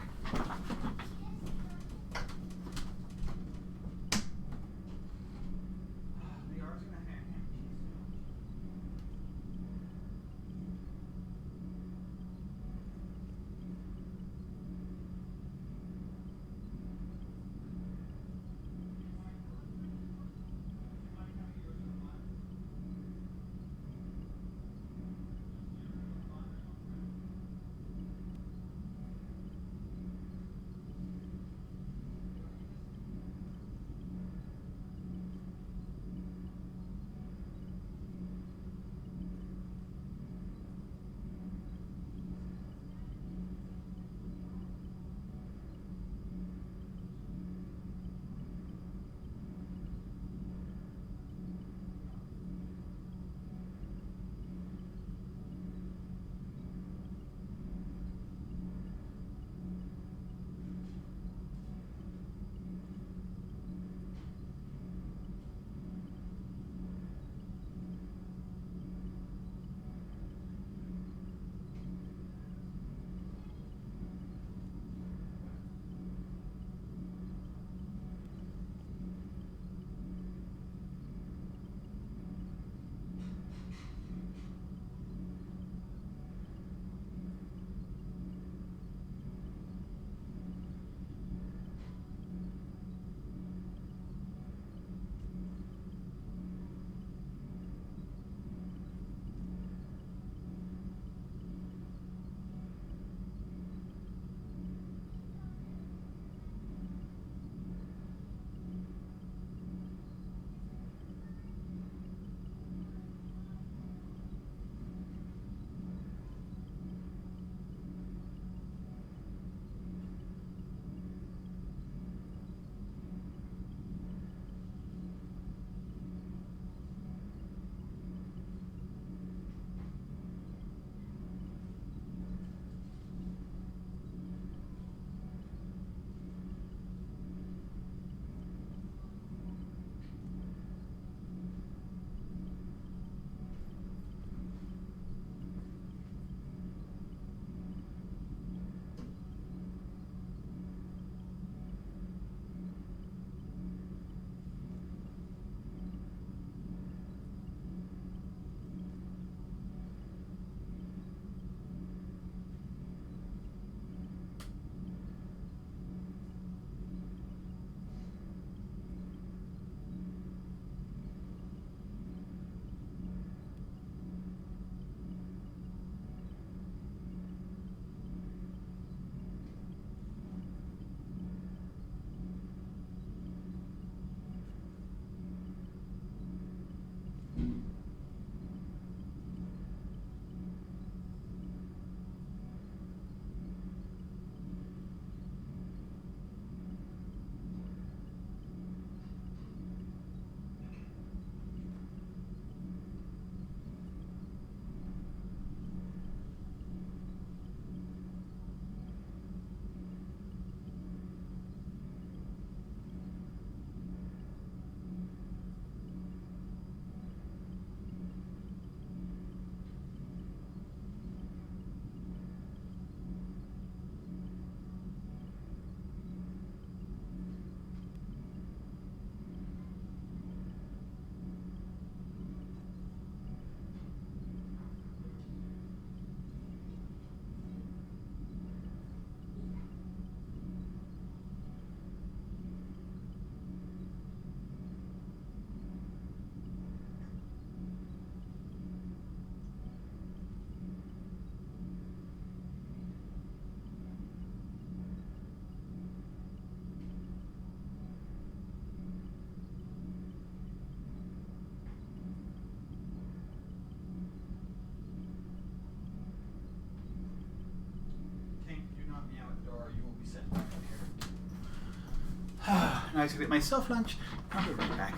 guys to get myself lunch. I'll be right back.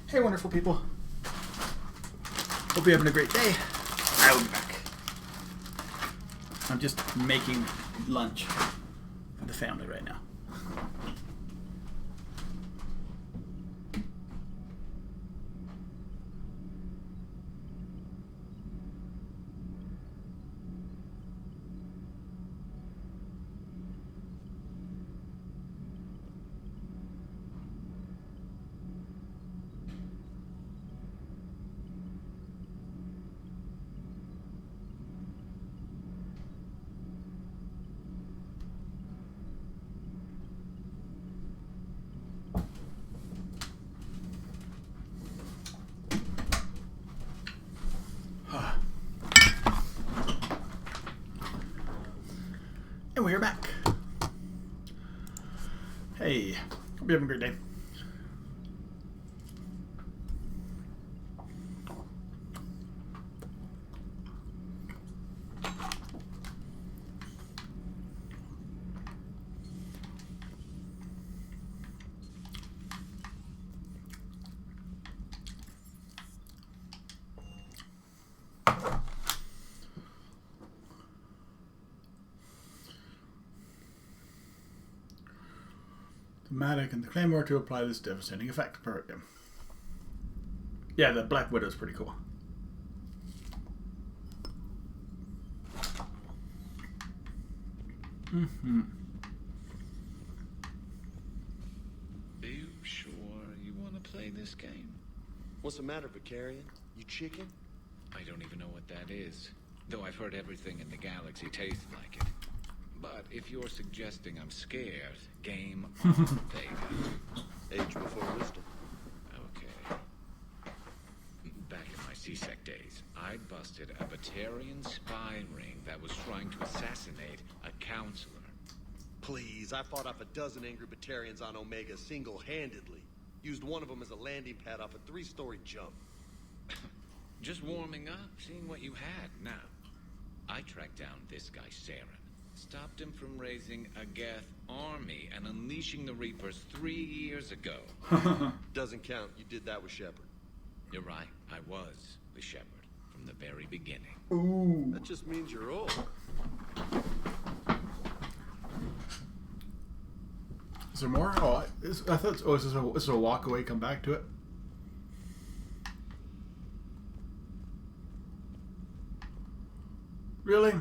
Hey, wonderful people. Hope you're having a great day. I will be back. I'm just making lunch for the family right now. And we're back. Hey, hope you're having a great day. Matic and the Claymore to apply this devastating effect. Perfect. Yeah, the Black Widow is pretty cool. Mm-hmm. Are you sure you want to play this game? What's the matter, Vicarian? You chicken? I don't even know what that is. Though I've heard everything in the galaxy tastes like it. But if you're suggesting I'm scared, game on, Vega. Age before wisdom. Okay. Back in my CSEC days, I busted a Batarian spy ring that was trying to assassinate a counselor. Please, I fought off a dozen angry Batarians on Omega single-handedly. Used one of them as a landing pad off a 3-story jump. Just warming up, seeing what you had. Now, I tracked down this guy, Saren. Stopped him from raising a Geth army and unleashing the Reapers 3 years ago. Doesn't count. You did that with Shepard. You're right. I was with Shepard from the very beginning. Ooh. That just means you're old. Is there more? Oh, I thought. Oh, is this a walk away? Come back to it. Really?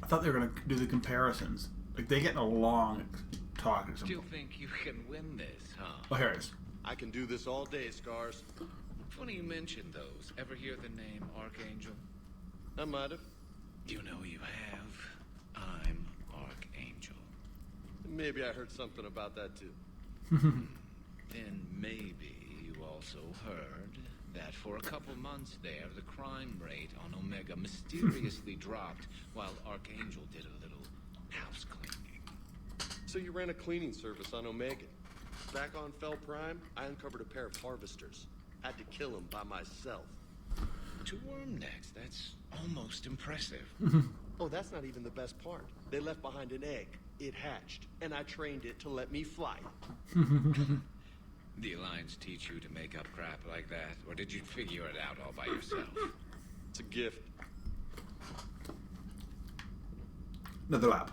I thought they were going to do the comparisons. Like, they get in a long talk or something. Still think you can win this, huh? Oh, here it is. I can do this all day, Scars. Funny you mentioned those. Ever hear the name Archangel? I might have. You know you have. I'm Archangel. Maybe I heard something about that, too. Then maybe you also heard that for a couple months there, the crime rate on Omega mysteriously dropped while Archangel did a little house cleaning. So you ran a cleaning service on Omega. Back on Fel Prime, I uncovered a pair of harvesters. Had to kill them by myself. 2 worm necks, that's almost impressive. Oh, that's not even the best part. They left behind an egg. It hatched, and I trained it to let me fly. The Alliance teach you to make up crap like that, or did you figure it out all by yourself? It's a gift. Another lap.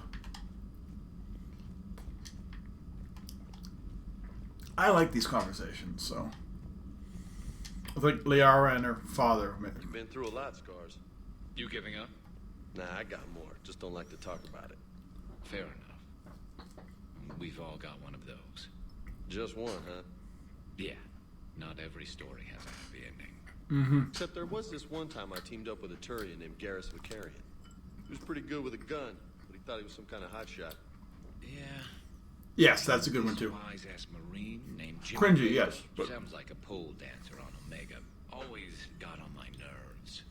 I like these conversations, so I think Liara and her father. You've been through a lot, Scars. You giving up? Nah, I got more. Just don't like to talk about it. Fair enough. We've all got one of those. Just one, huh? Yeah. Not every story has a happy ending. Mm-hmm. Except there was this one time I teamed up with a Turian named Garrus Vicarian. He was pretty good with a gun, but he thought he was some kind of hotshot. Yeah. Yes, that's a good one too. Wise-ass Marine named Jim. Cringy, yes. But sounds like a pole dancer on Omega. Always got on my nerves.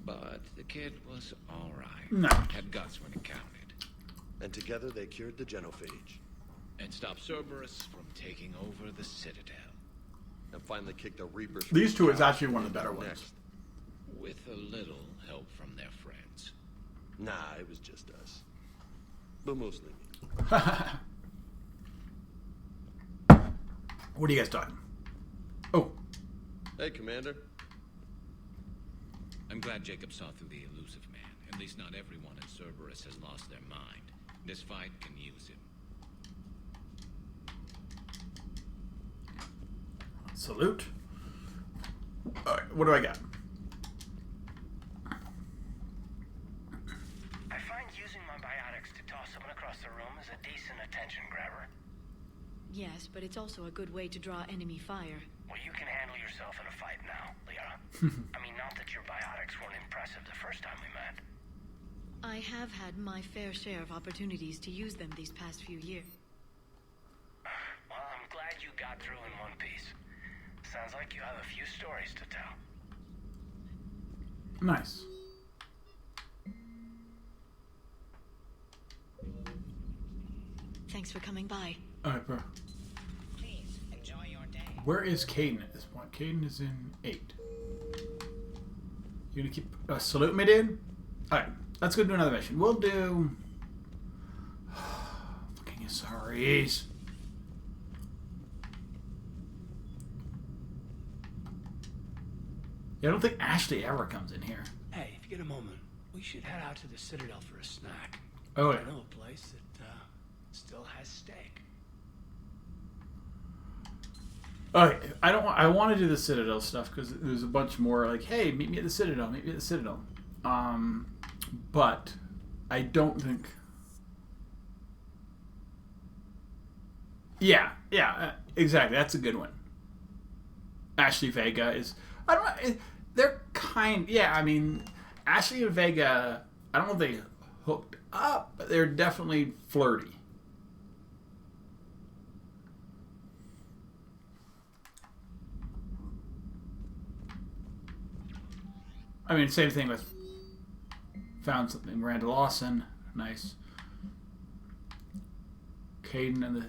But the kid was all right. No. Had guts when it counted. And together they cured the genophage. And stopped Cerberus from taking over the Citadel. And finally kicked the Reapers. These two is actually one of the better ones. With a little help from their Nah, it was just us. But mostly me. What are you guys talking? Oh. Hey, Commander. I'm glad Jacob saw through the elusive man. At least not everyone in Cerberus has lost their mind. This fight can use him. Salute. Alright, what do I got? I find using my biotics to toss someone across the room is a decent attention grabber. Yes, but it's also a good way to draw enemy fire. Well, you can handle yourself in a fight now, Liara. I mean, not that your biotics weren't impressive the first time we met. I have had my fair share of opportunities to use them these past few years. Well, I'm glad you got through in one piece. Sounds like you have a few stories to tell. Nice. Thanks for coming by. Alright, bro. Please enjoy your day. Where is Caden at this point? Caden is in 8. You gonna keep salute me, dude? Alright, let's go do another mission. We'll do fucking SREs. Yeah, I don't think Ashley ever comes in here. Hey, if you get a moment, we should head out to the Citadel for a snack. Oh, yeah. I know a place that still has steak. Okay, I want to do the Citadel stuff because there's a bunch more like, hey, meet me at the Citadel, meet me at the Citadel. But I don't think. Yeah, exactly. That's a good one. Ashley Vega is. I don't know. They're kind. Yeah, I mean, Ashley and Vega. I don't know if they hooked up, but they're definitely flirty. I mean, same thing with found something. Miranda Lawson, nice. Caden and the.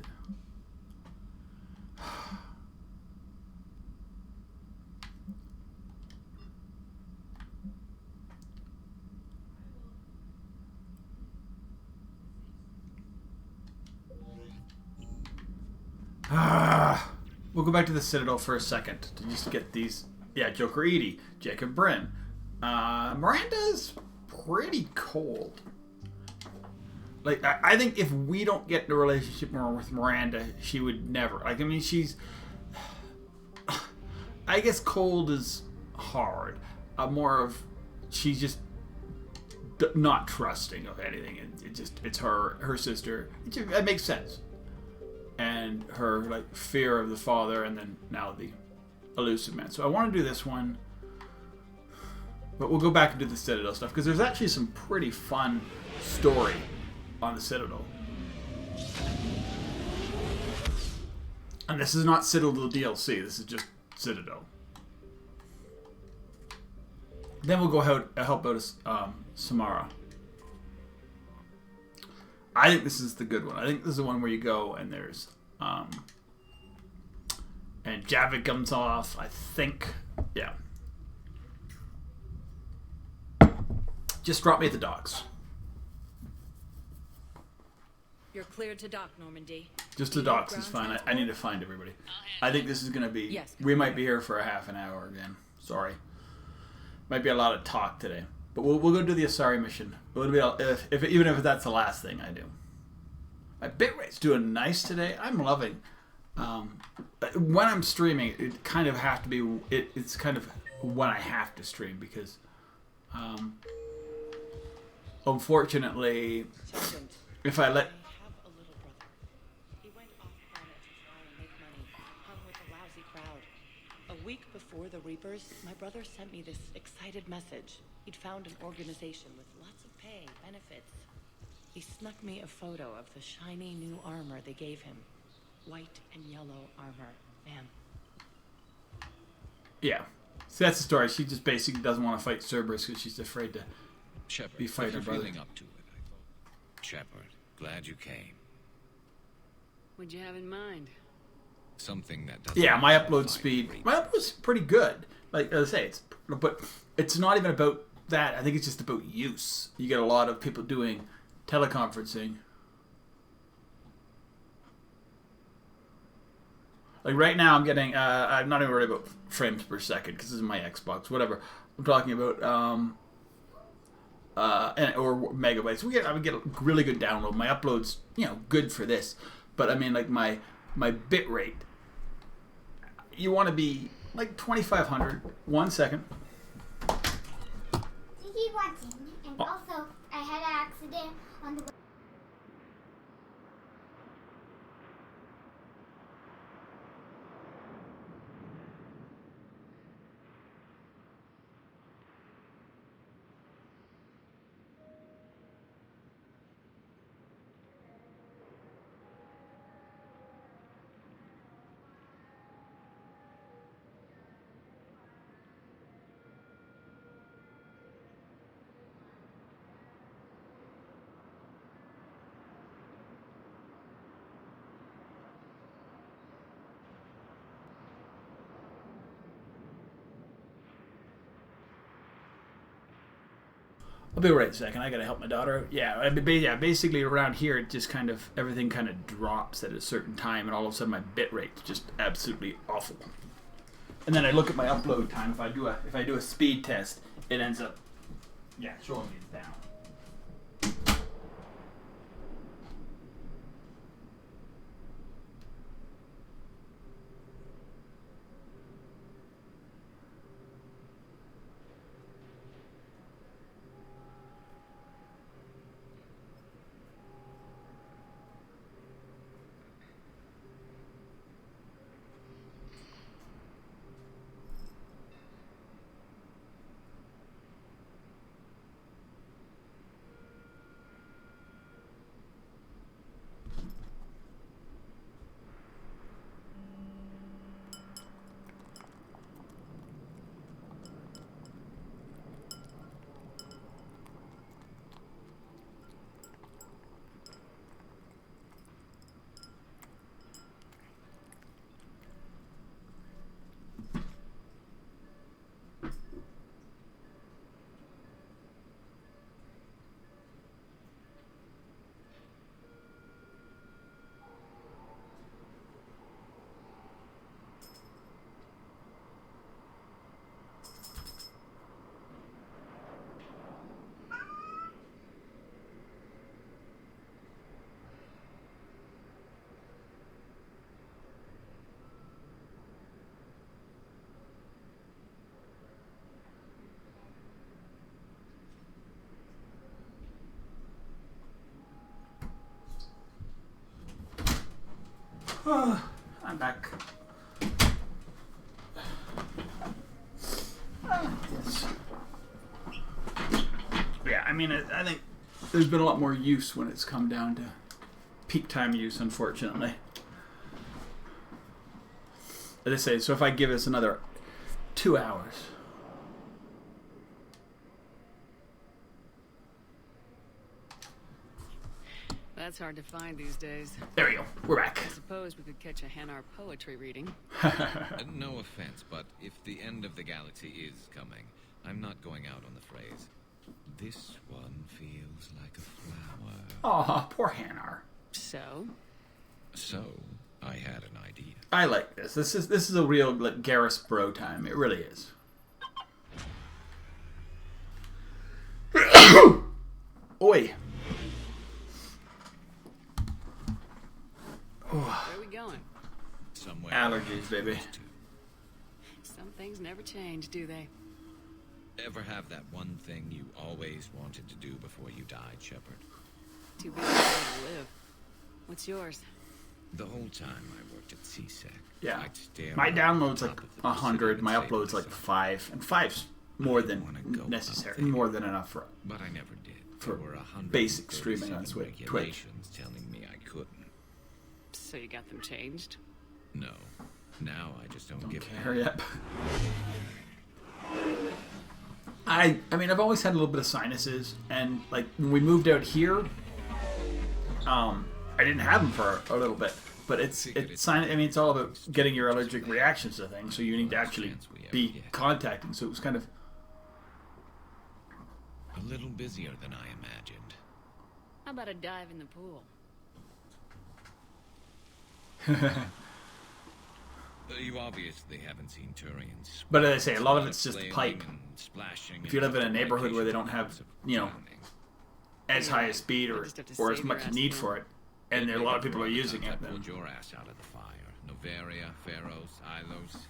We'll go back to the Citadel for a second to just get these. Yeah, Joker Edie, Jacob Bryn. Miranda's pretty cold. Like, I think if we don't get in a relationship more with Miranda, she would never. Like, I mean, she's. I guess cold is hard. More of. She's just not trusting of anything. It's her sister. It makes sense. And her, like, fear of the father, and then now the elusive man. So I want to do this one. But we'll go back and do the Citadel stuff, because there's actually some pretty fun story on the Citadel. And this is not Citadel DLC, this is just Citadel. Then we'll go help out Samara. I think this is the good one. I think this is the one where you go and there's... and Javik comes off, I think. Yeah. Just drop me at the docks. You're cleared to dock, Normandy. Just the docks is fine. I need to find everybody. I think this is going to be... Yes, we might be here for a half an hour again. Sorry. Might be a lot of talk today. But we'll go do the Asari mission. It'll be, even if that's the last thing I do. My bitrate's doing nice today. I'm loving... when I'm streaming, it kind of have to be... It's kind of when I have to stream, because... unfortunately, if I let... A week before the Reapers, my brother sent me this excited message. He'd found an organization with lots of pay, benefits. He snuck me a photo of the shiny new armor they gave him. White and yellow armor. Man. Yeah. So that's the story. She just basically doesn't want to fight Cerberus because she's afraid to Shepard, be fighting her brother. Feeling up to it, I thought. Shepard, glad you came. What'd you have in mind? Something that doesn't... Yeah, my upload speed... My upload's pretty good. Like I say, but it's not even about that. I think it's just about use. You get a lot of people doing teleconferencing. Like right now, I'm getting. I'm not even worried about frames per second because this is my Xbox. Whatever. I'm talking about or megabytes. I would get a really good download. My upload's good for this, but I mean like my bit rate. You want to be like 2,500. 1 second. Keep watching, and also I had an accident on the way. I'll be right a second. I gotta help my daughter. Yeah, basically around here, it just kind of everything kind of drops at a certain time, and all of a sudden my bit rate's just absolutely awful. And then I look at my upload time. If I do a speed test, it ends up showing me it's down. I'm back. Yes. Yeah, I mean, I think there's been a lot more use when it's come down to peak time use, unfortunately. As I say, so if I give us another 2 hours. That's hard to find these days. There we go. We're back. I suppose we could catch a Hanar poetry reading. No offense, but if the end of the galaxy is coming, I'm not going out on the phrase. This one feels like a flower. Aw, poor Hanar. So, I had an idea. I like this. This is a real like Garrus bro time. It really is. Oi. where are we going? Somewhere. Allergies, baby. Some things never change, do they? Ever have that one thing you always wanted to do before you died, Shepard? Too busy to live. What's yours? The whole time I worked at CSEC. Yeah. I'd stare My out download's the like top of the 100. My Pacific and upload's say to like myself, 5. And 5's more than necessary. More than enough for But I never did. for There were basic streaming on 137 Twitch. regulations telling me I couldn't. So you got them changed? No. Now I just don't give a Hurry up. I mean, I've always had a little bit of sinuses, and like when we moved out here, I didn't have them for a little bit. But it's I mean, it's all about getting your allergic reactions to things, so you need to actually be contacting. So it was kind of A little busier than I imagined. How about a dive in the pool? You obviously haven't seen Turians. But as I say, a lot of it's just the pipe. If you live in a neighborhood where they don't have, as high a speed or as much need for it, and a lot of people are using it, then... Pulled your ass out of the fire. Novaria, Pharaohs, Ilos.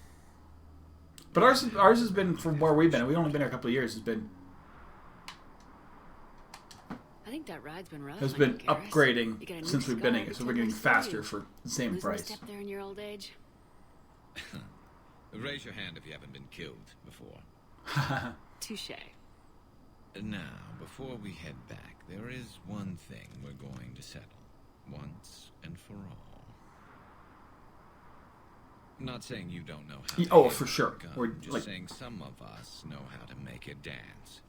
But ours has been, from where we've been, we've only been here a couple of years, has been I think that ride's been rough. has been upgrading since we've been here, so we're getting faster for the same price. Step there in your old age? Raise your hand if you haven't been killed before. Touche. Now, before we head back, there is one thing we're going to settle. Once and for all. I'm not saying you don't know how to Oh, for sure. We're just saying some of us know how to make it dance.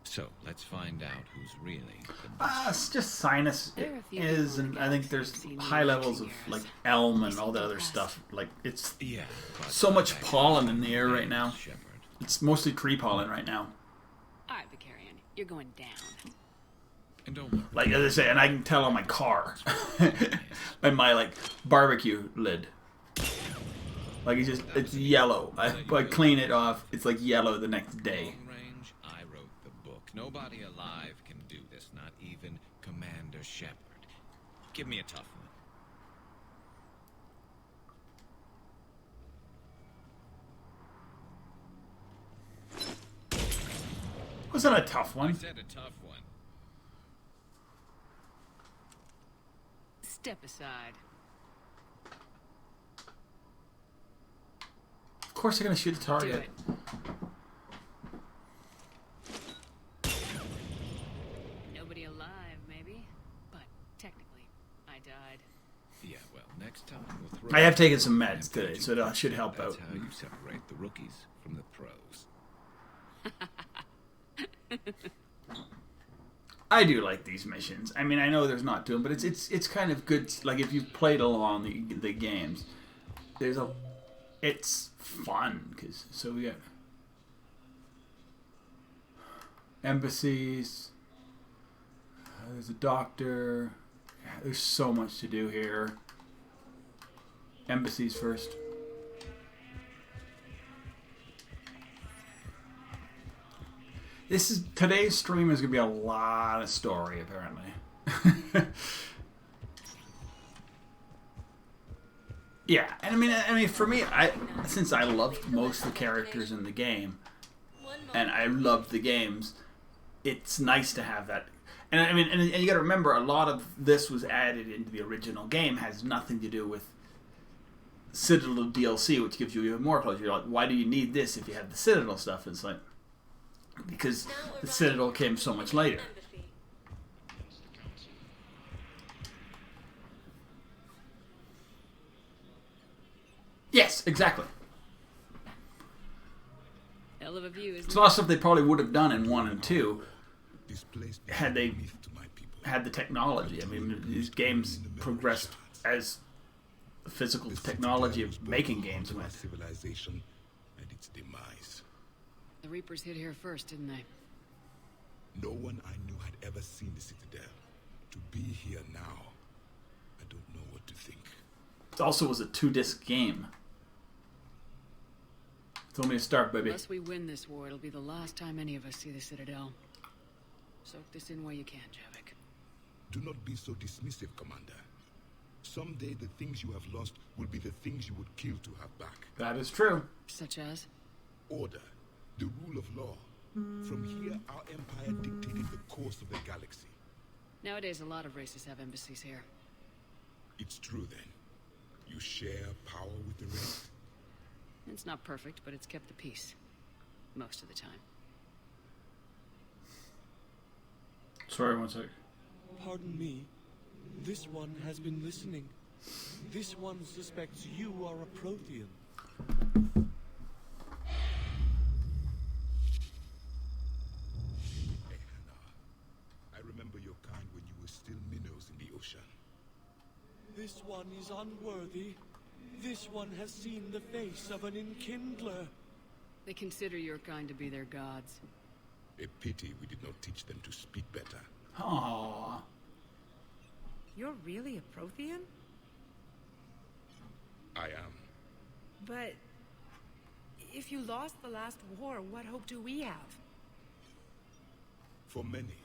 So, let's find out who's really the best. It's just Sinus is, and I think there's high levels of, like, elm and all the other stuff. Like, it's so much pollen in the air right now. It's mostly tree pollen right now. Alright, Vicarian, you're going down. And don't worry. Like, as I say, and I can tell on my car. And my, like, barbecue lid. Like, it's yellow. I clean it off, it's like yellow the next day. I wrote the book. Nobody alive can do this, not even Commander Shepard. Give me a tough one. Was that a tough one? I said a tough one. Step aside. Of course they're gonna shoot the target. Nobody alive, maybe, but technically, I died. Yeah, well, next time we'll throw. I have taken some meds today, so that should help out. That's how you separate the rookies from the pros. I do like these missions. I mean, I know there's not to them, but it's kind of good. Like, if you've played along the games, it's fun because we got embassies. There's a doctor. There's so much to do here. Embassies first. Today's stream is gonna be a lot of story, apparently. Yeah, and I mean, for me, since I loved most of the characters in the game, and I loved the games, it's nice to have that. And I mean, and you got to remember, a lot of this was added into the original game, has nothing to do with Citadel DLC, which gives you even more closure. You're like, why do you need this if you have the Citadel stuff? And it's like, because the Citadel came so much later. Yes, exactly. Hell of a view, isn't It's a lot of stuff they probably would have done in 1 and 2 had they had the technology. I mean, these games progressed as the physical technology of making games went. Civilization and its demise. The Reapers hit here first, didn't they? No one I knew had ever seen the Citadel. To be here now, I don't know what to think. It also was a 2-disc game. It's only a start, baby. Unless we win this war, it'll be the last time any of us see the Citadel. Soak this in where you can, Javik. Do not be so dismissive, Commander. Someday the things you have lost will be the things you would kill to have back. That is true. Such as? Order, the rule of law. From here, our empire dictated the course of the galaxy. Nowadays, a lot of races have embassies here. It's true, then. You share power with the rest? It's not perfect, but it's kept the peace. Most of the time. Sorry, one sec. Pardon me. This one has been listening. This one suspects you are a Prothean. Hey, Hannah. I remember your kind when you were still minnows in the ocean. This one is unworthy. This one has seen the face of an enkindler. They consider your kind to be their gods. A pity we did not teach them to speak better. Aww. You're really a Prothean? I am. But if you lost the last war, what hope do we have? For many,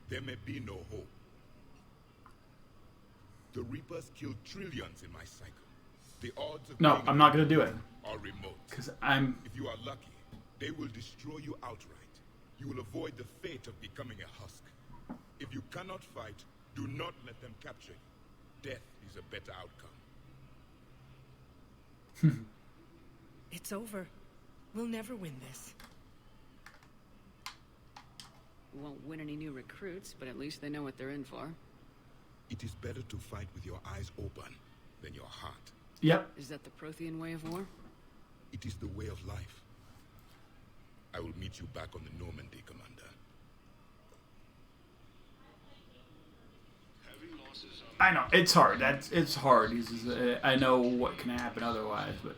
there may be no hope. The Reapers killed trillions in my cycle. The odds of No, I'm not gonna do it. Are remote. Because I'm... If you are lucky, they will destroy you outright. You will avoid the fate of becoming a husk. If you cannot fight, do not let them capture you. Death is a better outcome. It's over. We'll never win this. We won't win any new recruits, but at least they know what they're in for. It is better to fight with your eyes open than your heart. Yep. Is that the Prothean way of war? It is the way of life. I will meet you back on the Normandy, Commander. I know, it's hard. It's hard. I know what can happen otherwise, but...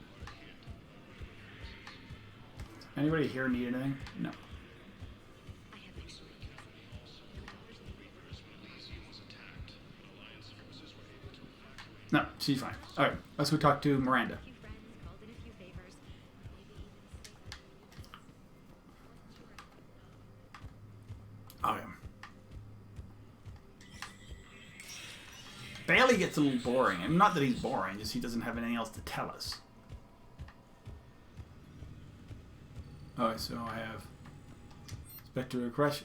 Anybody here need anything? No. No, she's fine. Alright, let's go talk to Miranda. Oh, yeah. Bailey gets a little boring. I mean, not that he's boring, just he doesn't have anything else to tell us. Alright, so I have Spectre Crush.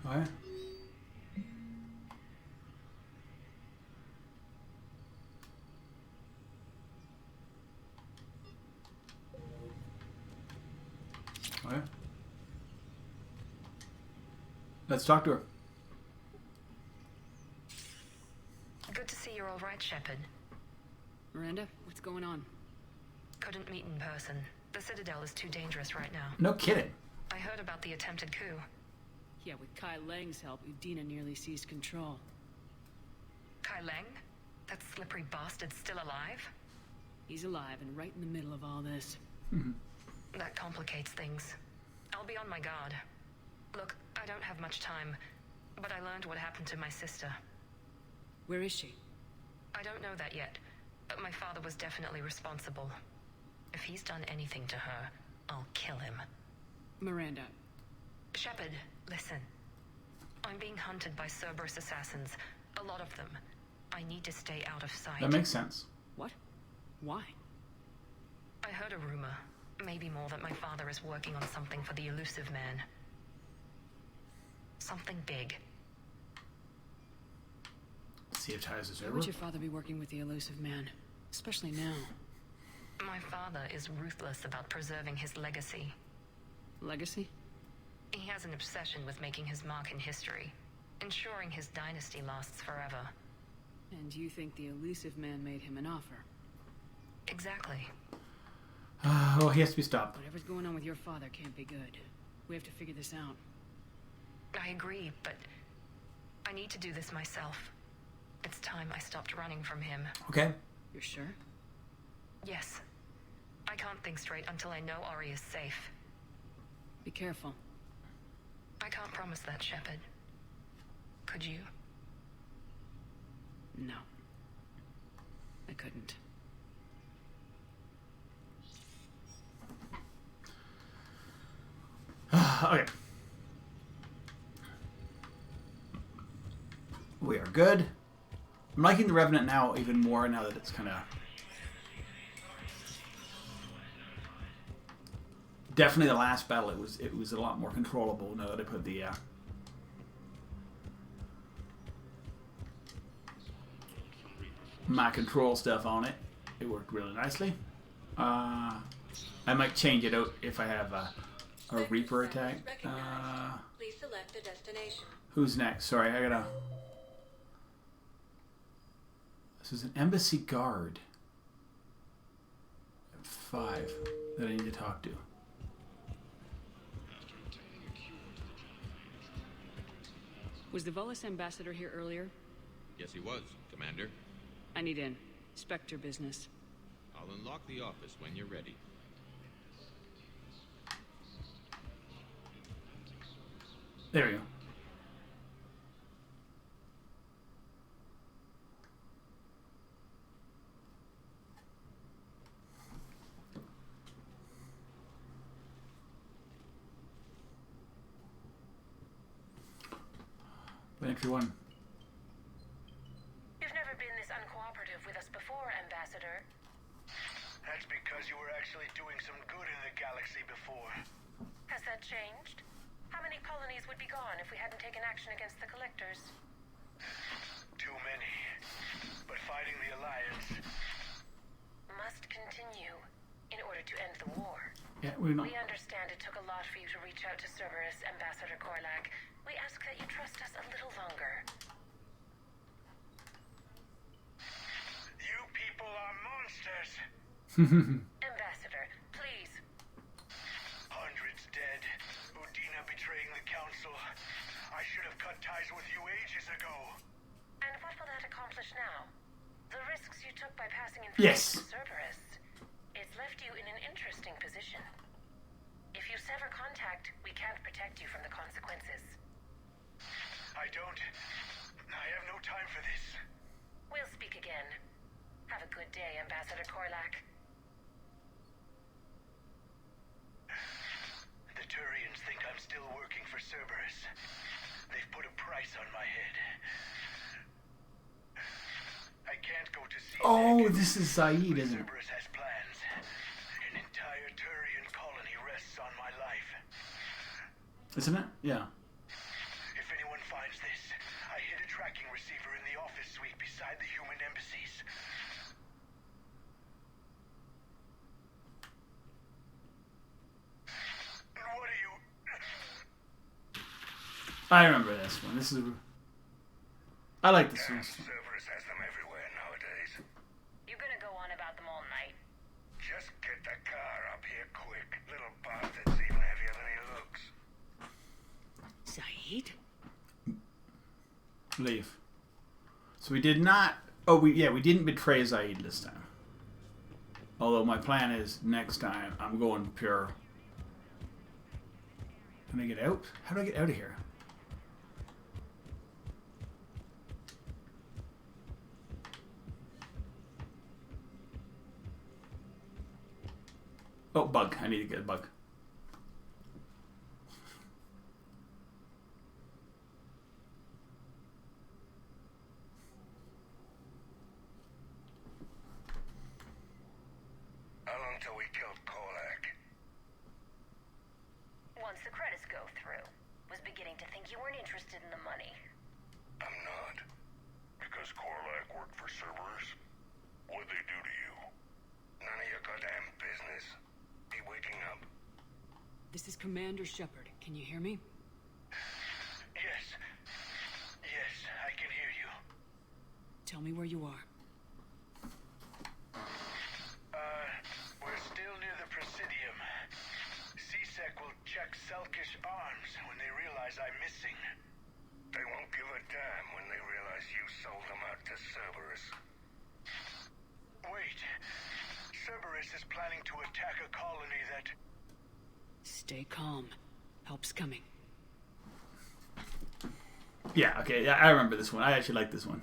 What? What? Let's talk to her. Good to see you're all right, Shepard. Miranda, what's going on? Couldn't meet in person. The Citadel is too dangerous right now. No kidding. I heard about the attempted coup. Yeah, with Kai Lang's help, Udina nearly seized control. Kai Lang? That slippery bastard's still alive? He's alive and right in the middle of all this. That complicates things. I'll be on my guard. Look, I don't have much time, but I learned what happened to my sister. Where is she? I don't know that yet, but my father was definitely responsible. If he's done anything to her, I'll kill him. Miranda. Shepard, listen. I'm being hunted by Cerberus assassins. A lot of them. I need to stay out of sight. That makes sense. What? Why? I heard a rumor. Maybe more, that my father is working on something for the Elusive Man. Something big. See if ties is Why over. would your father be working with the Elusive Man? Especially now. My father is ruthless about preserving his legacy. Legacy? He has an obsession with making his mark in history, ensuring his dynasty lasts forever. And you think the Elusive Man made him an offer? Exactly. Oh, he has to be stopped. Whatever's going on with your father can't be good. We have to figure this out. I agree, but I need to do this myself. It's time I stopped running from him. Okay. You're sure? Yes. I can't think straight until I know Ori is safe. Be careful. I can't promise that, Shepard. Could you? No. I couldn't. Okay. We are good. I'm liking the Revenant now even more now that it's kind of... Definitely the last battle, it was a lot more controllable now that I put the... my control stuff on it. It worked really nicely. I might change it out if I have a Reaper attack. Please select a destination. Who's next? Sorry, I gotta... This is an embassy guard. 5 that I need to talk to. Was the Volus ambassador here earlier? Yes, he was, Commander. I need in. Spectre business. I'll unlock the office when you're ready. There we go. Entry 1. You've never been this uncooperative with us before, Ambassador. That's because you were actually doing some good in the galaxy before. Has that changed? How many colonies would be gone if we hadn't taken action against the Collectors? Too many. But fighting the Alliance must continue in order to end the war. Yeah, we know. We understand it took a lot for you to reach out to Cerberus, Ambassador Korlak. We ask that you trust us a little longer. You people are monsters! Ambassador, please. Hundreds dead. Udina betraying the Council. I should have cut ties with you ages ago. And what will that accomplish now? The risks you took by passing Yes. information to Cerberus. It's left you in an interesting position. If you sever contact, we can't protect you from the consequences. I have no time for this. We'll speak again. Have a good day, Ambassador Korlak. The Turians think I'm still working for Cerberus. They've put a price on my head. I can't go to see. Oh, this is Saeed, isn't it? Cerberus has plans. An entire Turian colony rests on my life. Isn't it? Yeah. If anyone finds this, I hid a tracking receiver in the office suite beside the human embassies. What are you... I remember this one. This is... I like this one. Cerberus has them everywhere nowadays. You gonna go on about them all night? Just get the car up here quick. Little bastard's even heavier than he looks. Saeed? Leave. So we did not... Oh, we didn't betray Zaid this time. Although my plan is next time I'm going pure. Can I get out? How do I get out of here? Oh, bug. I need to get a bug. How long till we killed Korlak? Once the credits go through. Was beginning to think you weren't interested in the money. I'm not. Because Korlak worked for Cerberus? What'd they do to you? None of your goddamn business. Be waking up. This is Commander Shepard. Can you hear me? Yes. Yes, I can hear you. Tell me where you are. We're still near the Presidium. C-Sec will check Selkish arms when they realize I'm missing. They won't give a damn when they realize you sold them out to Cerberus. Wait. Cerberus is planning to attack a colony that... Stay calm. Help's coming. Yeah, okay. Yeah, I remember this one. I actually like this one.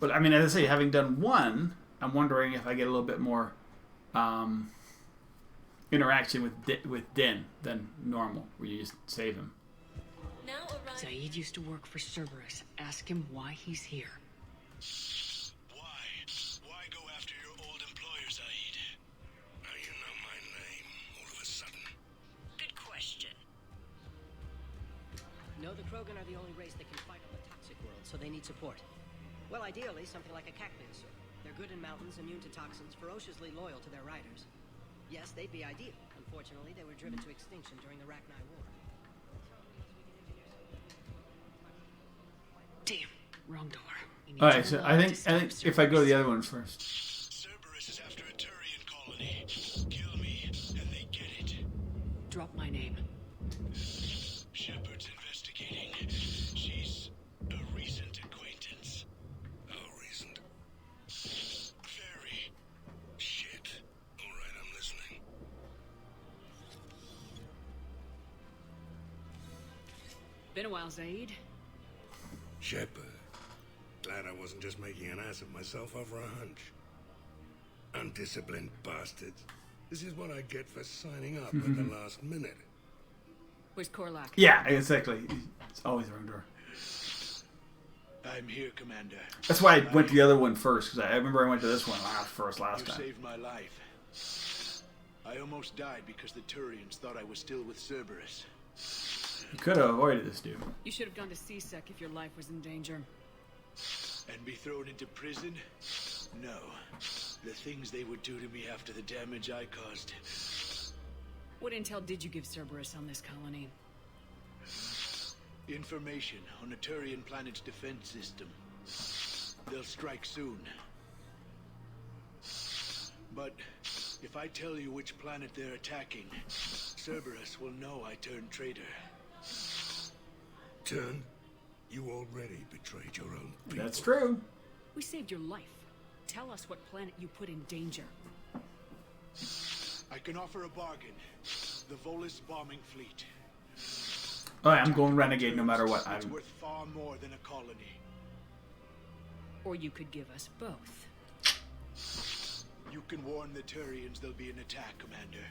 But, I mean, as I say, having done one, I'm wondering if I get a little bit more interaction with Din than normal, where you just save him. Saeed used to work for Cerberus. Ask him why he's here. Why? Why go after your old employer, Zaid? Now you know my name, all of a sudden. Good question. No, the Krogan are the only race that can fight on the toxic world, so they need support. Well, ideally, something like a Cactus. They're good in mountains, immune to toxins, ferociously loyal to their riders. Yes, they'd be ideal. Unfortunately, they were driven to extinction during the Rachni War. Damn, wrong door. Alright, so I think if I go to the other one first. Cerberus is after a Turian colony. Kill me, and they get it. Drop my name. Shepard's investigating. She's a recent acquaintance. while, Zaid. Shep, glad I wasn't just making an ass of myself over a hunch. Undisciplined bastards. This is what I get for signing up at the last minute. Where's Korlak? Yeah, exactly. It's always the wrong door. I'm here, Commander. That's why I went to the other one first, because I remember I went to this one last time. You saved my life. I almost died because the Turians thought I was still with Cerberus. You could have avoided this, dude. You should have gone to C-Sec if your life was in danger. And be thrown into prison? No. The things they would do to me after the damage I caused. What intel did you give Cerberus on this colony? Information on the Turian planet's defense system. They'll strike soon. But if I tell you which planet they're attacking, Cerberus will know I turned traitor. Turn? You already betrayed your own people. That's true. We saved your life. Tell us what planet you put in danger. I can offer a bargain. The Volus bombing fleet. Oh, yeah, I'm going Renegade no matter what. It's worth far more than a colony. Or you could give us both. You can warn the Turians there'll be an attack, Commander.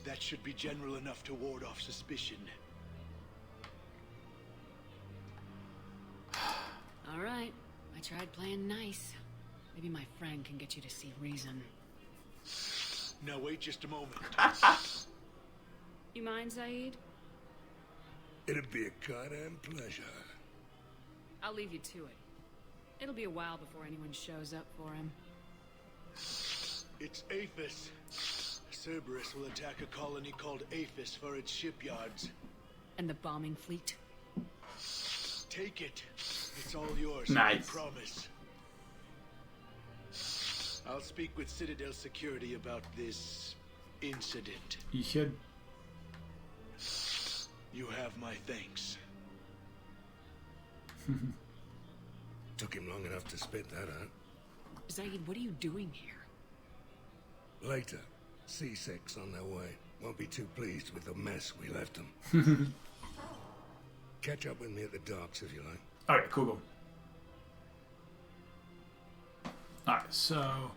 That should be general enough to ward off suspicion. All right. I tried playing nice. Maybe my friend can get you to see reason. Now wait just a moment. You mind, Zaid? It'd be a goddamn pleasure. I'll leave you to it. It'll be a while before anyone shows up for him. It's Aphis. Cerberus will attack a colony called Aphis for its shipyards. And the bombing fleet? Take it. It's all yours. Nice. I promise. I'll speak with Citadel Security about this incident. You should. You have my thanks. Took him long enough to spit that out. Zaid, what are you doing here? Later. C6 on their way. Won't be too pleased with the mess we left them. Catch up with me at the docks if you like. Alright, cool. Alright, so...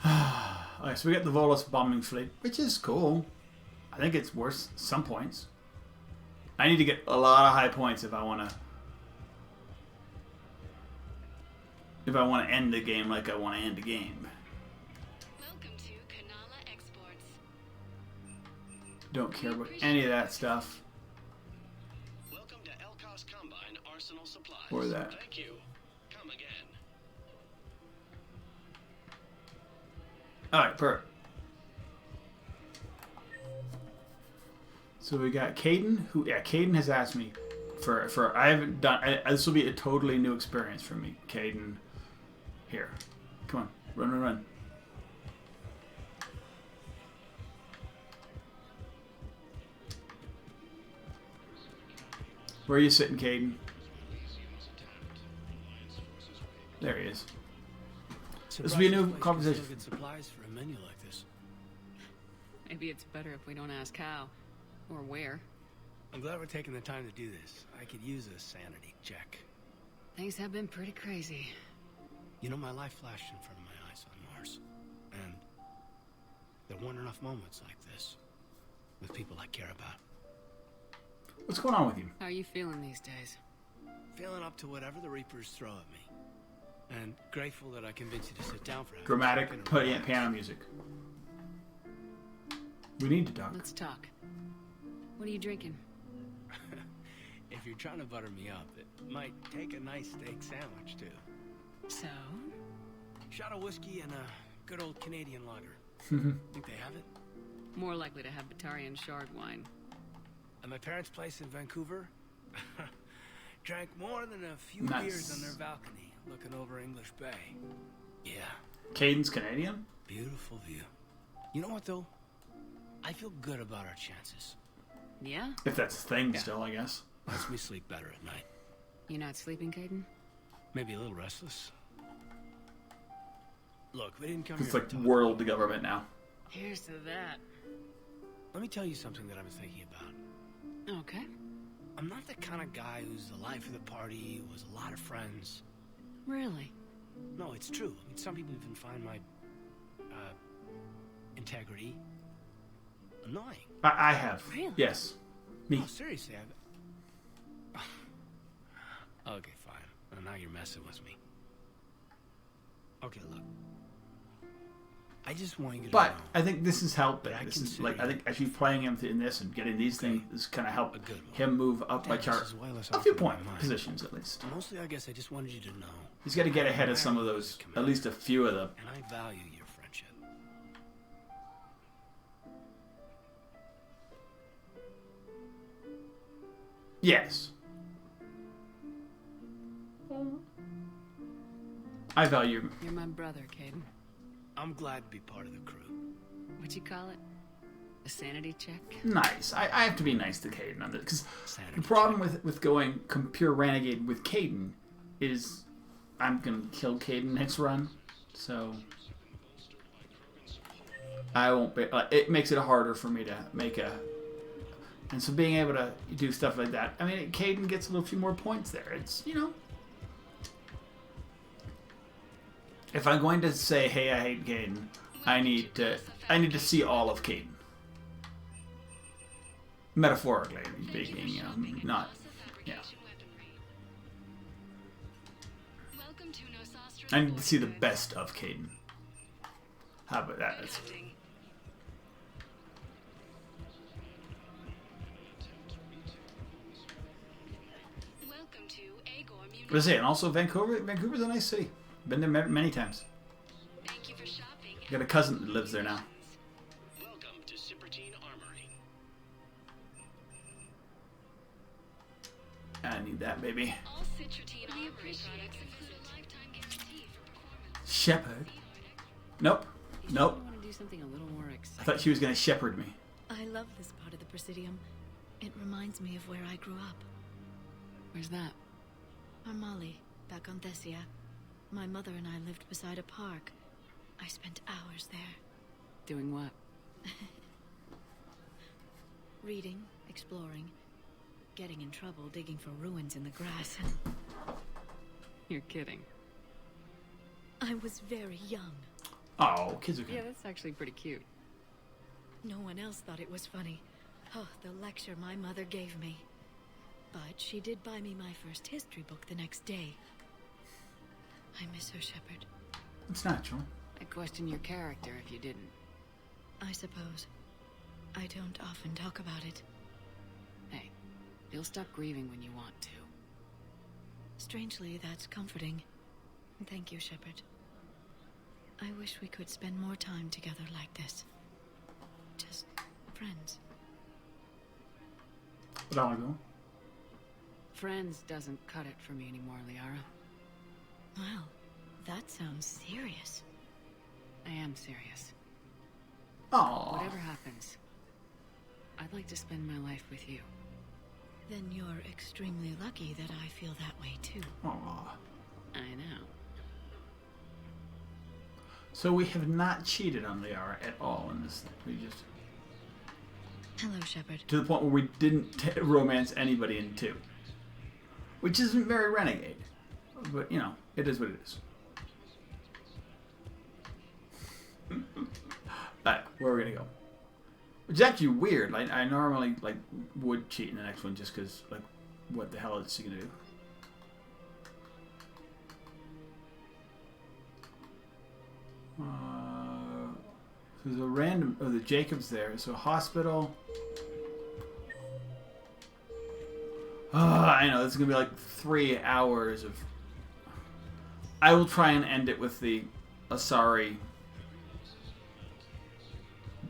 Alright, so we got the Volus bombing fleet, which is cool. I think it's worth some points. I need to get a lot of high points if I want to... If I want to end the game like I want to end the game. Welcome to Kanala Exports. Don't care about any of that stuff. Welcome to Elkos Combine Arsenal Supplies. Or that. Thank you. Come again. Alright, perfect. So we got Caden, who, yeah, Caden has asked me for I haven't done, this will be a totally new experience for me, Caden. Here. Come on. Run, run, run. Where are you sitting, Caden? There he is. This will be a new conversation. Get supplies for a menu like this. Maybe it's better if we don't ask how. Or where. I'm glad we're taking the time to do this. I could use a sanity check. Things have been pretty crazy. You know, my life flashed in front of my eyes on Mars. And there weren't enough moments like this. With people I care about. What's going on with you? How are you feeling these days? Feeling up to whatever the Reapers throw at me. And grateful that I convinced you to sit down for a Dramatic second and piano music. We need to talk. Let's talk. What are you drinking? If you're trying to butter me up, it might take a nice steak sandwich, too. So? Shot of whiskey and a good old Canadian lager. Think they have it? More likely to have Batarian shard wine. At my parents' place in Vancouver, drank more than a few Nice. beers on their balcony, looking over English Bay. Yeah. Caden's Canadian? Beautiful view. You know what, though? I feel good about our chances. Yeah? If that's a thing still, I guess. Lets me sleep better at night. You not sleeping, Caden? Maybe a little restless. Look, we didn't come It's here like to talk. world the government now. Here's to that. Let me tell you something that I've been thinking about. Okay. I'm not the kind of guy who's the life of the party, who has a lot of friends. Really? No, it's true. I mean, some people even find my, integrity annoying. I have. Really? Yes. Me. Oh, seriously, Okay, fine. Well, now you're messing with me. Okay, look. I just want you to But know. I think this is helping. I This is consider like I think actually playing him in this and getting these things is kind of help good him move up by Damn, chart this is way less a off few than my point mind. positions at least. Mostly, I guess I just wanted you to know. He's got to get ahead of some of those, at least a few of them. And I value your friendship. Yes. I value. You're my brother, Caden. I'm glad to be part of the crew. What'd you call it? A sanity check? Nice. I have to be nice to Caden on this because the problem with going pure Renegade with Caden is I'm gonna kill Caden next run, so I won't be. It makes it harder for me to make a. And so being able to do stuff like that, I mean, Caden gets a little few more points there. It's, you know. If I'm going to say, hey, I hate Caden, I need to see all of Caden. Metaphorically speaking, you know, not, yeah. I need to see the best of Caden. How about that? But I say, and also Vancouver's a nice city. Been there many times. Got a cousin that lives there now. Welcome to Cybertine Armory. I need that, baby. Shepherd? Nope. Nope. I want to do something a little more exciting. I thought she was going to shepherd me. I love this part of the Presidium. It reminds me of where I grew up. Where's that? Armali, back on Thessia. My mother and I lived beside a park. I spent hours there. Doing what? Reading, exploring, getting in trouble digging for ruins in the grass. You're kidding. I was very young. Oh, kids are good. Yeah, that's actually pretty cute. No one else thought it was funny. Oh, the lecture my mother gave me. But she did buy me my first history book the next day. I miss her, Shepard. It's natural. I'd question your character if you didn't. I suppose. I don't often talk about it. Hey, you'll stop grieving when you want to. Strangely, that's comforting. Thank you, Shepard. I wish we could spend more time together like this. Just friends. But I want to go. Friends doesn't cut it for me anymore, Liara. Wow, that sounds serious. I am serious. Aww. Whatever happens, I'd like to spend my life with you. Then you're extremely lucky that I feel that way too. Aww. I know. So we have not cheated on Liara at all in this thing. We just... Hello, Shepard. To the point where we didn't romance anybody in 2. Which isn't very Renegade. But, you know, it is what it is. Alright, where are we gonna go? Which is actually weird. Like, I normally, like, would cheat in the next one just because, like, what the hell is she gonna do? So there's a random... Oh, the Jacob's there. So hospital... I know, this is going to be like 3 hours of... I will try and end it with the Asari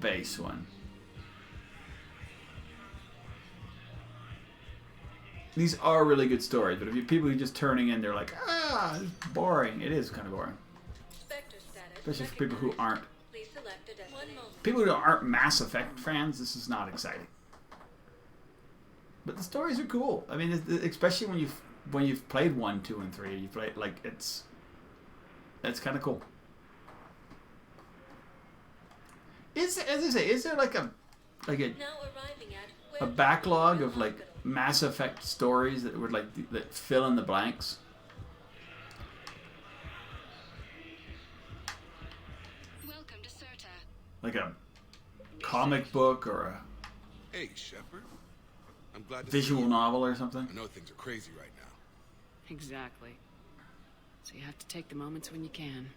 base one. These are really good stories, but if you people are just turning in, they're like, ah, it's boring. It is kind of boring. Especially for people who aren't... People who aren't Mass Effect fans, this is not exciting. But the stories are cool. I mean, especially when you've played 1, 2, and 3, you play like it's kind of cool. As I say, is there like a now arriving at a backlog of like Mass Effect stories that would like that fill in the blanks. Welcome to Serta. Like a comic book or a Hey, Shepard. I'm glad to visual see you. novel or something. I know things are crazy right now. Exactly. So you have to take the moments when you can.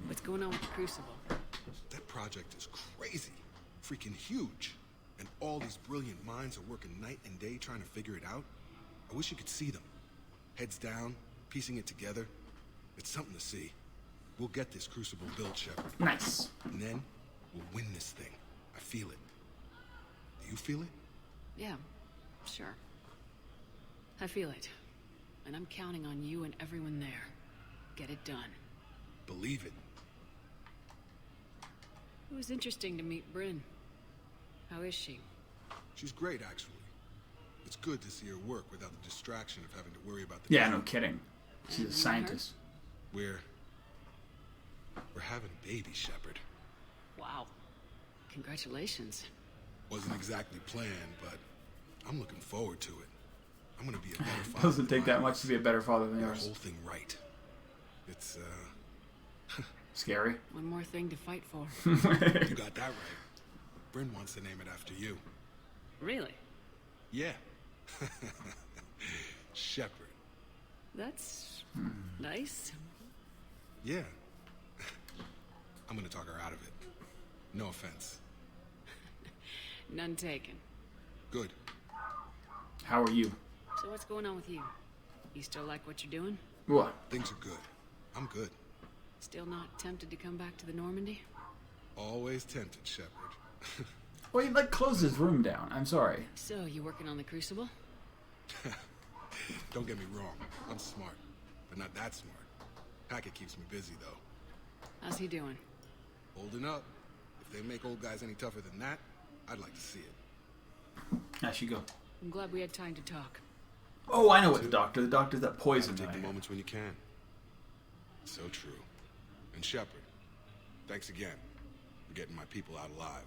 What's going on with the Crucible? That project is crazy. Freaking huge. And all these brilliant minds are working night and day trying to figure it out. I wish you could see them. Heads down, piecing it together. It's something to see. We'll get this Crucible built, Shepard. Nice. And then, we'll win this thing. I feel it. Do you feel it? Yeah, sure. I feel it. And I'm counting on you and everyone there. Get it done. Believe it. It was interesting to meet Bryn. How is she? She's great, actually. It's good to see her work without the distraction of having to worry about the... Yeah, no kidding. She's a scientist. We're having a baby, Shepard. Wow. Congratulations. Wasn't exactly planned, but I'm looking forward to it. I'm gonna be a better father. Doesn't take that much to be a better father than The yours. whole thing right. It's scary. One more thing to fight for. You got that right. Bryn wants to name it after you. Really? Yeah. Shepard. That's nice. Yeah. I'm gonna talk her out of it. No offense. None taken. Good. How are you? So what's going on with you? You still like what you're doing? What? Things are good. I'm good. Still not tempted to come back to the Normandy? Always tempted, Shepard. Well, he like closed his room down. I'm sorry. So, you working on the Crucible? Don't get me wrong. I'm smart, but not that smart. Hackett keeps me busy, though. How's he doing? Holding up. If they make old guys any tougher than that, I'd like to see it. As you go. I'm glad we had time to talk. Oh, I know what the doctor. The doctor's that poison. Take the moments when you can. So true. And Shepard, thanks again for getting my people out alive.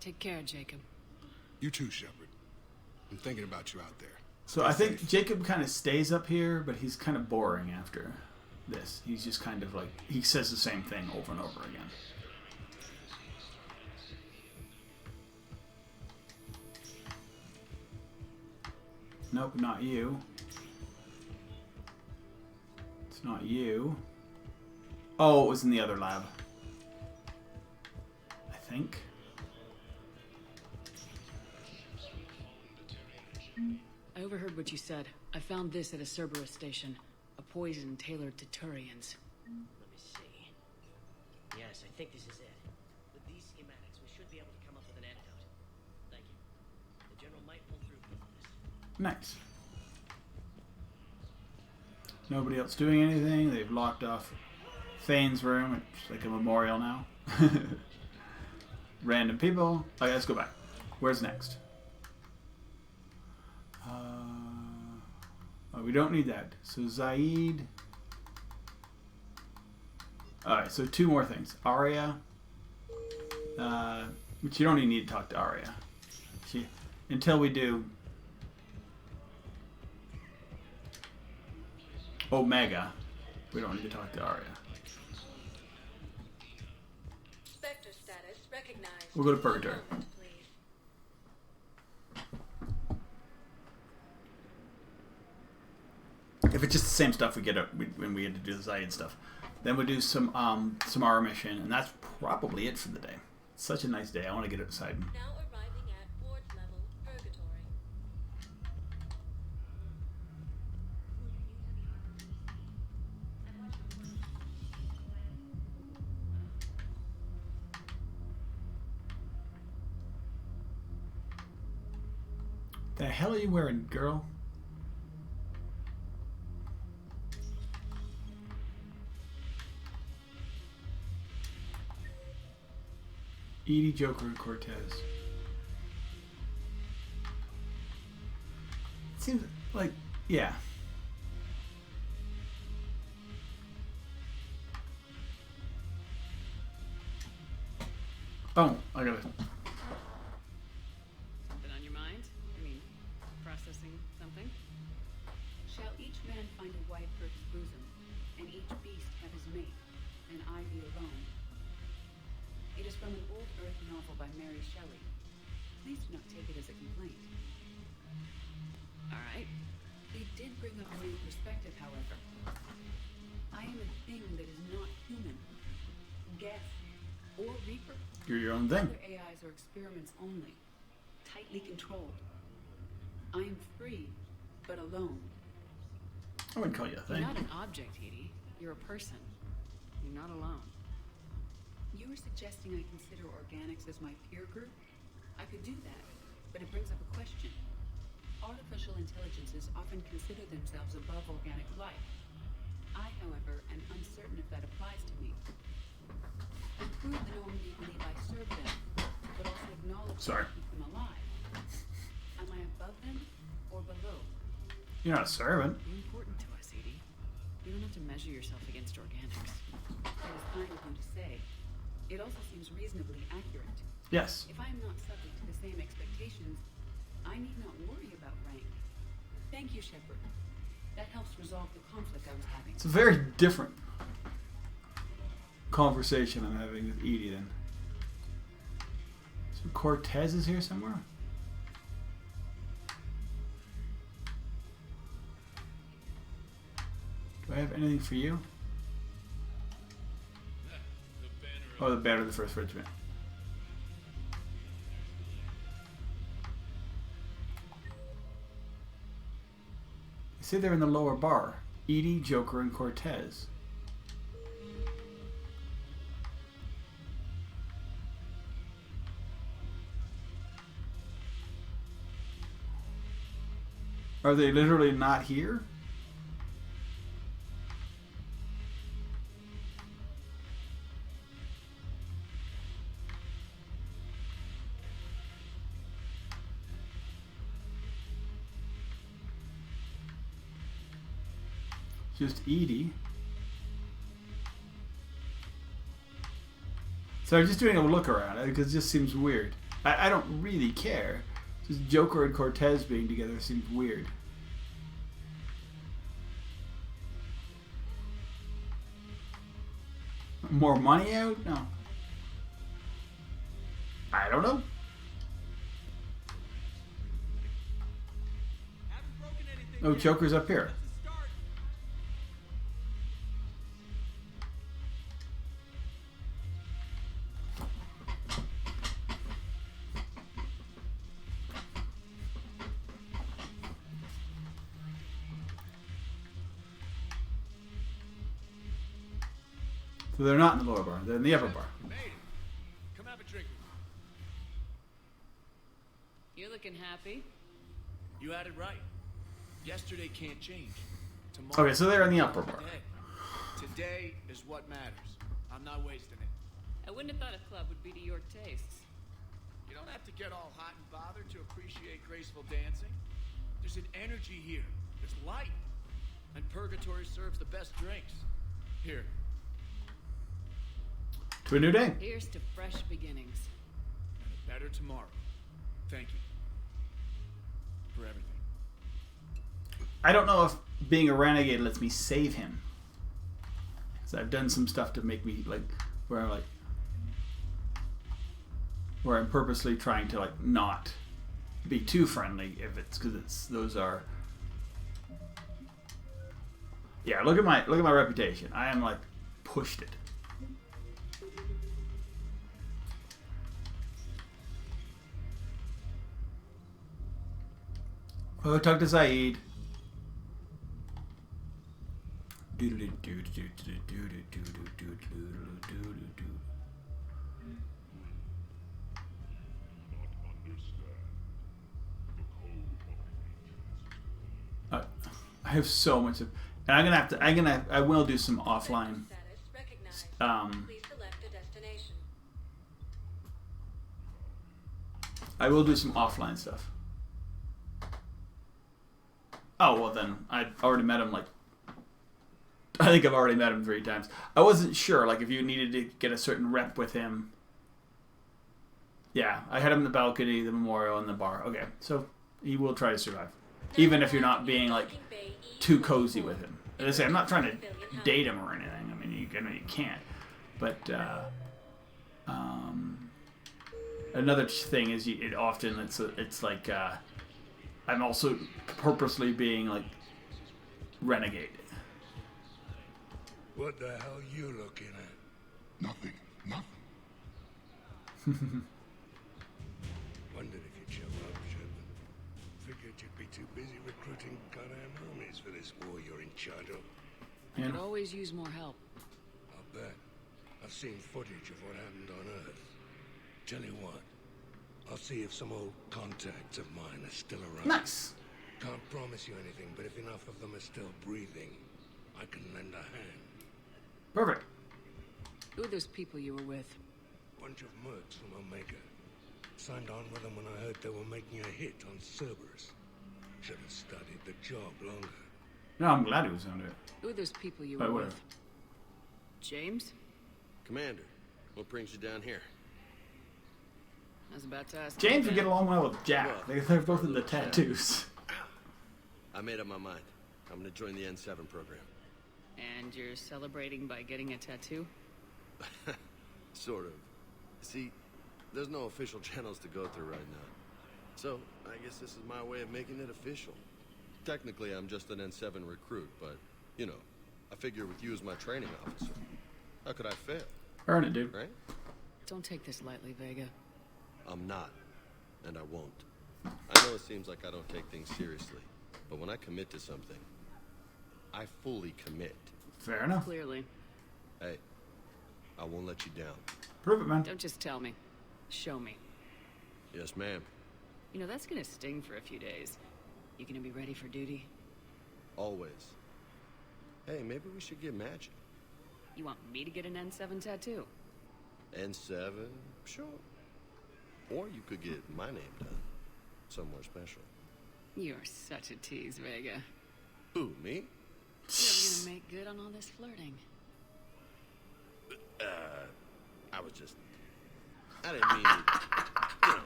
Take care, Jacob. You too, Shepard. I'm thinking about you out there. So I think Jacob kind of stays up here, but he's kind of boring after this. He's just kind of like, he says the same thing over and over again. Nope, not you. It's not you. Oh, it was in the other lab. I think. I overheard what you said. I found this at a Cerberus station. A poison tailored to Turians. Let me see. Yes, I think this is it. With these schematics, we should be able to come up with an antidote. Thank you. The General might pull through with this. Nice. Nobody else doing anything. They've locked off Thane's room. It's like a memorial now. Random people. Okay, let's go back. Where's next? Oh, we don't need that. So Zaid. Alright, so two more things. Arya. Which you don't even need to talk to Arya. Until we do Omega, we don't need to talk to Arya. Spectre status recognized. We'll go to Purgatory. If it's just the same stuff we get when we had to do the Zaid stuff, then we'll do some Samara mission, and that's probably it for the day. It's such a nice day. I want to get outside. Now arriving at ward level Purgatory. The hell are you wearing, girl? Edie, Joker, and Cortez. It seems like, yeah. Boom. I gotta. Something on your mind? I mean, processing something? Shall each man find a wife for his bosom, and each beast have his mate, and I be alone? It is from an old Earth novel by Mary Shelley. Please do not take it as a complaint. Alright. It did bring up a new perspective, however. I am a thing that is not human. Geth or Reaper. You're your own thing. Other AIs are experiments only, tightly controlled. I am free, but alone. I wouldn't call you a thing. You're not an object, Edie. You're a person. You're not alone. You are suggesting I consider organics as my peer group? I could do that, but it brings up a question. Artificial intelligences often consider themselves above organic life. I, however, am uncertain if that applies to me. I prove that no one may believe I serve them, but also acknowledge that I keep them alive. Am I above them or below? You're not a servant. You're important to us, Edie. You don't have to measure yourself against organics. That is kind of you to say. It also seems reasonably accurate. Yes. If I am not subject to the same expectations, I need not worry about rank. Thank you, Shepard. That helps resolve the conflict I was having. It's a very different conversation I'm having with Edie then. So Cortez is here somewhere? Do I have anything for you? Oh, the banner of the 1st Regiment. They say they're in the lower bar. Edie, Joker, and Cortez. Are they literally not here? Just Edie. So I'm just doing a look around because it just seems weird. I don't really care. Just Joker and Cortez being together seems weird. More money out? No. I don't know. Oh, Joker's up here. So they're not in the lower bar. They're in the upper bar. Come have a drink. You're looking happy. You had it right. Yesterday can't change. Tomorrow. Okay, so they're in the upper bar. Today is what matters. I'm not wasting it. I wouldn't have thought a club would be to your tastes. You don't have to get all hot and bothered to appreciate graceful dancing. There's an energy here. There's light. And Purgatory serves the best drinks. Here. To a new day. Here's to fresh beginnings. And a better tomorrow. Thank you. For everything. I don't know if being a renegade lets me save him. Because I've done some stuff to make me, like, where I'm purposely trying to, like, not be too friendly if it's, because it's, those are, yeah, look at my reputation. I am, like, pushed it. Oh, talk to Saeed. I have so much of, and I will do some offline. I will do some offline stuff. Oh, well then, I've already met him, like, I think I've already met him 3 times. I wasn't sure, like, if you needed to get a certain rep with him. Yeah, I had him in the balcony, the memorial, and the bar. Okay, so he will try to survive. Even if you're not being, like, too cozy with him. As I say, I'm not trying to date him or anything. I mean, you can't. But, another thing is, it's like, I'm also purposely being, like, Renegade. What the hell you looking at? Nothing. Wondered if you'd show up, Shep. Figured you'd be too busy recruiting goddamn armies for this war you're in charge of. I could always use more help. I'll bet. I've seen footage of what happened on Earth. Tell you what, I'll see if some old contacts of mine are still around. Nice. Can't promise you anything, but if enough of them are still breathing, I can lend a hand. Perfect. Who are those people you were with? Bunch of mercs from Omega. Signed on with them when I heard they were making a hit on Cerberus. Should have studied the job longer. No, I'm glad he was under it. Who are those people you But were whatever. with? James? Commander, what brings you down here? I was about to ask. James would get along well with Jack. They're both in the tattoos. I made up my mind. I'm gonna join the N7 program. And you're celebrating by getting a tattoo? Sort of. See, there's no official channels to go through right now. So, I guess this is my way of making it official. Technically, I'm just an N7 recruit, but, you know, I figure with you as my training officer, how could I fail? Earn it, dude. Right? Don't take this lightly, Vega. I'm not, and I won't. I know it seems like I don't take things seriously, but when I commit to something, I fully commit. Fair enough. Clearly. Hey, I won't let you down. Prove it, man. Don't just tell me. Show me. Yes, ma'am. You know, that's gonna sting for a few days. You gonna be ready for duty? Always. Hey, maybe we should get matching. You want me to get an N7 tattoo? N7? Sure. Or you could get my name done. Somewhere special. You're such a tease, Vega. Who, me? You ever gonna make good on all this flirting? I was just... I didn't mean it. You know,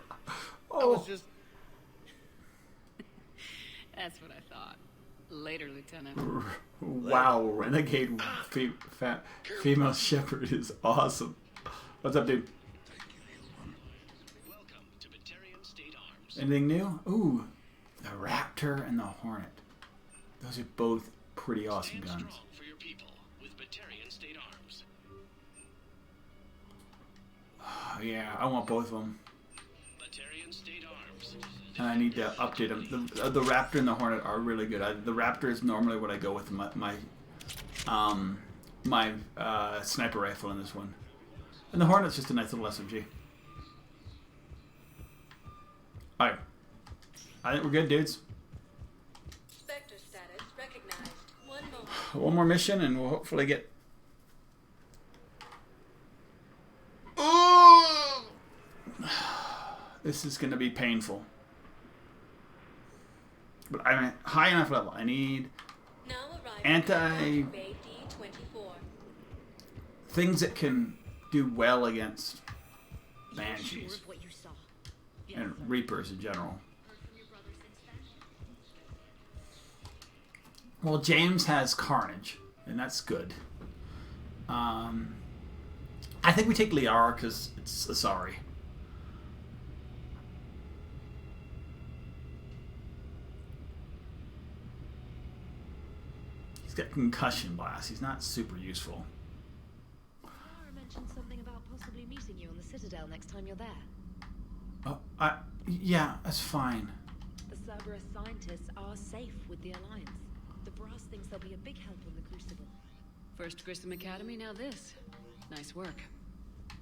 I was just... That's what I thought. Later, Lieutenant. Wow, Renegade female shepherd is awesome. What's up, dude? Anything new? Ooh, the Raptor and the Hornet. Those are both pretty awesome guns. Oh, yeah, I want both of them. And I need to update them. The Raptor and the Hornet are really good. The Raptor is normally what I go with my sniper rifle in this one. And the Hornet's just a nice little SMG. Alright. I think we're good, dudes. Spectre status recognized. One moment. One more mission and we'll hopefully get... Oh! This is going to be painful. But I'm at high enough level. I need anti... things that can do well against Banshees. And Reapers in general. Well, James has Carnage, and that's good. I think we take Liara because it's Asari. He's got concussion blast. He's not super useful. Clara mentioned something about possibly meeting you on the Citadel next time you're there. Oh, yeah, that's fine. The Cerberus scientists are safe with the Alliance. The brass thinks they'll be a big help on the Crucible. First Grissom Academy, now this. Nice work.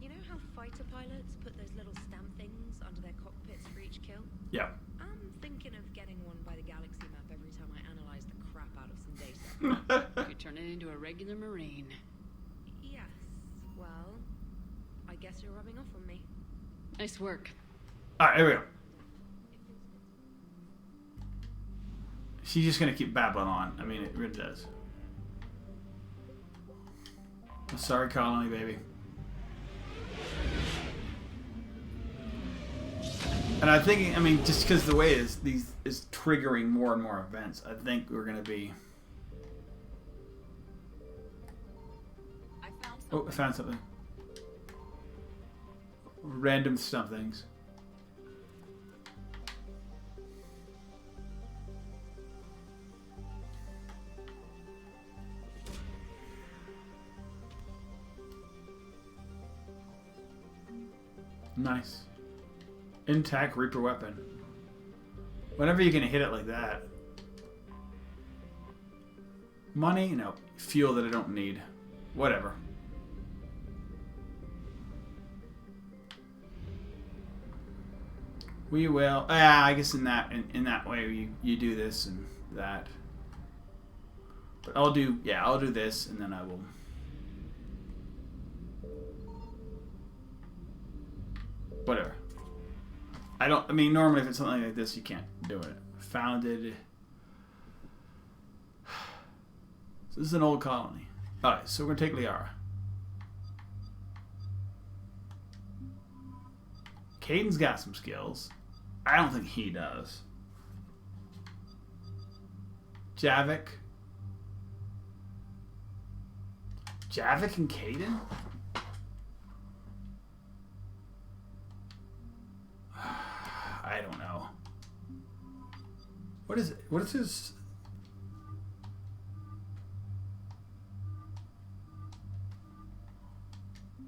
You know how fighter pilots put those little stamp things under their cockpits for each kill? Yeah. I'm thinking of getting one by the galaxy map every time I analyze the crap out of some data. You could turn it into a regular Marine. Yes, well, I guess you're rubbing off on me. Nice work. Alright, here we go. She's just gonna keep babbling on. I mean, it really does. I'm sorry, Colony, baby. And I'm thinking, I mean, just because the way it is, these is triggering more and more events, I think we're going to be... Oh, I found something. Random somethings. Nice. Intact Reaper weapon. Whenever you can hit it like that. Money? No. Fuel that I don't need. Whatever. We will. I guess in that way you do this and that. But I'll do this and then I will. Whatever. I mean, normally if it's something like this, you can't do it. Founded. So this is an old colony. Alright, so we're going to take Liara. Caden's got some skills. I don't think he does. Javik. Javik and Caden? I don't know. What is it? What is his...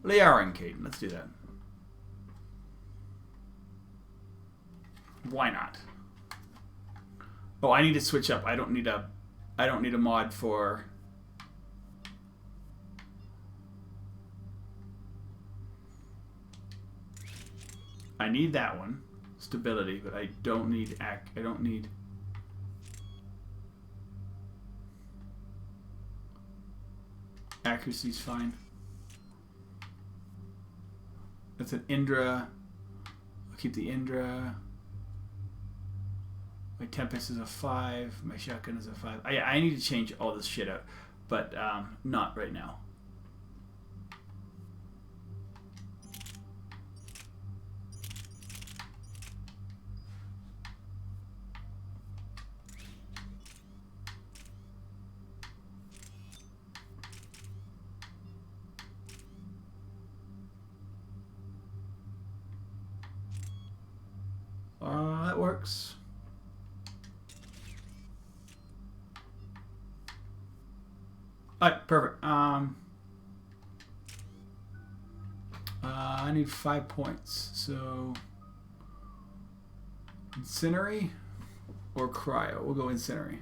Liara and Caden. Let's do that. Why not? Oh, I need to switch up. I don't need a mod for... I need that one. Stability, but I don't need accuracy's fine. That's an Indra. I'll keep the Indra. My Tempest is a 5. My shotgun is a 5. I need to change all this shit out, but not right now. That works. Alright, perfect. I need 5 points. So Incinerate or Cryo? We'll go Incinerate.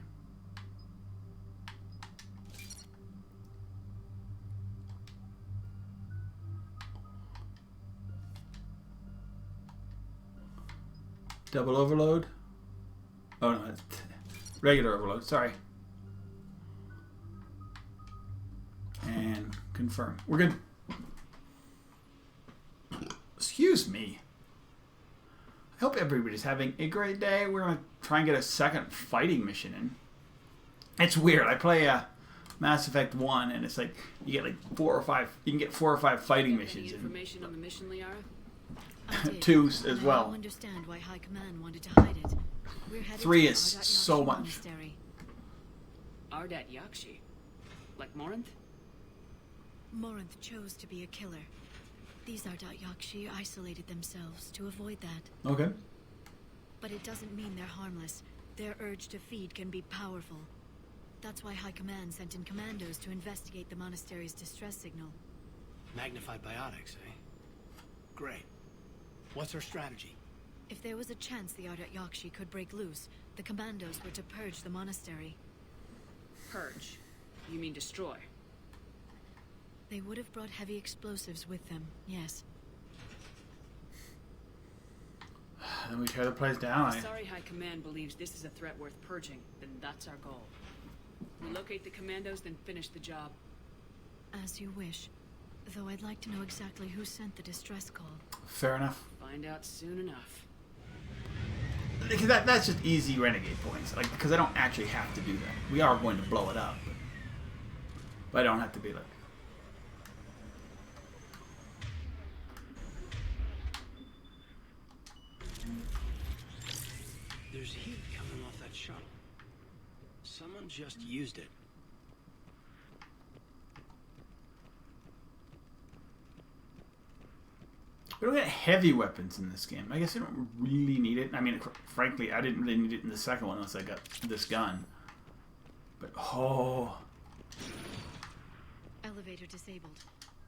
Double overload. Oh no, it's regular overload. Sorry. And confirm. We're good. Excuse me. I hope everybody's having a great day. We're gonna try and get a second fighting mission in. It's weird. I play Mass Effect 1, and it's like you get like 4 or 5. You can get 4 or 5 fighting missions. Any information on the mission, Liara? 2 as well. I understand why High Command wanted to hide it. We're headed 3 to is Ardat so Yakshi much. Monastery. Ardat Yakshi? Like Morinth? Morinth chose to be a killer. These Ardat Yakshi isolated themselves to avoid that. Okay. But it doesn't mean they're harmless. Their urge to feed can be powerful. That's why High Command sent in commandos to investigate the monastery's distress signal. Magnified biotics, eh? Great. What's our strategy? If there was a chance the Ardat Yakshi could break loose, the commandos were to purge the monastery. Purge? You mean destroy? They would have brought heavy explosives with them, yes. Then we tear the place down. Sorry High Command believes this is a threat worth purging, then that's our goal. We locate the commandos, then finish the job. As you wish. Though I'd like to know exactly who sent the distress call. Fair enough. Find out soon enough. Because that's just easy Renegade points. Like, because I don't actually have to do that. We are going to blow it up. But I don't have to be like... There's heat coming off that shuttle. Someone just used it. We don't get heavy weapons in this game. I guess I don't really need it. I mean, frankly, I didn't really need it in the second one unless I got this gun. But, oh... Elevator disabled.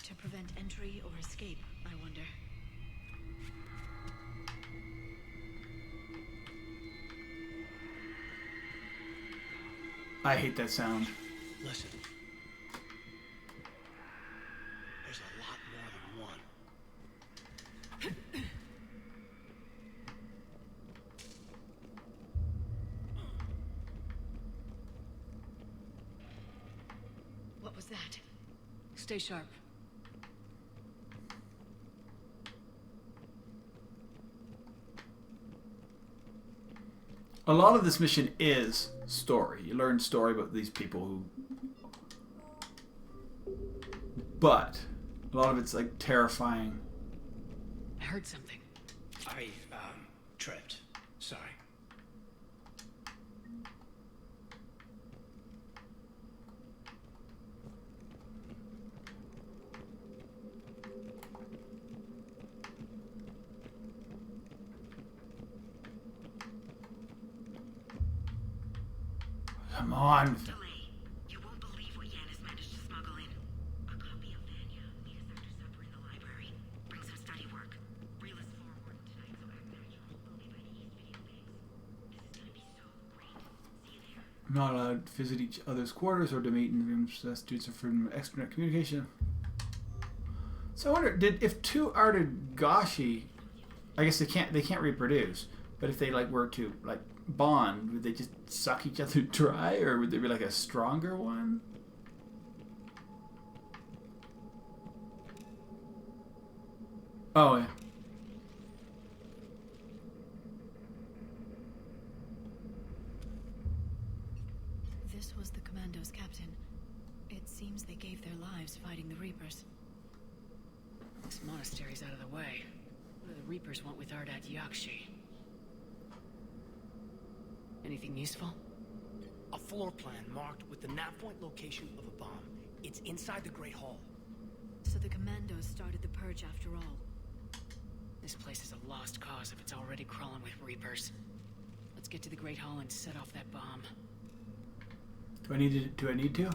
To prevent entry or escape, I wonder. I hate that sound. Listen. There's a lot more than one. What was that? Stay sharp. A lot of this mission is story. You learn story about these people who... But a lot of it's like terrifying. I heard something. I, tripped. Sorry. Come on. You won't believe what Yan has managed to smuggle in. A copy of Vanya, Mika's Dr. Supper in the library. Brings her study work. Reel is forward tonight, so act natural. Only by the East video games. This is gonna be so great. See you there. Not allowed to visit each other's quarters or to meet in rooms. Students are from extranet communication. So I wonder, if two Artigashi, I guess they can't reproduce, but if they like were to like bond, would they just suck each other dry, or would there be like a stronger one? Oh yeah. This was the Commando's captain. It seems they gave their lives fighting the Reapers. This monastery's out of the way. What do the Reapers want with Ardat Yakshi? Anything useful? A floor plan marked with the nav point location of a bomb. It's inside the Great Hall. So the Commandos started the purge after all. This place is a lost cause if it's already crawling with Reapers. Let's get to the Great Hall and set off that bomb. Do I need to?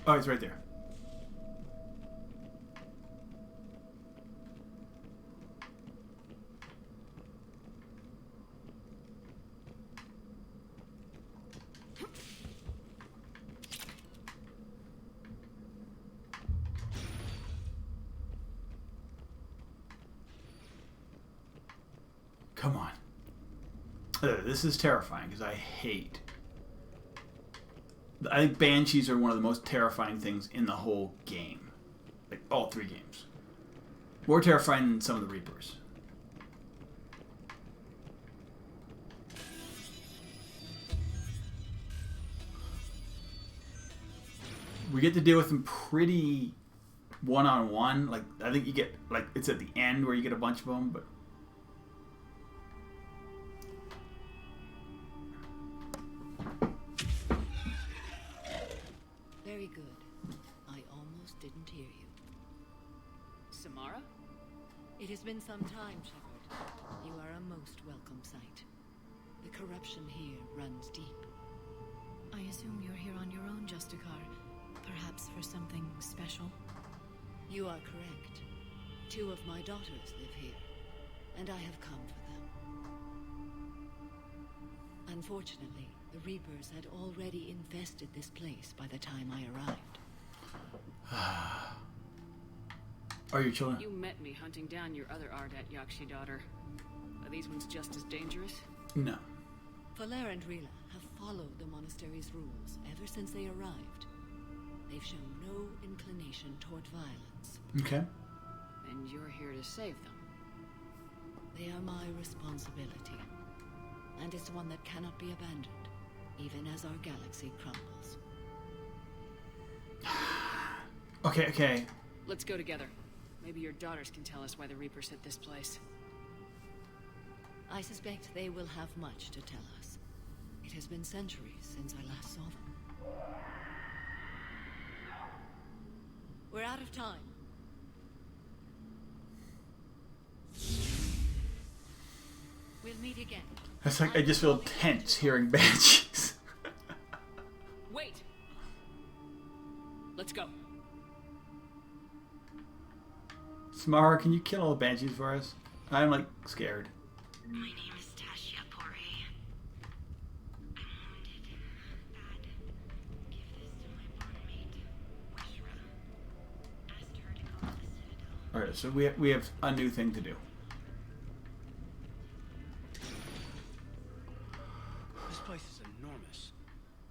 Oh, it's right there. Come on. This is terrifying because I think Banshees are one of the most terrifying things in the whole game. Like, all three games. More terrifying than some of the Reapers. We get to deal with them pretty one-on-one. Like, I think you get, like, it's at the end where you get a bunch of them, but... Very good. I almost didn't hear you. Samara? It has been some time, Shepard. You are a most welcome sight. The corruption here runs deep. I assume you're here on your own, Justicar. Perhaps for something special? You are correct. 2 of my daughters live here, and I have come for them. Unfortunately, the Reapers had already infested this place by the time I arrived. Are you children? You met me hunting down your other Ardat Yakshi daughter. Are these ones just as dangerous? No. Valer and Rila have followed the monastery's rules ever since they arrived. They've shown no inclination toward violence. Okay. And you're here to save them. They are my responsibility. And it's one that cannot be abandoned, even as our galaxy crumbles. Okay. Let's go together. Maybe your daughters can tell us why the Reapers hit this place. I suspect they will have much to tell us. It has been centuries since I last saw them. We're out of time. We'll meet again. It's like I just feel tense hearing banshees. Wait. Let's go. Samara, can you kill all the banshees for us? I'm like scared. My name is Tasha Pore. I'm wounded. Bad. Give this to my barmate, Wishra. Asked her to go to the Citadel. Alright, so we have a new thing to do. This place is enormous.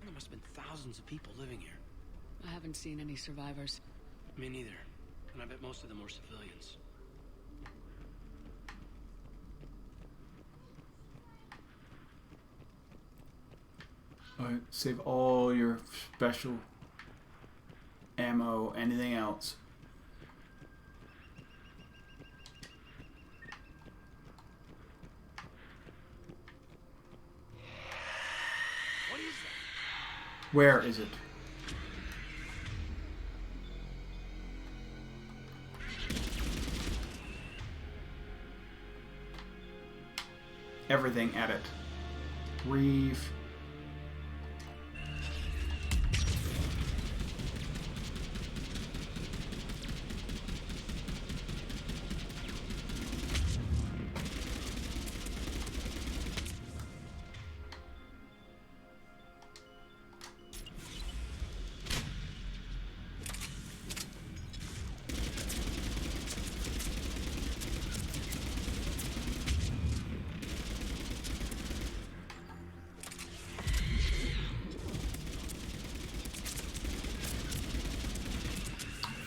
There must have been thousands of people living here. I haven't seen any survivors. Me neither. And I bet most of them were civilians. Alright, save all your special ammo, anything else. What is that? Where is it? Everything at it. Reeve.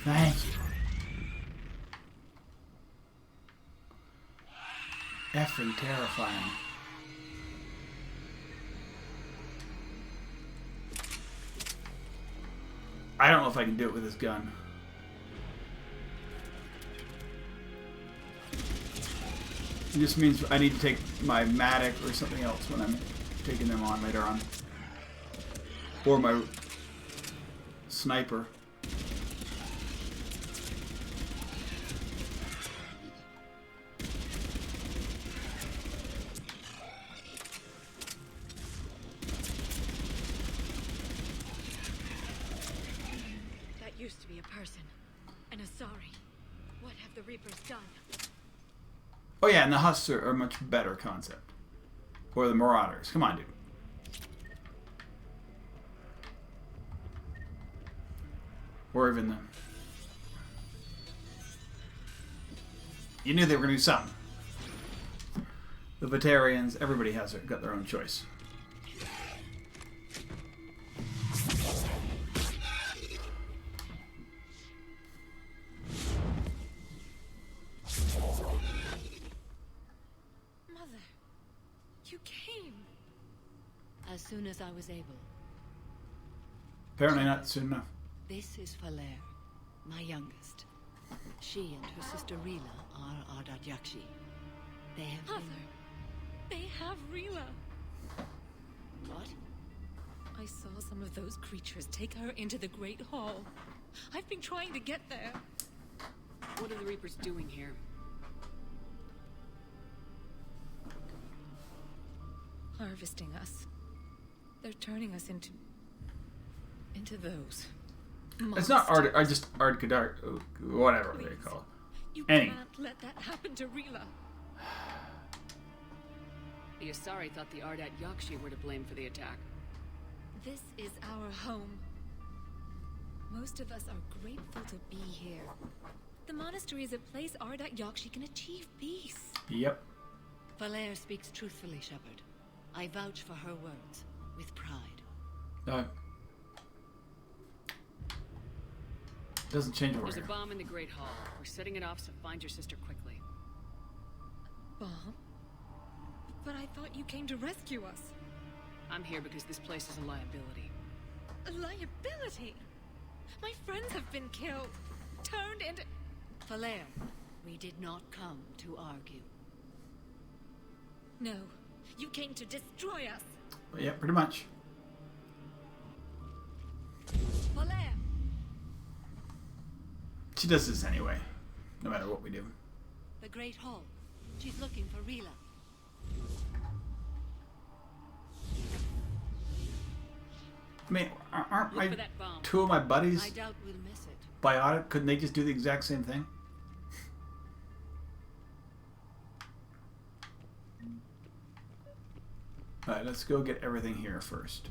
Thank you. Effing terrifying. I don't know if I can do it with this gun. It just means I need to take my Matic or something else when I'm taking them on later on. Or my sniper. Used to be a person. An Asari. What have the Reapers done? Oh yeah, and the Husks are a much better concept. Or the Marauders. Come on, dude. Or even the... You knew they were going to do something. The Batarians, everybody has got their own choice. As soon as I was able. Apparently not soon enough. This is Valer, my youngest. She and her sister Rila are Ardat Yakshi. They have Mother, they have Rila. What? I saw some of those creatures take her into the Great Hall. I've been trying to get there. What are the Reapers doing here? Harvesting us. They're turning us into those. It's not Ard. I just Ard Kadar, whatever they call it. You can't let that happen to Rila. The Asari thought the Ardat Yakshi were to blame for the attack. This is our home. Most of us are grateful to be here. The monastery is a place Ardat Yakshi can achieve peace. Yep. Valer speaks truthfully, Shepard. I vouch for her words. With pride. No. Doesn't change what There's a bomb in the Great Hall. We're setting it off, so find your sister quickly. bomb? But I thought you came to rescue us. I'm here because this place is a liability. A liability? My friends have been killed. Turned into... Falere, we did not come to argue. No, you came to destroy us. Yeah, pretty much. Falere! She does this anyway, no matter what we do. The Great Hall. She's looking for Rila. I mean, aren't Look my for that bomb. two of my buddies I doubt we'll miss it. biotic? Couldn't they just do the exact same thing? Alright, let's go get everything here first.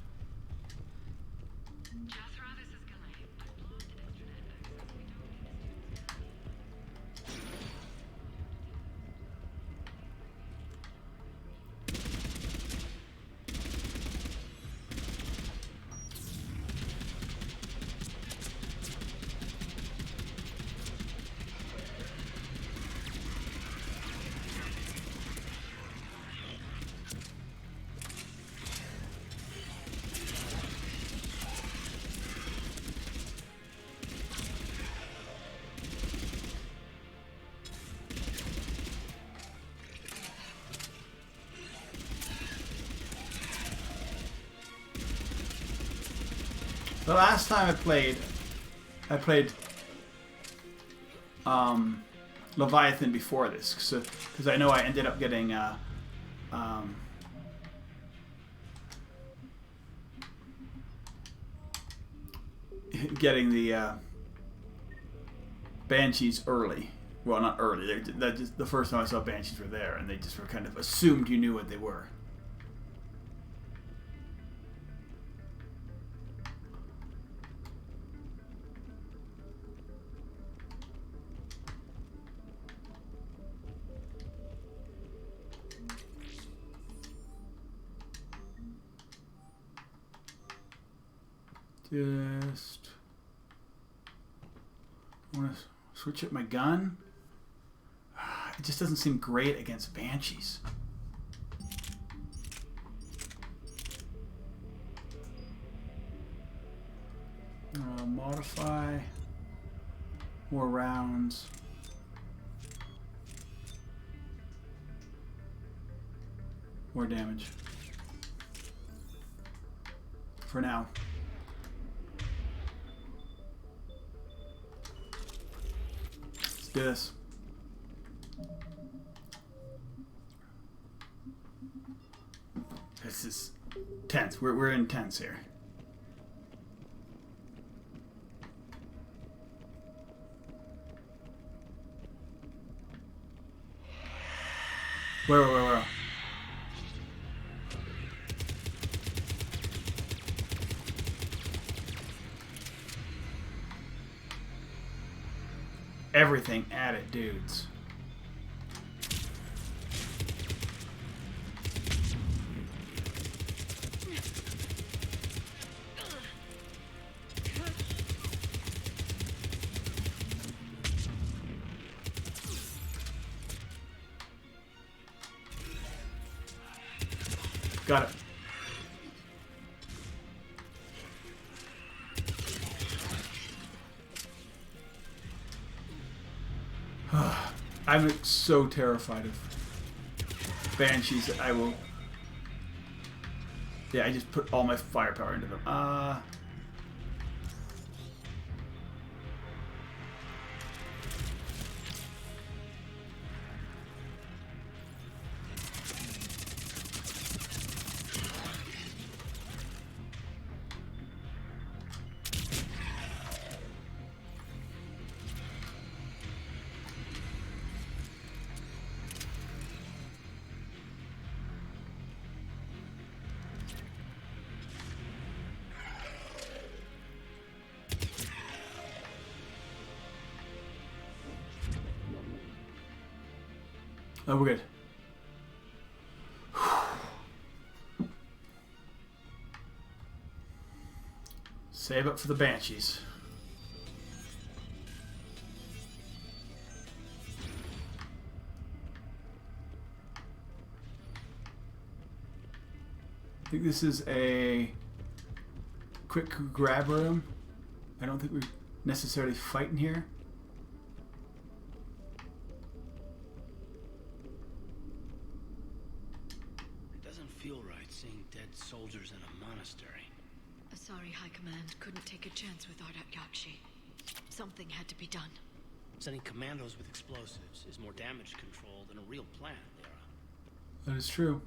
The last time I played Leviathan before this, because I know I ended up getting the Banshees early. Well, not early. The first time I saw Banshees were there, and they just were kind of assumed you knew what they were. Just want to switch up my gun. It just doesn't seem great against Banshees. Modify more rounds. More damage. For now. Let's do this. This is tense. We're intense here. Where? Everything at it, dudes. Got it. I'm so terrified of Banshees that I will... Yeah, I just put all my firepower into them. Oh, we're good. Save up for the Banshees. think this is a quick grab room. I don't think we're necessarily fighting here. It doesn't feel right seeing dead soldiers in a monastery. Sorry, High Command couldn't take a chance with Ardat Yakshi. Something had to be done. Sending commandos with explosives is more damage control than a real plan, Lara. That is true.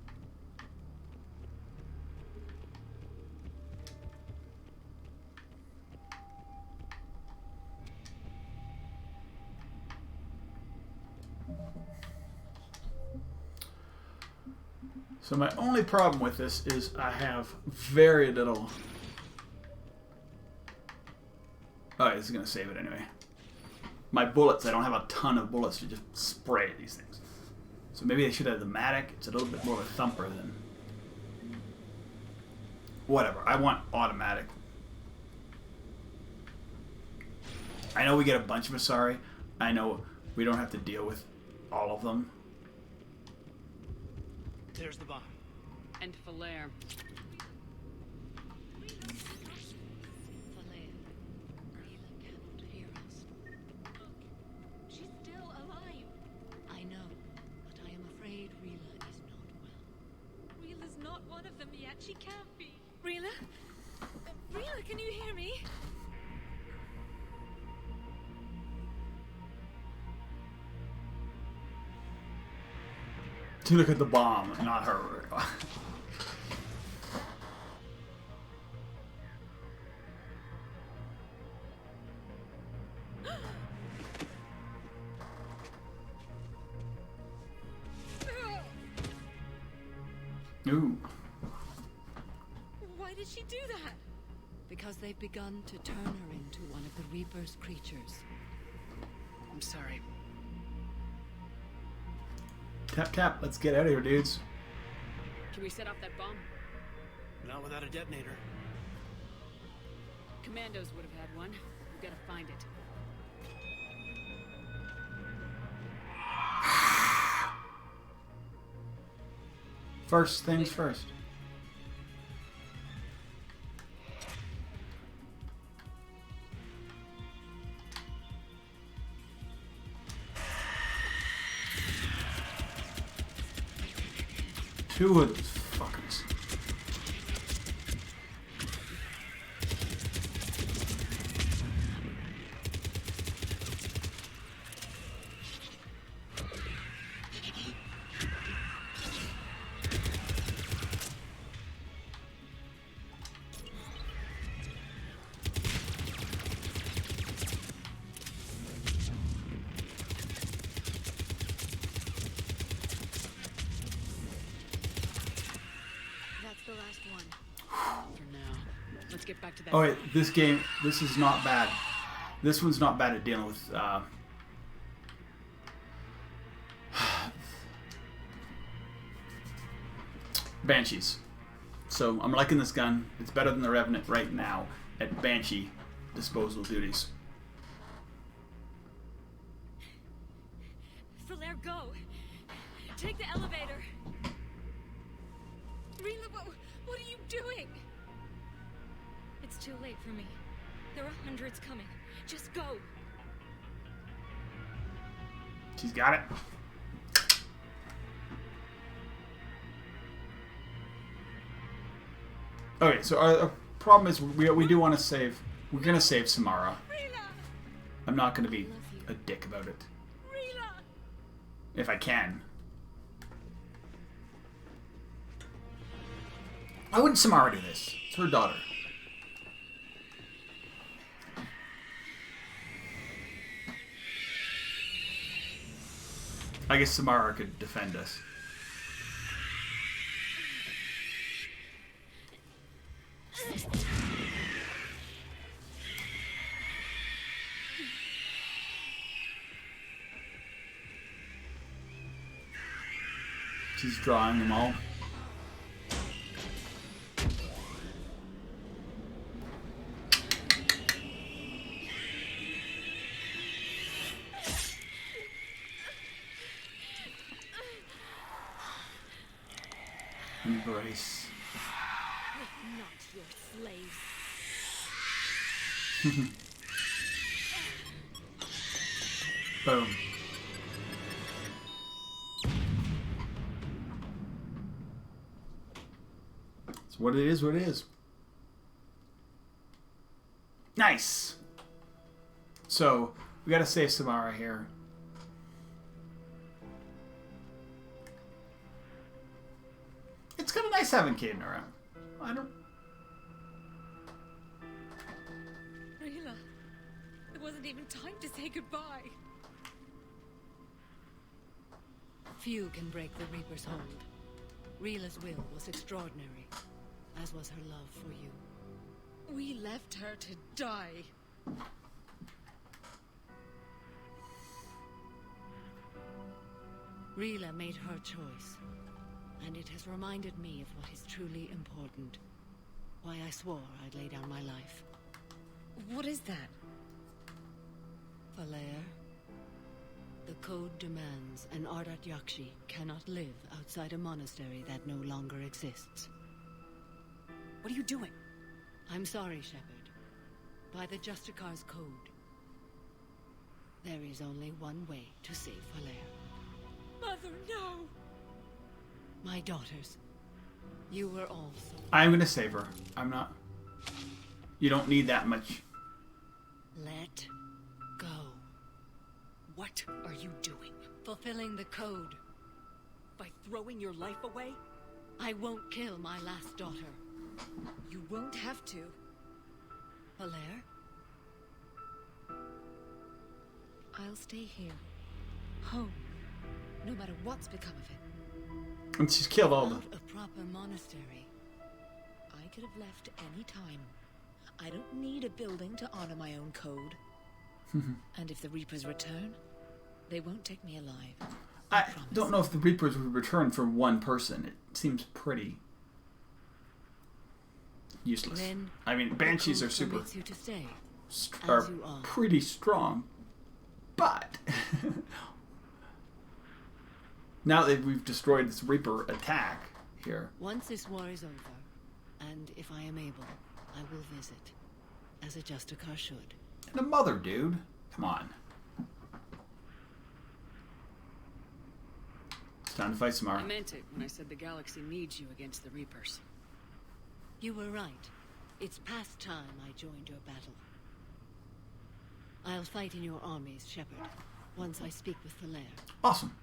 So my only problem with this is I have very little... Oh, this is going to save it anyway. My bullets, I don't have a ton of bullets to just spray at these things. So maybe they should have the Matic. It's a little bit more of a thumper than... Whatever, I want automatic. I know we get a bunch of Asari. I know we don't have to deal with all of them. There's the bomb. And Falaire. She's still alive. I know, but I am afraid Rila is not well. Rila's not one of them yet. She can't be. Rila? Rila, can you hear me? To look at the bomb, not her. Ooh. Why did she do that? Because they've begun to turn her into one of the Reaper's creatures. I'm sorry. Tap, tap. Let's get out of here, dudes. Can we set off that bomb? Not without a detonator. Commandos would have had one. We've got to find it. First things first. Two of those fuckers. The last one. For now. Let's get back to that. Oh wait, this game, this is not bad. This one's not bad at dealing with Banshees. So I'm liking this gun. It's better than the Revenant right now at Banshee disposal duties. Falaire, go! Take the elevator! Rila, what are you doing? It's too late for me. There are hundreds coming. Just go. She's got it. Okay, so our problem is we do want to save. We're gonna save Samara. I'm not gonna be a dick about it. If I can. Why wouldn't Samara do this? It's her daughter. I guess Samara could defend us. She's drawing them all. Embrace. Not your slaves. Boom. It's what it is, what it is. Nice! So, we gotta save Samara here. It's kind of nice having Caden around. I don't... Rila, there wasn't even time to say goodbye. Few can break the Reaper's hold. Rila's will was extraordinary, as was her love for you. We left her to die. Rila made her choice, and it has reminded me of what is truly important. Why I swore I'd lay down my life. What is that? Valair, the code demands an Ardat Yakshi cannot live outside a monastery that no longer exists. What are you doing? I'm sorry, Shepard. By the Justicar's code, there is only one way to save Valair. Mother, no! My daughters, you were all so... I'm gonna save her. I'm not... You don't need that much. Let go. What are you doing? Fulfilling the code. By throwing your life away? I won't kill my last daughter. You won't have to. Valair? I'll stay here. Home. No matter what's become of it. And she's killed all the... A proper monastery. I could have left any time. I don't need a building to honor my own code. And if the Reapers return, they won't take me alive. I don't know if the Reapers would return for one person. It seems pretty useless. Then I mean, Banshees are super... You to stay, are pretty strong. But... now that we've destroyed this Reaper attack here... Once this war is over, and if I am able, I will visit, as a Justicar should. And a mother, dude. Come on. It's time to fight Samara. I meant it when I said the galaxy needs you against the Reapers. You were right. It's past time I joined your battle. I'll fight in your armies, Shepard, once I speak with Valair. Awesome.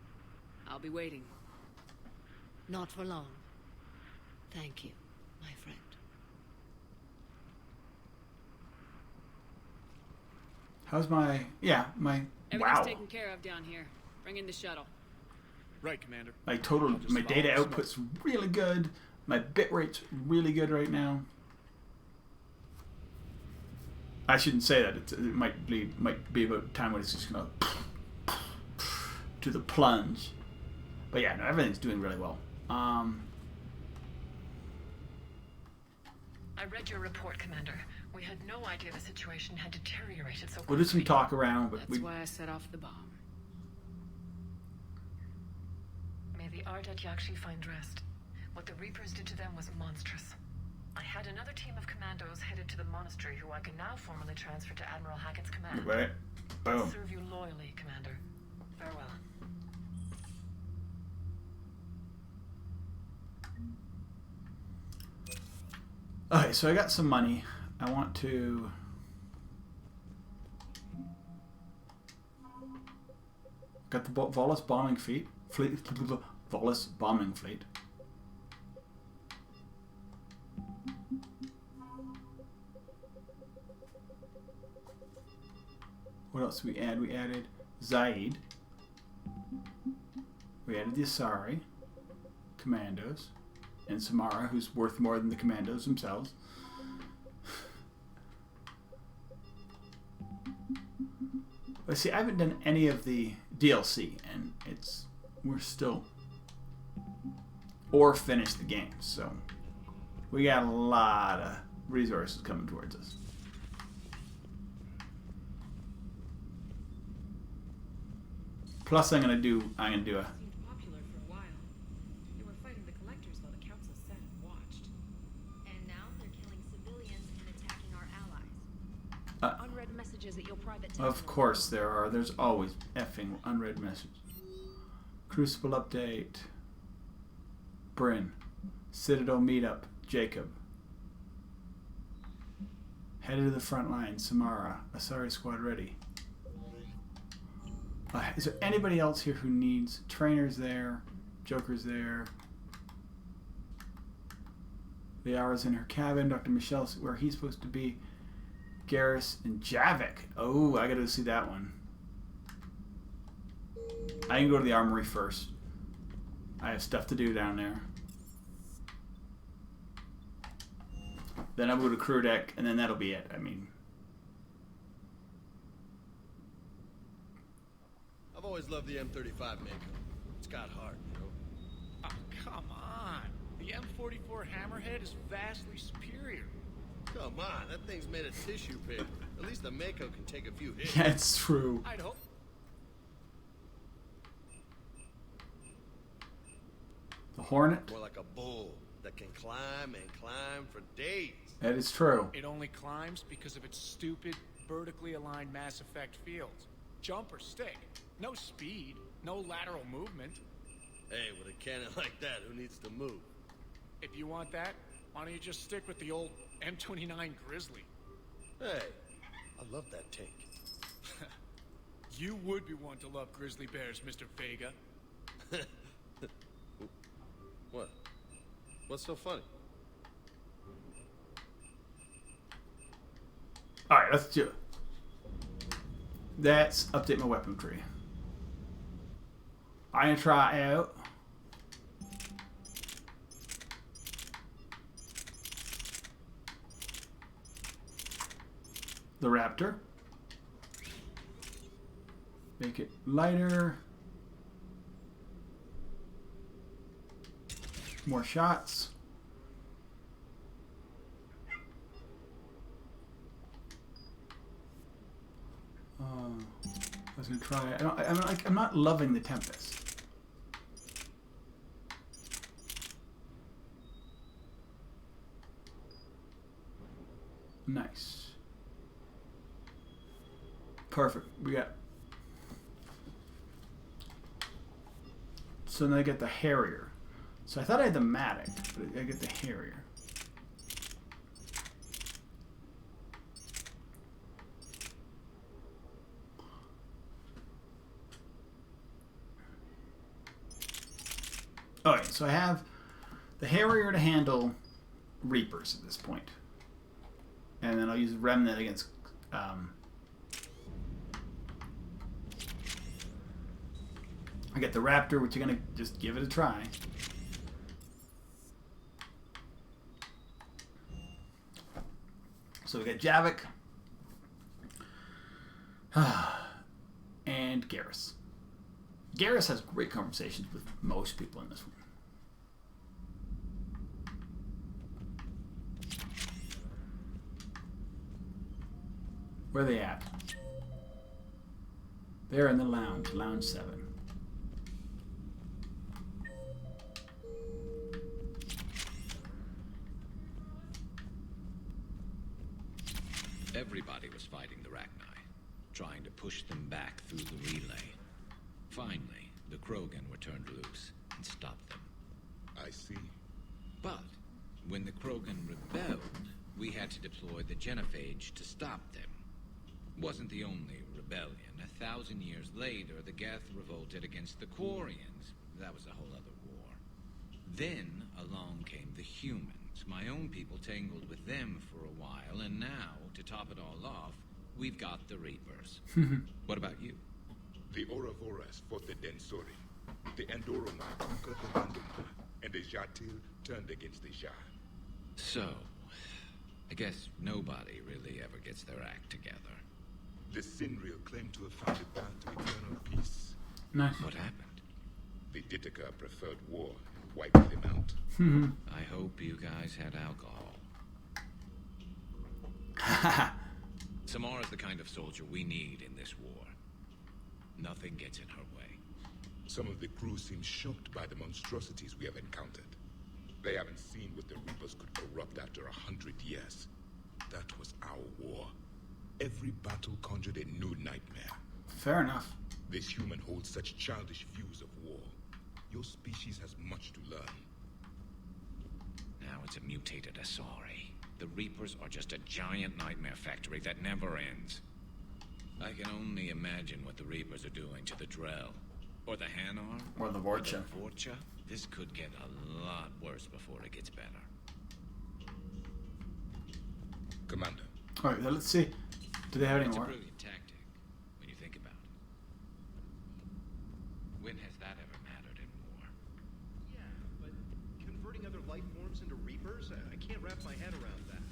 I'll be waiting. Not for long. Thank you, my friend. How's my... Yeah, my... Everything's Wow. taken care of down here. Bring in the shuttle. Right, Commander. My total... My data follow output's really good. My bit rate's really good right now. I shouldn't say that. It might be about time when it's just gonna... to the plunge. But yeah, no, everything's doing really well. I read your report, Commander. We had no idea the situation had deteriorated so quickly. We'll do some talk around, but That's why I set off the bomb. May the Ardat Yakshi find rest. What the Reapers did to them was monstrous. I had another team of commandos headed to the monastery who I can now formally transfer to Admiral Hackett's command. Right. I'll Boom. serve you loyally, Commander. Farewell. Okay, so I got some money. I want to... Got the Volus bombing fleet. Volus bombing fleet. What else did we add? We added Zaid. We added the Asari commandos. And Samara, who's worth more than the commandos themselves. But see, I haven't done any of the DLC, and we're still... Or finished the game, so... We got a lot of resources coming towards us. Plus, I'm gonna do a... Popular for a while. They were fighting the collectors while the council sat and watched. And now messages at your private Of course there are. There's always effing unread messages. Crucible update. Bryn. Citadel meetup. Jacob. Headed to the front line. Samara. Asari squad ready. Is there anybody else here who needs trainers there? Joker's there. Liara's in her cabin. Dr. Michelle's where he's supposed to be. Garrus and Javik. Oh, I gotta see that one. I can go to the armory first. I have stuff to do down there. Then I'll go to crew deck, and then that'll be it. I mean... I've always loved the M35 Mako. It's got heart, you know? Oh, come on. The M44 Hammerhead is vastly superior. Come on, that thing's made of tissue paper. At least the Mako can take a few hits. Yeah, it's true. I'd hope. The Hornet? More like a bull that can climb and climb for days. That is true. It only climbs because of its stupid, vertically aligned Mass Effect fields. Jump or stick. No speed. No lateral movement. Hey, with a cannon like that, who needs to move? If you want that, why don't you just stick with the old M29 Grizzly? Hey, I love that tank. You would be one to love grizzly bears, Mr. Vega. What? What's so funny? Alright, let's do it. Let's update my weapon tree. I'm gonna try out the Raptor. Make it lighter. More shots. I was gonna try. I'm not loving the Tempest. Nice. Perfect. We got. So then I get the Harrier. So I thought I had the Matic, but I get the Harrier. Alright, so I have the Harrier to handle Reapers at this point. And then I'll use Remnant against... I get the Raptor, which I'm going to just give it a try. So we got Javik. And Garrus. Garrus has great conversations with most people in this one. Where are they at? They're in the lounge, lounge 7. Everybody was fighting the Rachni, trying to push them back through the relay. Finally, the Krogan were turned loose and stopped them. I see. But when the Krogan rebelled, we had to deploy the Genophage to stop them. Wasn't the only rebellion. 1,000 years later, the Geth revolted against the Quarians. That was a whole other war. Then along came the humans. My own people tangled with them for a while, and now, to top it all off, we've got the Reapers. What about you? The Ouroboros fought the Densori. The Andoromai conquered the Banduma, and the Jatil turned against the Shah. So, I guess nobody really ever gets their act together. The Sinriel claimed to have found a path to eternal peace. Nice. What happened? The Ditaka preferred war and wiped them out. I hope you guys had alcohol. Samara's the kind of soldier we need in this war. Nothing gets in her way. Some of the crew seem shocked by the monstrosities we have encountered. They haven't seen what the Reapers could corrupt after 100 years. That was our war. Every battle conjured a new nightmare. Fair enough. This human holds such childish views of war. Your species has much to learn. Now it's a mutated Asari. The Reapers are just a giant nightmare factory that never ends. I can only imagine what the Reapers are doing to the Drell. Or the Hanar. Or the Vorcha. This could get a lot worse before it gets better. Commander. Alright, let's see. Do they have any It's more? a brilliant tactic, when you think about it. When has that ever mattered in war? Yeah, but converting other life forms into Reapers? I can't wrap my head around that.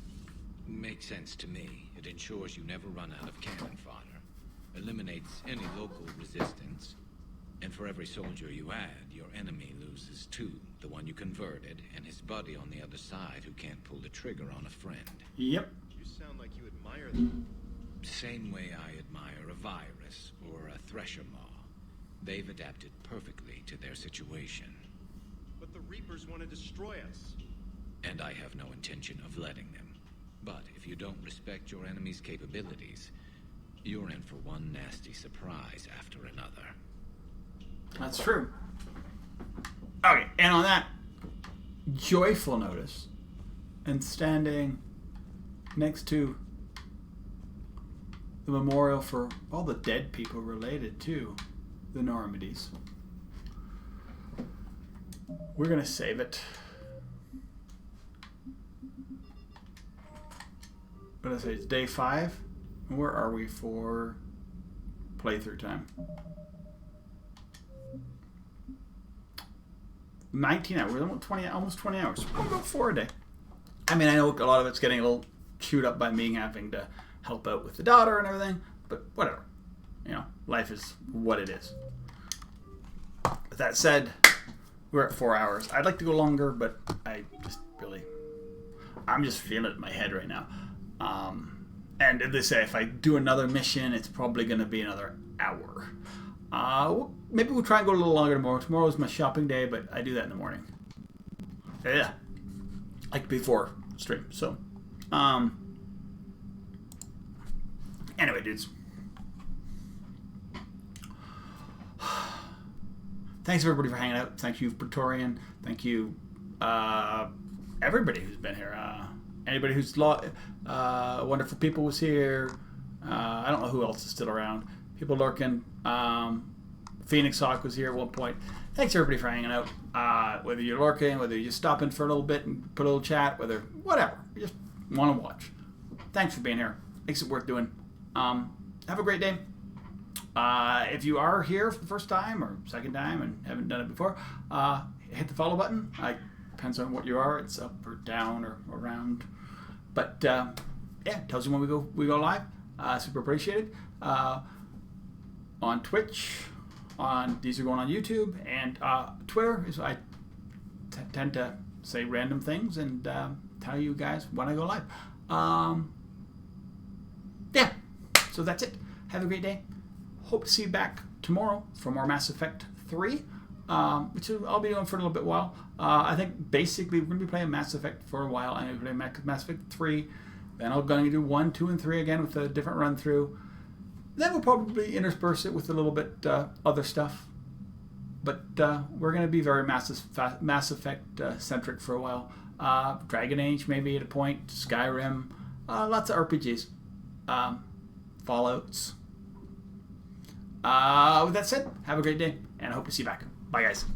Makes sense to me. It ensures you never run out of cannon fodder. Eliminates any local resistance. And for every soldier you add, your enemy loses two. The one you converted, and his buddy on the other side who can't pull the trigger on a friend. Yep. You sound like you admire them. Same way I admire a virus or a thresher maw. They've adapted perfectly to their situation. But the Reapers want to destroy us. And I have no intention of letting them. But if you don't respect your enemy's capabilities, you're in for one nasty surprise after another. That's true. Okay, and on that joyful notice, and standing next to the memorial for all the dead people related to the Normandies, we're going to save it. What did I say? It's day 5. Where are we for playthrough time? 19 hours. We're almost 20 hours. About 4 a day. I mean, I know a lot of it's getting a little chewed up by me having to help out with the daughter and everything, but whatever. You know, life is what it is. With that said, we're at 4 hours. I'd like to go longer, but I'm just feeling it in my head right now. And as they say, if I do another mission, it's probably going to be another hour. Maybe we'll try and go a little longer tomorrow. Tomorrow's my shopping day, but I do that in the morning. Yeah. Like before stream. So, anyway, dudes. Thanks everybody for hanging out. Thank you, Praetorian. Thank you, everybody who's been here. Anybody who's wonderful people was here. I don't know who else is still around. People lurking. Phoenix Hawk was here at one point. Thanks everybody for hanging out. Whether you're lurking, whether you're just stopping for a little bit and put a little chat, whatever. You just want to watch. Thanks for being here. Makes it worth doing. Have a great day. If you are here for the first time or second time and haven't done it before, hit the follow button. Depends on what you are. It's up or down or around. But yeah, tells you when we go live. Super appreciated. On Twitch, these are going on YouTube, and Twitter is I tend to say random things and tell you guys when I go live. Yeah, so that's it. Have a great day. Hope to see you back tomorrow for more Mass Effect 3, which I'll be doing for a little bit while. I think basically we're going to be playing Mass Effect for a while. I'm going to play Mass Effect 3. Then I'm going to do 1, 2, and 3 again with a different run through. Then we'll probably intersperse it with a little bit other stuff. But we're going to be very Mass Effect centric for a while. Dragon Age maybe at a point. Skyrim. Lots of RPGs. Fallouts. With that said, have a great day, and I hope to see you back. Bye, guys.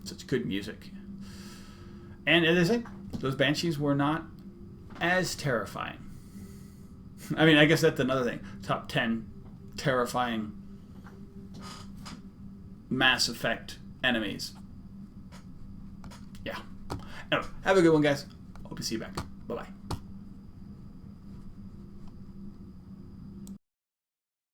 Such good music. And as I say, those Banshees were not as terrifying. I mean, I guess that's another thing. Top 10 terrifying Mass Effect enemies. Yeah. Anyway, have a good one, guys. Hope to see you back. Bye-bye.